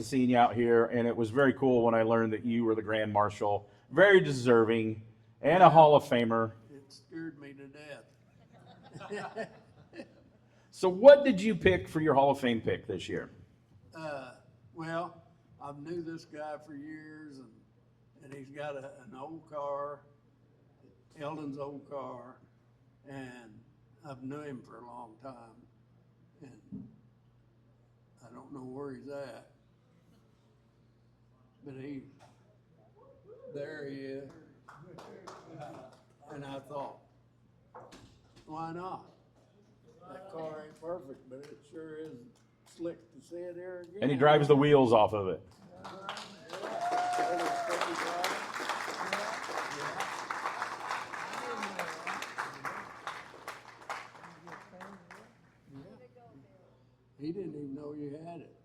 seeing you out here, and it was very cool when I learned that you were the Grand Marshal. Very deserving, and a Hall of Famer. It scared me to death. So what did you pick for your Hall of Fame pick this year? Well, I've knew this guy for years, and he's got an old car, Eldon's old car, and I've known him for a long time. And I don't know where he's at, but there he is. And I thought, Why not? That car ain't perfect, but it sure is slick to see it here again. And he drives the wheels off of it. He didn't even know you had it.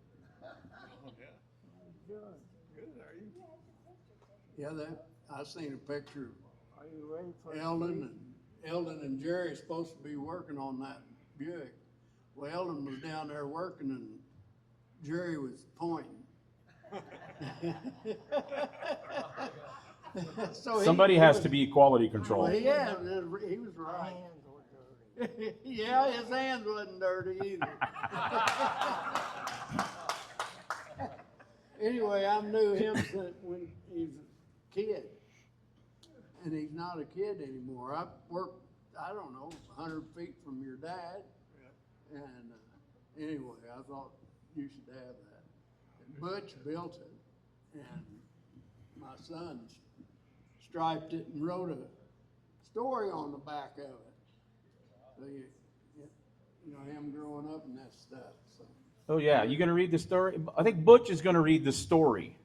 Yeah, I seen a picture. Are you ready for Eldon and Jerry supposed to be working on that Buick. Well, Eldon was down there working and Jerry was pointing. So Somebody has to be quality control. Well, yeah, he was right. Yeah, his hands wasn't dirty either. Anyway, I knew him when he was a kid, and he's not a kid anymore. I worked, I don't know, 100 feet from your dad, and anyway, I thought you should have that. And Butch built it, and my son striped it and wrote a story on the back of it. So you know him growing up and that stuff. So. Oh yeah, you gonna read the story? I think Butch is gonna read the story.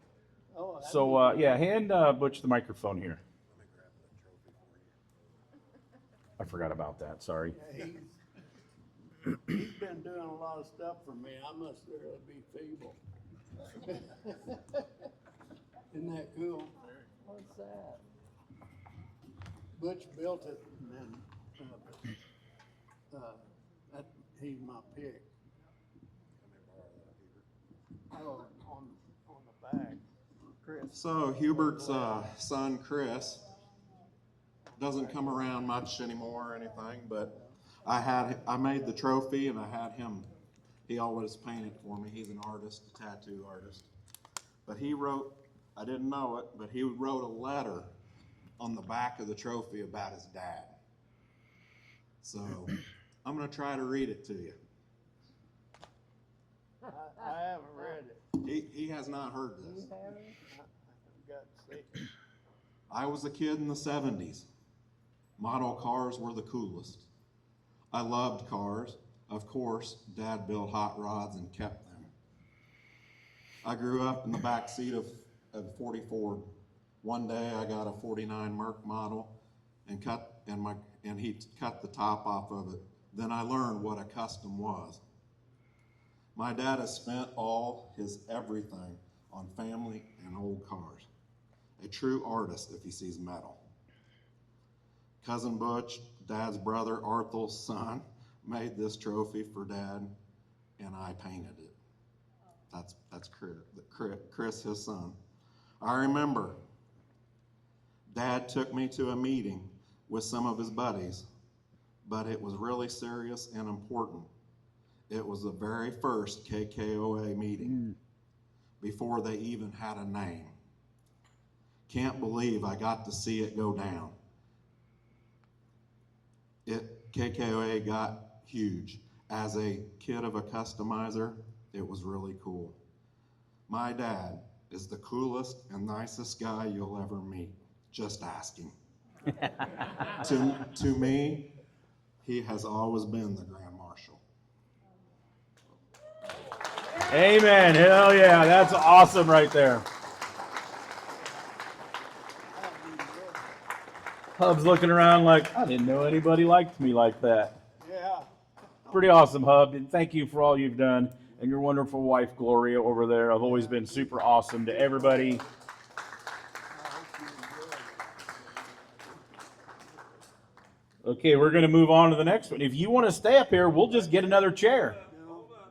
Oh, so yeah, hand Butch the microphone here. I forgot about that. Sorry. Yeah, he's been doing a lot of stuff for me. I must really be feeble. Isn't that cool? What's that? Butch built it, and then he's my pick. Oh, on the back, Chris. So Hubert's son, Chris, doesn't come around much anymore or anything, but I made the trophy and I had him. He always painted for me. He's an artist, a tattoo artist. But he wrote, I didn't know it, but he wrote a letter on the back of the trophy about his dad. So I'm going to try to read it to you. I haven't read it. He has not heard this. You haven't? I've got to see. I was a kid in the 70s. Model cars were the coolest. I loved cars. Of course, Dad built hot rods and kept them. I grew up in the back seat of a 40 Ford. One day I got a 49 Merc model and he cut the top off of it. Then I learned what a Kustom was. My dad has spent all his everything on family and old cars. A true artist if he sees metal. Cousin Butch, Dad's brother, Arthel's son, made this trophy for Dad, and I painted it. That's Chris, his son. I remember Dad took me to a meeting with some of his buddies, but it was really serious and important. It was the very first KKOA meeting before they even had a name. Can't believe I got to see it go down. KKOA got huge. As a kid of a customizer, it was really cool. My dad is the coolest and nicest guy you'll ever meet. Just ask him. To me, he has always been the Grand Marshal. Amen. Hell yeah, that's awesome right there. Hub's looking around like, I didn't know anybody liked me like that. Yeah. Pretty awesome, Hub. And thank you for all you've done. And your wonderful wife, Gloria, over there. I've always been super awesome to everybody. Okay, we're going to move on to the next one. If you want to stay up here, we'll just get another chair.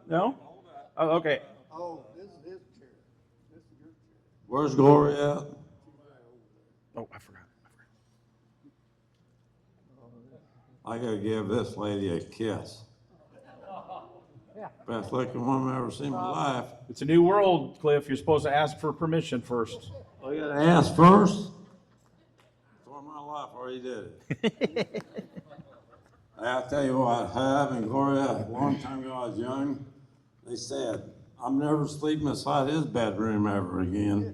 No? Oh, okay. Oh, this is his chair. This is your chair. Where's Gloria at? Oh, I forgot. I gotta give this lady a kiss. Best looking woman I've ever seen in my life. It's a new world, Cliff. You're supposed to ask for permission first. I gotta ask first. For my life, already did it. I'll tell you what, Hub and Gloria, a long time ago I was young, they said, I'm never sleeping beside his bedroom ever again.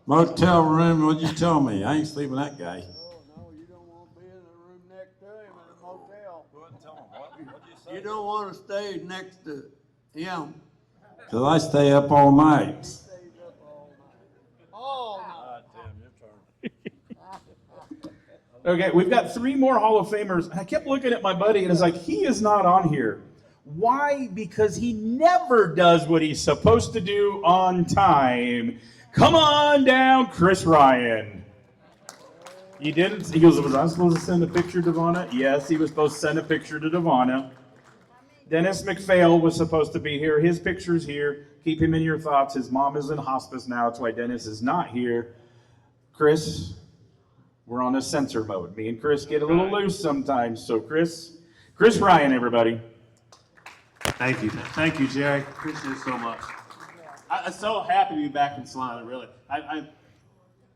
Motel room, what'd you tell me? I ain't sleeping that guy. Oh, no, you don't want to be in the room next to him in a motel. You don't want to stay next to him. Because I stay up all night. Okay, we've got 3 more Hall of Famers. And I kept looking at my buddy and it's like, he is not on here. Why? Because he never does what he's supposed to do on time. Come on down, Chris Ryan. He didn't. He goes, was I supposed to send a picture to Devonna? Yes, he was supposed to send a picture to Devonna. Dennis McPhail was supposed to be here. His picture's here. Keep him in your thoughts. His mom is in hospice now. That's why Dennis is not here. Chris, we're on a censor mode. Me and Chris get a little loose sometimes. So Chris Ryan, everybody. Thank you, Jerry. Appreciate it so much. I'm so happy to be back in Salina, really. I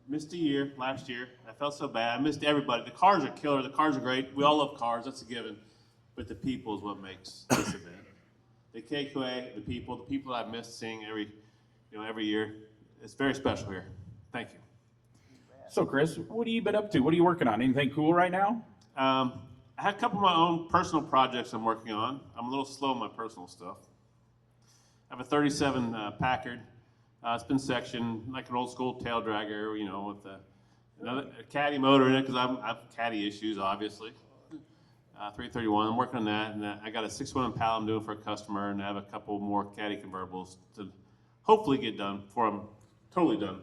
missed a year last year. I felt so bad. I missed everybody. The cars are killer. The cars are great. We all love cars. That's a given. But the people is what makes this event. The KKOA, the people that I've missed seeing every year. It's very special here. Thank you. So Chris, what have you been up to? What are you working on? Anything cool right now? I had a couple of my own personal projects I'm working on. I'm a little slow on my personal stuff. I have a 37 Packard. It's been sectioned like an old school tail dragger, with a caddy motor in it because I have caddy issues, obviously. 331, I'm working on that, and I got a 6-1 Impala I'm doing for a customer, and I have a couple more caddy convertibles to hopefully get done before I'm totally done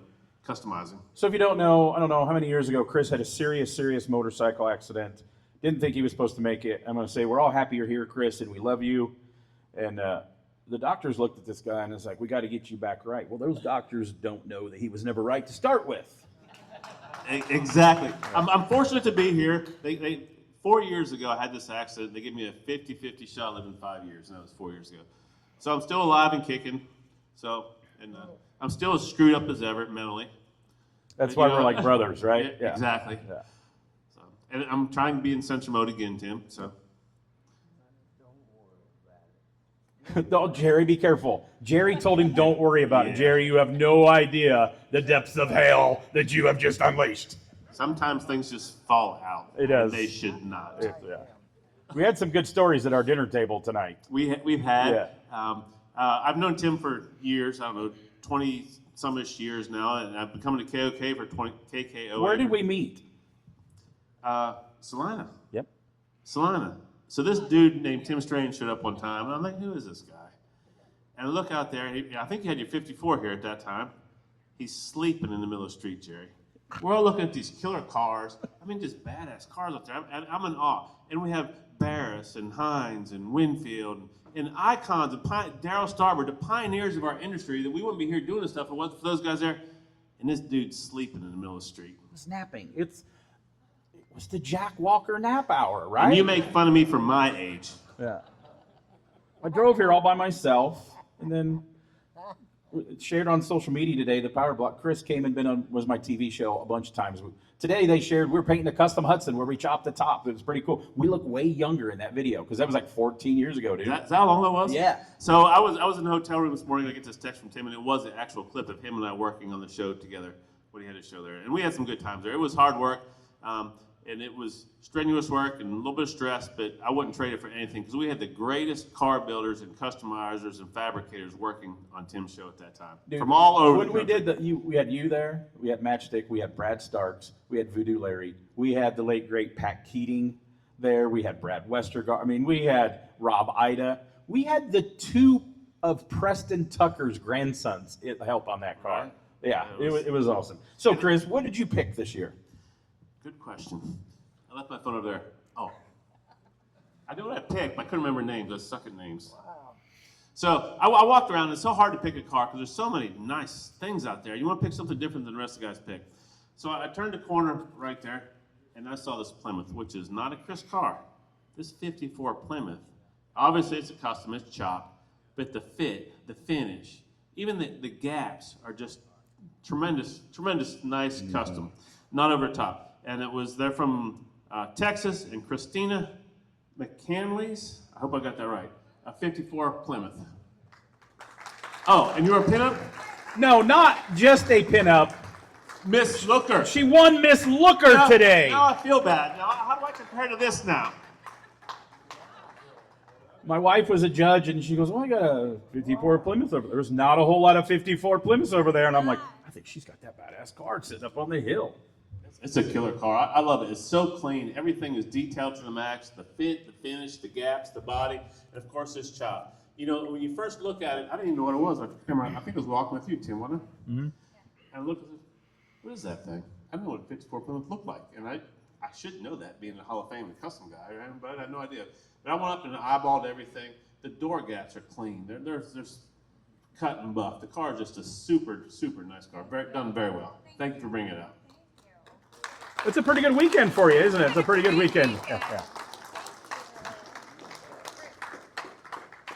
customizing. So if you don't know, I don't know how many years ago, Chris had a serious motorcycle accident. Didn't think he was supposed to make it. I'm going to say we're all happy you're here, Chris, and we love you. And the doctors looked at this guy and it's like, we got to get you back right. Well, those doctors don't know that he was never right to start with. Exactly. I'm fortunate to be here. They 4 years ago, I had this accident. They gave me a 50-50 shot living 5 years, and that was 4 years ago. So I'm still alive and kicking. So, I'm still as screwed up as ever mentally. That's why we're like brothers, right? Yeah. Exactly. Yeah. So, and I'm trying to be in censor mode again, Tim. So. Oh, Jerry, be careful. Jerry told him, don't worry about it. Jerry, you have no idea the depths of hell that you have just unleashed. Sometimes things just fall out. It does. They should not. Yeah. We had some good stories at our dinner table tonight. We've had. Yeah. I've known Tim for years. I don't know, 20-some-ish years now, and I've been coming to KOK for KKOA. Where did we meet? Salina. Yep. Salina. So this dude named Tim Strange showed up one time, and I'm like, who is this guy? And I look out there, and I think you had your 54 here at that time. He's sleeping in the middle of the street, Jerry. We're all looking at these killer cars. I mean, just badass cars out there. I'm in awe. And we have Barris and Hines and Winfield and icons and Daryl Starbird, the pioneers of our industry, that we wouldn't be here doing this stuff if it wasn't for those guys there. And this dude's sleeping in the middle of the street. It's napping. It was the Jack Walker nap hour, right? And you make fun of me for my age. Yeah. I drove here all by myself, and then shared on social media today the Power Block. Chris came and was my TV show a bunch of times. Today they shared we were painting a custom Hudson where we chopped the top. It was pretty cool. We look way younger in that video because that was like 14 years ago, dude. Is that how long that was? Yeah. So I was in the hotel room this morning. I get this text from Tim, and it was an actual clip of him and I working on the show together when he had his show there. And we had some good times there. It was hard work. And it was strenuous work and a little bit of stress, but I wouldn't trade it for anything because we had the greatest car builders and customizers and fabricators working on Tim's show at that time. Dude, from all over when the we country. did we had you there, we had Matchstick, we had Brad Starks, we had Voodoo Larry, we had the late great Pat Keating there, we had Brad Westergaard, I mean, we had Rob Ida, we had the 2 of Preston Tucker's grandsons help on that car. Right. Yeah, it was awesome. So Chris, what did you pick this year? Good question. I left my phone over there. Oh. I knew what I picked, but I couldn't remember names. I suck at names. Wow. So I walked around. It's so hard to pick a car because there's so many nice things out there. You want to pick something different than the rest of the guys pick. So I turned the corner right there, and I saw this Plymouth, which is not a Chris car. This 54 Plymouth, obviously it's a custom, it's chopped, but the fit, the finish, even the gaps are just tremendous, nice custom, not over top. And they're from Texas, and Christina McCanley's, I hope I got that right, a 54 Plymouth. Oh, and you're a pinup? No, not just a pinup. Miss Looker. She won Miss Looker today. Now I feel bad. Now, how do I compare to this now? My wife was a judge, and she goes, "Oh, I got a 54 Plymouth over there." There's not a whole lot of 54 Plymouths over there, and I'm like, I think she's got that badass car sitting up on the hill. It's a killer car. I love it. It's so clean. Everything is detailed to the max. The fit, the finish, the gaps, the body, and of course this chop. You know, when you first look at it, I didn't even know what it was. I think it was walking with you, Tim, wasn't it? Mm-hmm. And I looked at it, what is that thing? I don't know what a 54 Plymouth looked like. And I should know that, being a Hall of Fame and custom guy, right? But I had no idea. But I went up and eyeballed everything. The door gaps are clean. They're cut and buff. The car is just a super, super nice car. Done very well. Thank you for bringing it up. It's a pretty good weekend for you, isn't it? It's a pretty good weekend. Yeah.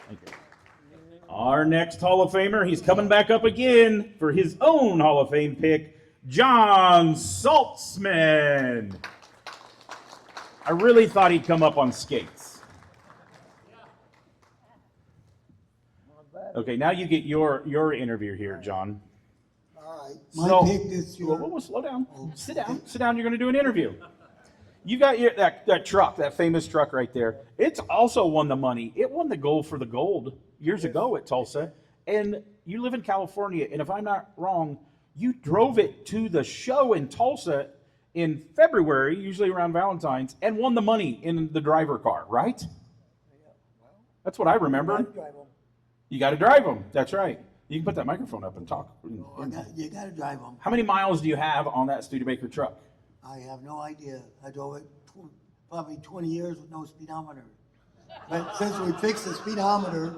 Thank you. Our next Hall of Famer, he's coming back up again for his own Hall of Fame pick, John Saltzman. I really thought he'd come up on skates. Okay, now you get your interview here, John. All right. So, My pick this year. whoa, slow down. Sit down. Sit down. You're going to do an interview. You got that truck, that famous truck right there. It's also won the money. It won the gold for the gold years ago at Tulsa. And you live in California, and if I'm not wrong, you drove it to the show in Tulsa in February, usually around Valentine's, and won the money in the driver car, right? That's what I remember. You got to drive them. That's right. You can put that microphone up and talk. You got to drive them. How many miles do you have on that Studebaker truck? I have no idea. I drove it probably 20 years with no speedometer. But since we fixed the speedometer,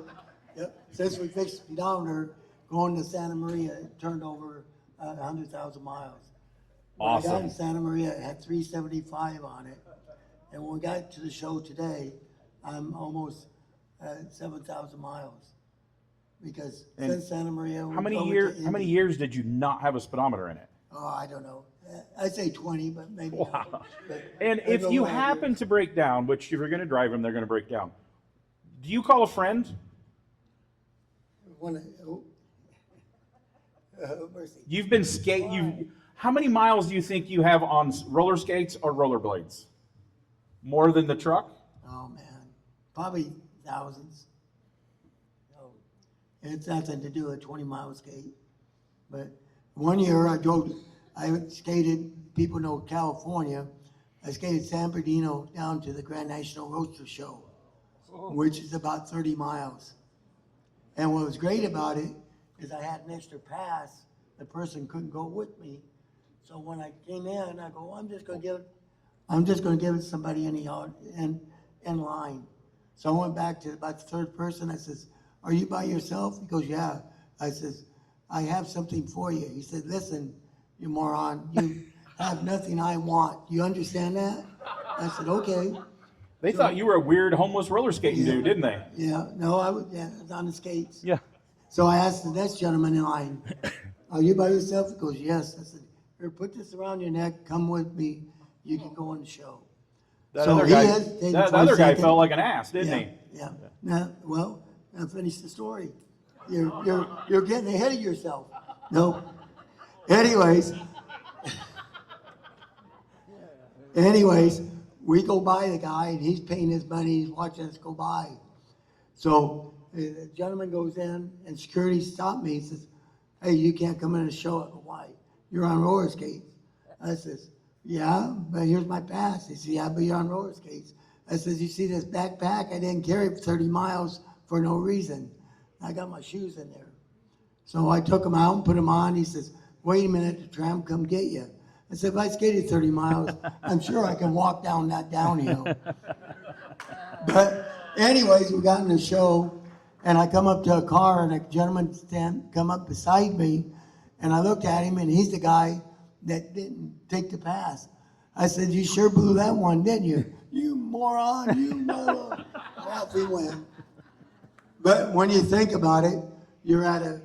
going to Santa Maria, it turned over 100,000 miles. When I got in Santa Maria, it had 375 on it. And when we got to the show today, I'm almost 7,000 miles. Because since Santa Maria, how many years did you not have a speedometer in it? Oh, I don't know. I'd say 20, but maybe not. But and if you happen to break down, which if you're going to drive them, they're going to break down. Do you call a friend? You've been how many miles do you think you have on roller skates or rollerblades? More than the truck? Oh man, probably thousands. It's nothing to do with a 20-mile skate. But one year I skated, people know California, I skated San Bernardino down to the Grand National Roadster Show, which is about 30 miles. And what was great about it is I had an extra pass. The person couldn't go with me. So when I came in, I go, I'm just going to give it to somebody in line. So I went back to about the third person. I says, are you by yourself? He goes, yeah. I says, I have something for you. He said, listen, you moron, you have nothing I want. You understand that? I said, okay. They thought you were a weird homeless roller skating dude, didn't they? Yeah, no, I was on the skates. Yeah. So I asked the next gentleman in line, are you by yourself? He goes, yes. I said, here, put this around your neck, come with me, you can go on the show. That other guy felt like an ass, didn't he? Yeah. Now, well, I'll finish the story. You're getting ahead of yourself. No. Anyways, we go by the guy, and he's paying his money. He's watching us go by. So the gentleman goes in, and security stopped me. He says, hey, you can't come in the show. I go, why? You're on roller skates. I says, yeah, but here's my pass. He says, yeah, but you're on roller skates. I says, you see this backpack? I didn't carry it for 30 miles for no reason. I got my shoes in there. So I took them out and put them on. He says, wait a minute, the tram come get you. I said, if I skated 30 miles, I'm sure I can walk down that downhill. But anyways, we got in the show, and I come up to a car, and a gentleman come up beside me, and I looked at him, and he's the guy that didn't take the pass. I said, you sure blew that one, didn't you? You moron, you moron. Off we went. But when you think about it, you're at a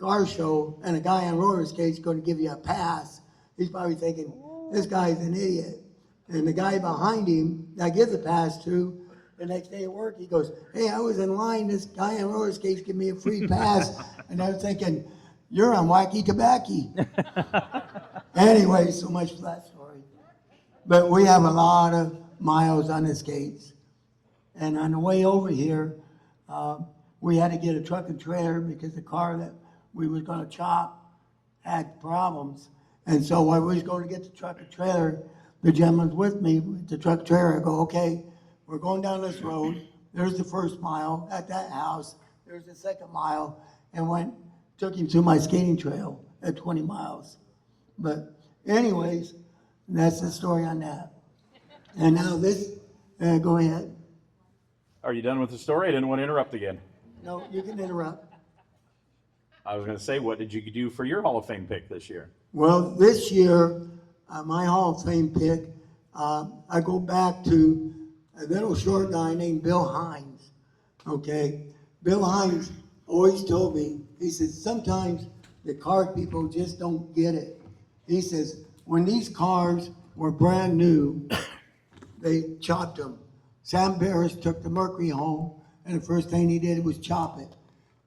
car show, and a guy on roller skates is going to give you a pass. He's probably thinking, this guy's an idiot. And the guy behind him that I give the pass to, the next day at work, he goes, hey, I was in line. This guy on roller skates gave me a free pass. And I was thinking, you're on wacky tobacco. Anyway, so much for that story. But we have a lot of miles on the skates. And on the way over here, we had to get a truck and trailer because the car that we was gonna chop had problems. And so while we was going to get the truck and trailer, the gentleman's with me, with the truck and trailer. I go, okay, we're going down this road. There's the first mile at that house. There's the second mile, and took him to my skating trail at 20 miles. But anyways, that's the story on that. And now this, go ahead. Are you done with the story? I didn't want to interrupt again. No, you can interrupt. I was going to say, what did you do for your Hall of Fame pick this year? Well, this year, my Hall of Fame pick, I go back to a little short guy named Bill Hines, okay? Bill Hines always told me, he says, sometimes the car people just don't get it. He says, when these cars were brand new, they chopped them. Sam Barris took the Mercury home, and the first thing he did was chop it.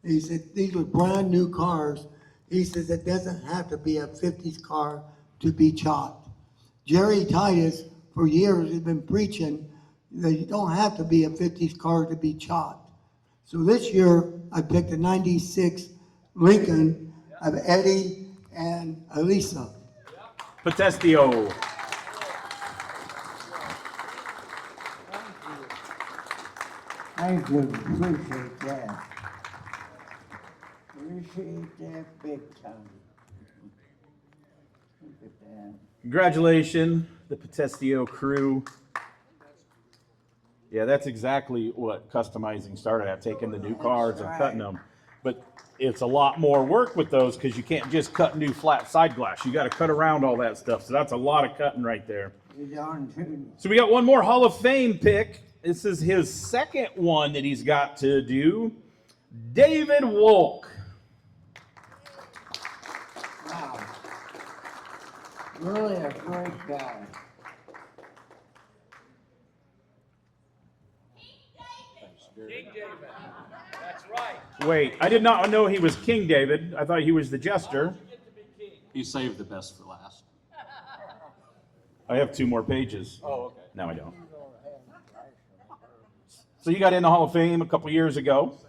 He said, these were brand new cars. He says, it doesn't have to be a 50s car to be chopped. Jerry Titus, for years, has been preaching that you don't have to be a 50s car to be chopped. So this year, I picked a 96 Lincoln of Eddie and Elisa. Potestio. Thank you, appreciate that. Appreciate that big time. Look at that. Congratulations, the Potestio crew. Yeah, that's exactly what customizing started at, taking the new cars and cutting them. But it's a lot more work with those because you can't just cut new flat side glass. You got to cut around all that stuff. So that's a lot of cutting right there. You're darn tootin'. So we got one more Hall of Fame pick. This is his second one that he's got to do. David Wolk. Wow. Really a great guy. King David. That's right. Wait, I did not know he was King David. I thought he was the jester. You saved the best for last. I have 2 more pages. Oh, okay. No, I don't. So you got in the Hall of Fame a couple years ago.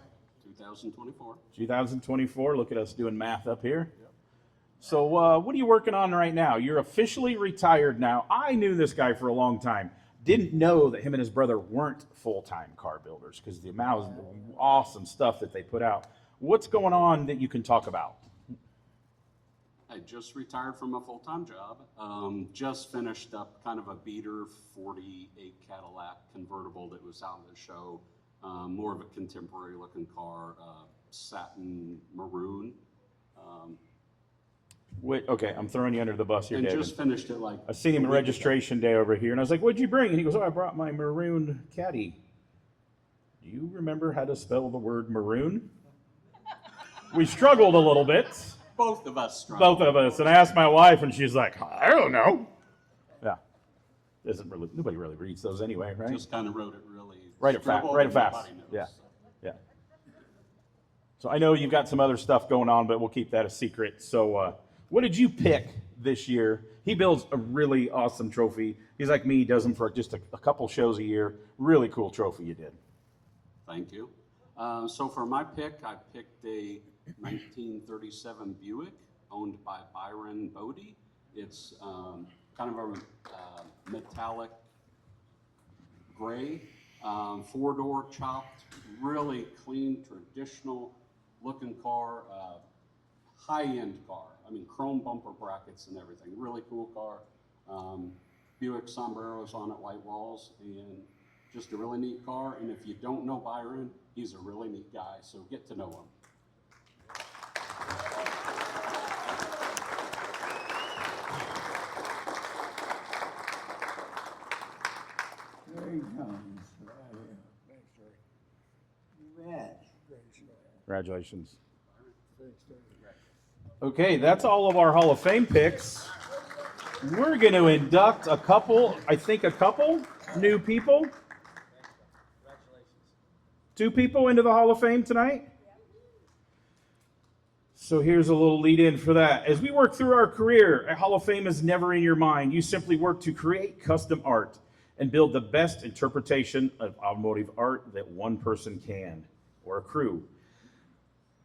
2024. 2024. Look at us doing math up here. So what are you working on right now? You're officially retired now. I knew this guy for a long time. Didn't know that him and his brother weren't full-time car builders because the amount of awesome stuff that they put out. What's going on that you can talk about? I just retired from a full-time job. Just finished up kind of a beater 48 Cadillac convertible that was out of the show. More of a contemporary looking car, satin maroon. Wait, okay, I'm throwing you under the bus here, And David. just finished it like I seen him a at week registration day over here, and I was like, what'd you bring? And he goes, oh, I brought my maroon caddy. Do you remember how to spell the word maroon? We struggled a little bit. Both of us struggled. Both of us. And I asked my wife, and she's like, I don't know. Yeah. Nobody really reads those anyway, right? Just kind of wrote it really. Write it fast. Write it fast. Yeah. Yeah. So I know you've got some other stuff going on, but we'll keep that a secret. So what did you pick this year? He builds a really awesome trophy. He's like me. He does them for just a couple shows a year. Really cool trophy you did. Thank you. So for my pick, I picked a 1937 Buick owned by Byron Bodie. It's kind of a metallic gray, 4-door chopped, really clean, traditional looking car, high-end car. I mean, chrome bumper brackets and everything. Really cool car. Buick sombreros on it, white walls, and just a really neat car. And if you don't know Byron, he's a really neat guy, so get to know him. There he comes, right here. Thanks, sir. You bet. Congratulations. Okay, that's all of our Hall of Fame picks. We're going to induct a couple new people. 2 people into the Hall of Fame tonight. So here's a little lead in for that. As we work through our career, a Hall of Fame is never in your mind. You simply work to create custom art. and build the best interpretation of automotive art that one person can, or a crew.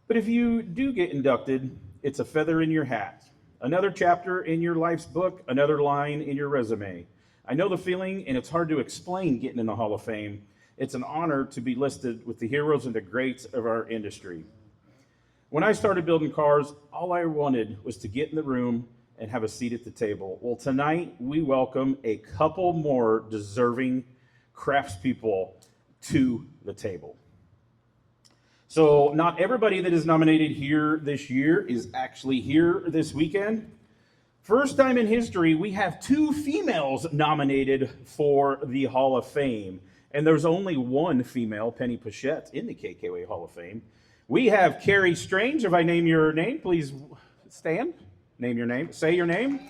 But if you do get inducted, it's a feather in your hat, another chapter in your life's book, another line in your resume. I know the feeling, and it's hard to explain getting in the Hall of Fame. It's an honor to be listed with the heroes and the greats of our industry. When I started building cars, all I wanted was to get in the room and have a seat at the table. Well, tonight we welcome a couple more deserving craftspeople to the table. So not everybody that is nominated here this year is actually here this weekend. First time in history, we have 2 females nominated for the Hall of Fame. And there's only one female, Penny Pichette, in the KKOA Hall of Fame. We have Carrie Strange. If I name your name, please stand. Name your name. Say your name.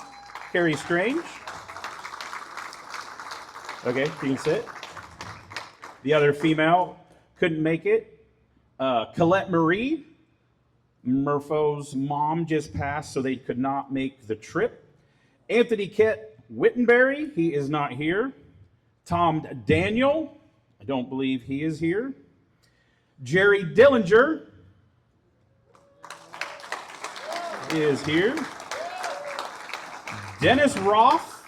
Carrie Strange. Okay, you can sit. The other female couldn't make it. Colette Marie. Murpho's mom just passed, so they could not make the trip. Anthony Kett Wittenberry, he is not here. Tom Daniel, I don't believe he is here. Jerry Dillinger is here. Dennis Roth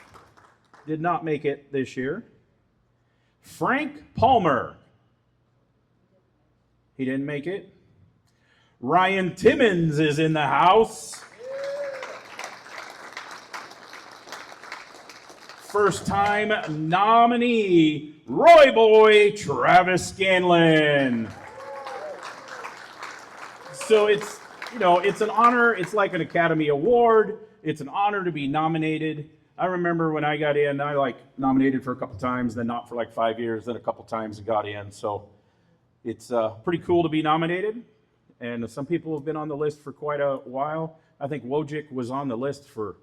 did not make it this year. Frank Palmer, he didn't make it. Ryan Timmons is in the house. First time nominee, Roy Boy Travis Scanlon. So it's, it's an honor. It's like an Academy Award. It's an honor to be nominated. I remember when I got in, I nominated for a couple times, then not for 5 years, then a couple times and got in. So it's pretty cool to be nominated. And some people have been on the list for quite a while. I think Wojcik was on the list for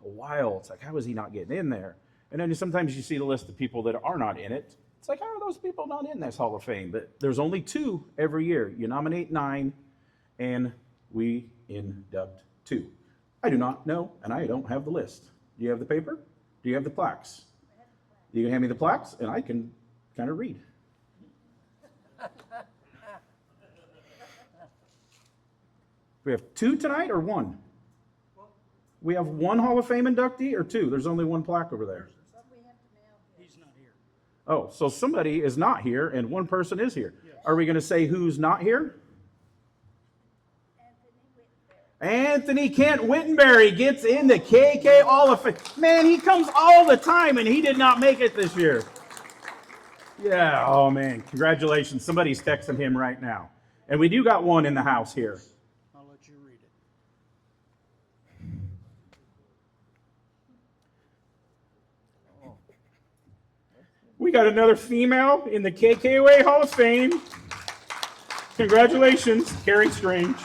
a while. It's like, how is he not getting in there? And then sometimes you see the list of people that are not in it. It's like, how are those people not in this Hall of Fame? But there's only 2 every year. You nominate 9, and we induct 2. I do not know, and I don't have the list. Do you have the paper? Do you have the plaques? You can hand me the plaques, and I can kind of read. We have 2 tonight or 1? We have 1 Hall of Fame inductee or 2? There's only 1 plaque over there. He's not here. Oh, so somebody is not here and 1 person is here. Yes. Are we going to say who's not here? Anthony Kent Wittenberry gets in the KK Hall of Fame. Man, he comes all the time and he did not make it this year. Yeah, oh man, congratulations. Somebody's texting him right now. And we do got 1 in the house here. I'll let you read it. We got another female in the KKOA Hall of Fame. Congratulations, Carrie Strange.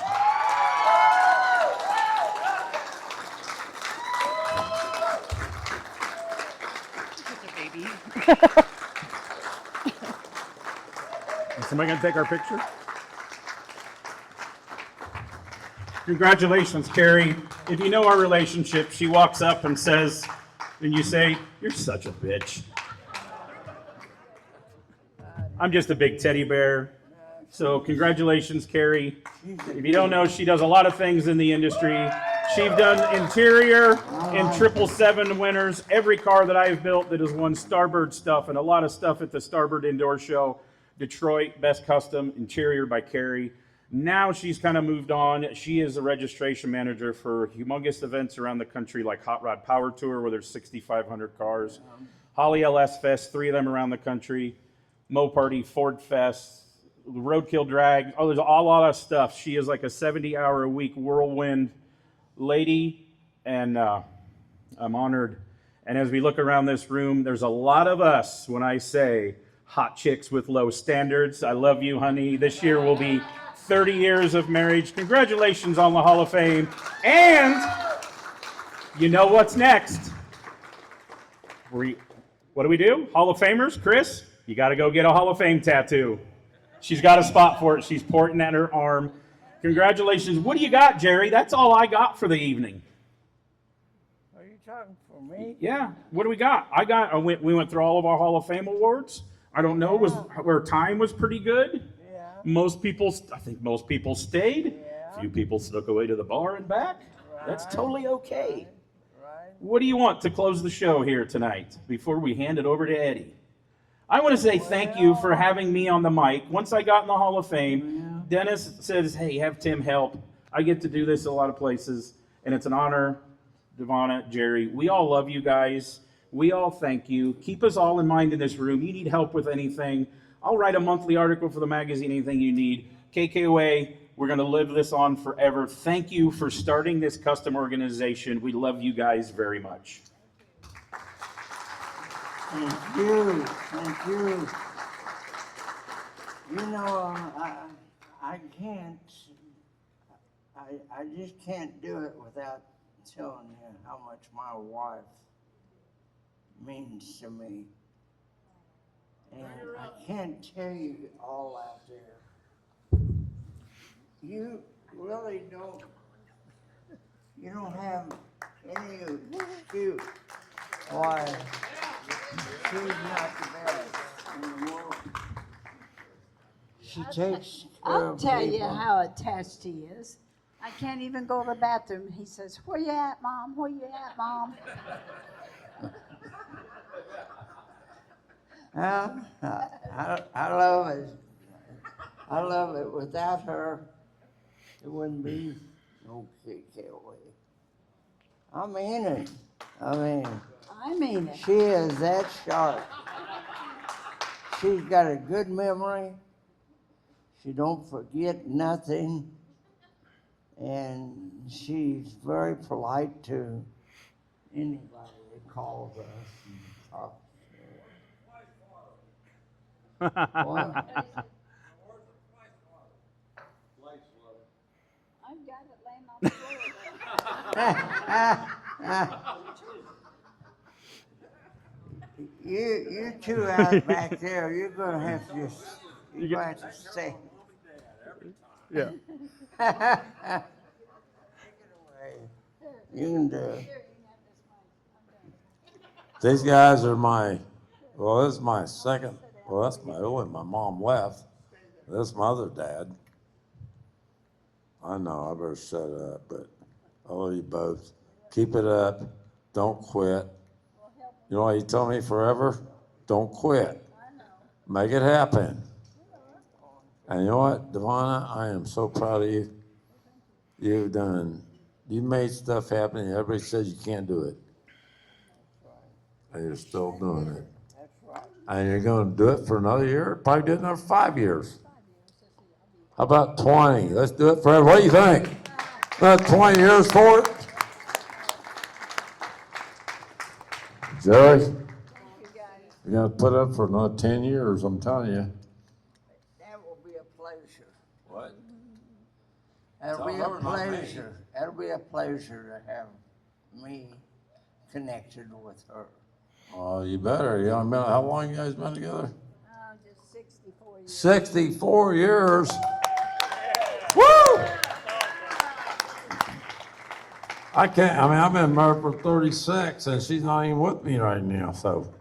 Is somebody going to take our picture? Congratulations, Carrie. If you know our relationship, she walks up and says, and you say, "You're such a bitch." I'm just a big teddy bear. So congratulations, Carrie. If you don't know, she does a lot of things in the industry. She's done interior in 777 winners. Every car that I've built that has won Starbird stuff and a lot of stuff at the Starbird Indoor Show. Detroit, Best Custom, interior by Carrie. Now she's kind of moved on. She is a registration manager for humongous events around the country like Hot Rod Power Tour where there's 6,500 cars. Holly LS Fest, 3 of them around the country. Mo Party, Ford Fest, Roadkill Drag. Oh, there's a lot of stuff. She is like a 70-hour-a-week whirlwind lady, and I'm honored. And as we look around this room, there's a lot of us when I say hot chicks with low standards. I love you, honey. This year will be 30 years of marriage. Congratulations on the Hall of Fame. And you know what's next. What do we do? Hall of Famers? Chris, you got to go get a Hall of Fame tattoo. She's got a spot for it. She's pointing at her arm. Congratulations. What do you got, Jerry? That's all I got for the evening. Are you talking for me? Yeah. What do we got? We went through all of our Hall of Fame awards. I don't know, our time was pretty good. Yeah. I think most people stayed. A few people snuck away to the bar and back. That's totally okay. What do you want to close the show here tonight before we hand it over to Eddie? I want to say thank you for having me on the mic. Once I got in the Hall of Fame, Dennis says, hey, have Tim help. I get to do this a lot of places, and it's an honor. Devonna, Jerry, we all love you guys. We all thank you. Keep us all in mind in this room. You need help with anything, I'll write a monthly article for the magazine, anything you need. KKOA, we're going to live this on forever. Thank you for starting this custom organization. We love you guys very much. Thank you. Thank you. You know, I can't, I just can't do it without telling you how much my wife means to me. And I can't tell you all out there. You really you don't have any excuse why she's not the best in the world. She takes care I'll of tell you people. how attached he is. I can't even go to the bathroom. He says, where you at, Mom? Where you at, Mom? I love it. I love it. Without her, it wouldn't be no KKOA. I mean it. I mean it. She is that sharp. She's got a good memory. She don't forget nothing. And she's very polite to anybody that calls us and talks. What? I've got it laying on the floor. You two out back there, you're gonna have to stay. Yeah. Take it away. You can do it. These guys are this is my second, that's my mom left. This is my other dad. I know, I better shut up, but I love you both. Keep it up. Don't quit. You know what he told me forever? Don't quit. Make it happen. And you know what, Devonna, I am so proud of you. You made stuff happen, and everybody says you can't do it. And you're still doing it. That's right. And you're going to do it for another year? Probably do it another 5 years. How about 20? Let's do it forever. What do you think? About 20 years for it? Jerry, you're going to put up for another 10 years, I'm telling you. That will be a pleasure. What? That'll be a pleasure. That'll be a pleasure to have me connected with her. Oh, you better. How long you guys been together? Just 64 years. 64 years. Woo! I've been married for 36, and she's not even with me right now, so.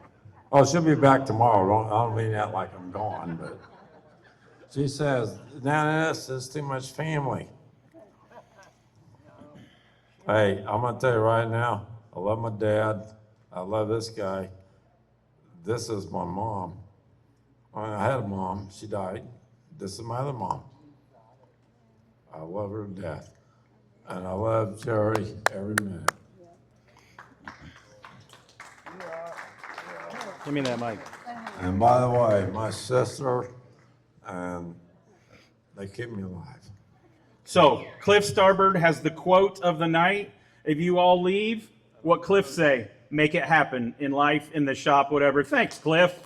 Oh, she'll be back tomorrow. I don't mean that like I'm gone, but she says, "Now this is too much family." Hey, I'm gonna tell you right now, I love my dad. I love this guy. This is my mom. I had a mom, she died. This is my other mom. I love her to death. And I love Jerry every minute. Give me that mic. And by the way, my sister, and they keep me alive. So, Cliff Starbird has the quote of the night. If you all leave, what Cliff say? Make it happen in life, in the shop, whatever. Thanks, Cliff.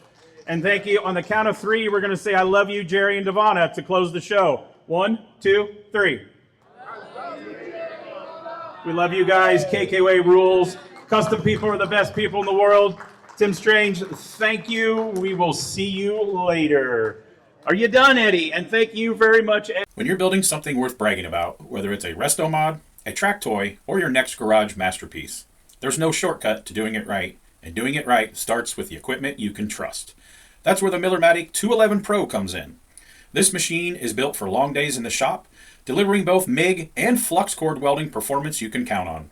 And thank you. On the count of three, we're going to say, I love you, Jerry and Devonna, to close the show. 1, 2, 3. We love you guys. KKOA rules. Custom people are the best people in the world. Tim Strange, thank you. We will see you later. Are you done, Eddie? And thank you very much, Eddie. When you're building something worth bragging about, whether it's a resto mod, a track toy, or your next garage masterpiece, There's no shortcut to doing it right, and doing it right starts with the equipment you can trust. That's where the Millermatic 211 Pro comes in. This machine is built for long days in the shop, delivering both MIG and flux cord welding performance you can count on.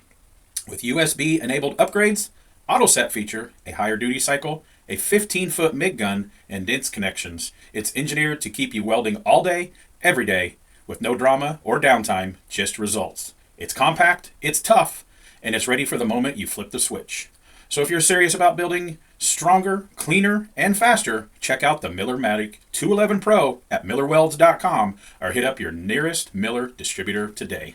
With USB-enabled upgrades, auto set feature, a higher duty cycle, a 15-foot MIG gun, and dense connections, it's engineered to keep you welding all day, every day, with no drama or downtime, just results. It's compact, it's tough, and it's ready for the moment you flip the switch. So if you're serious about building stronger, cleaner, and faster, check out the Millermatic 211 Pro at millerwelds.com or hit up your nearest Miller distributor today.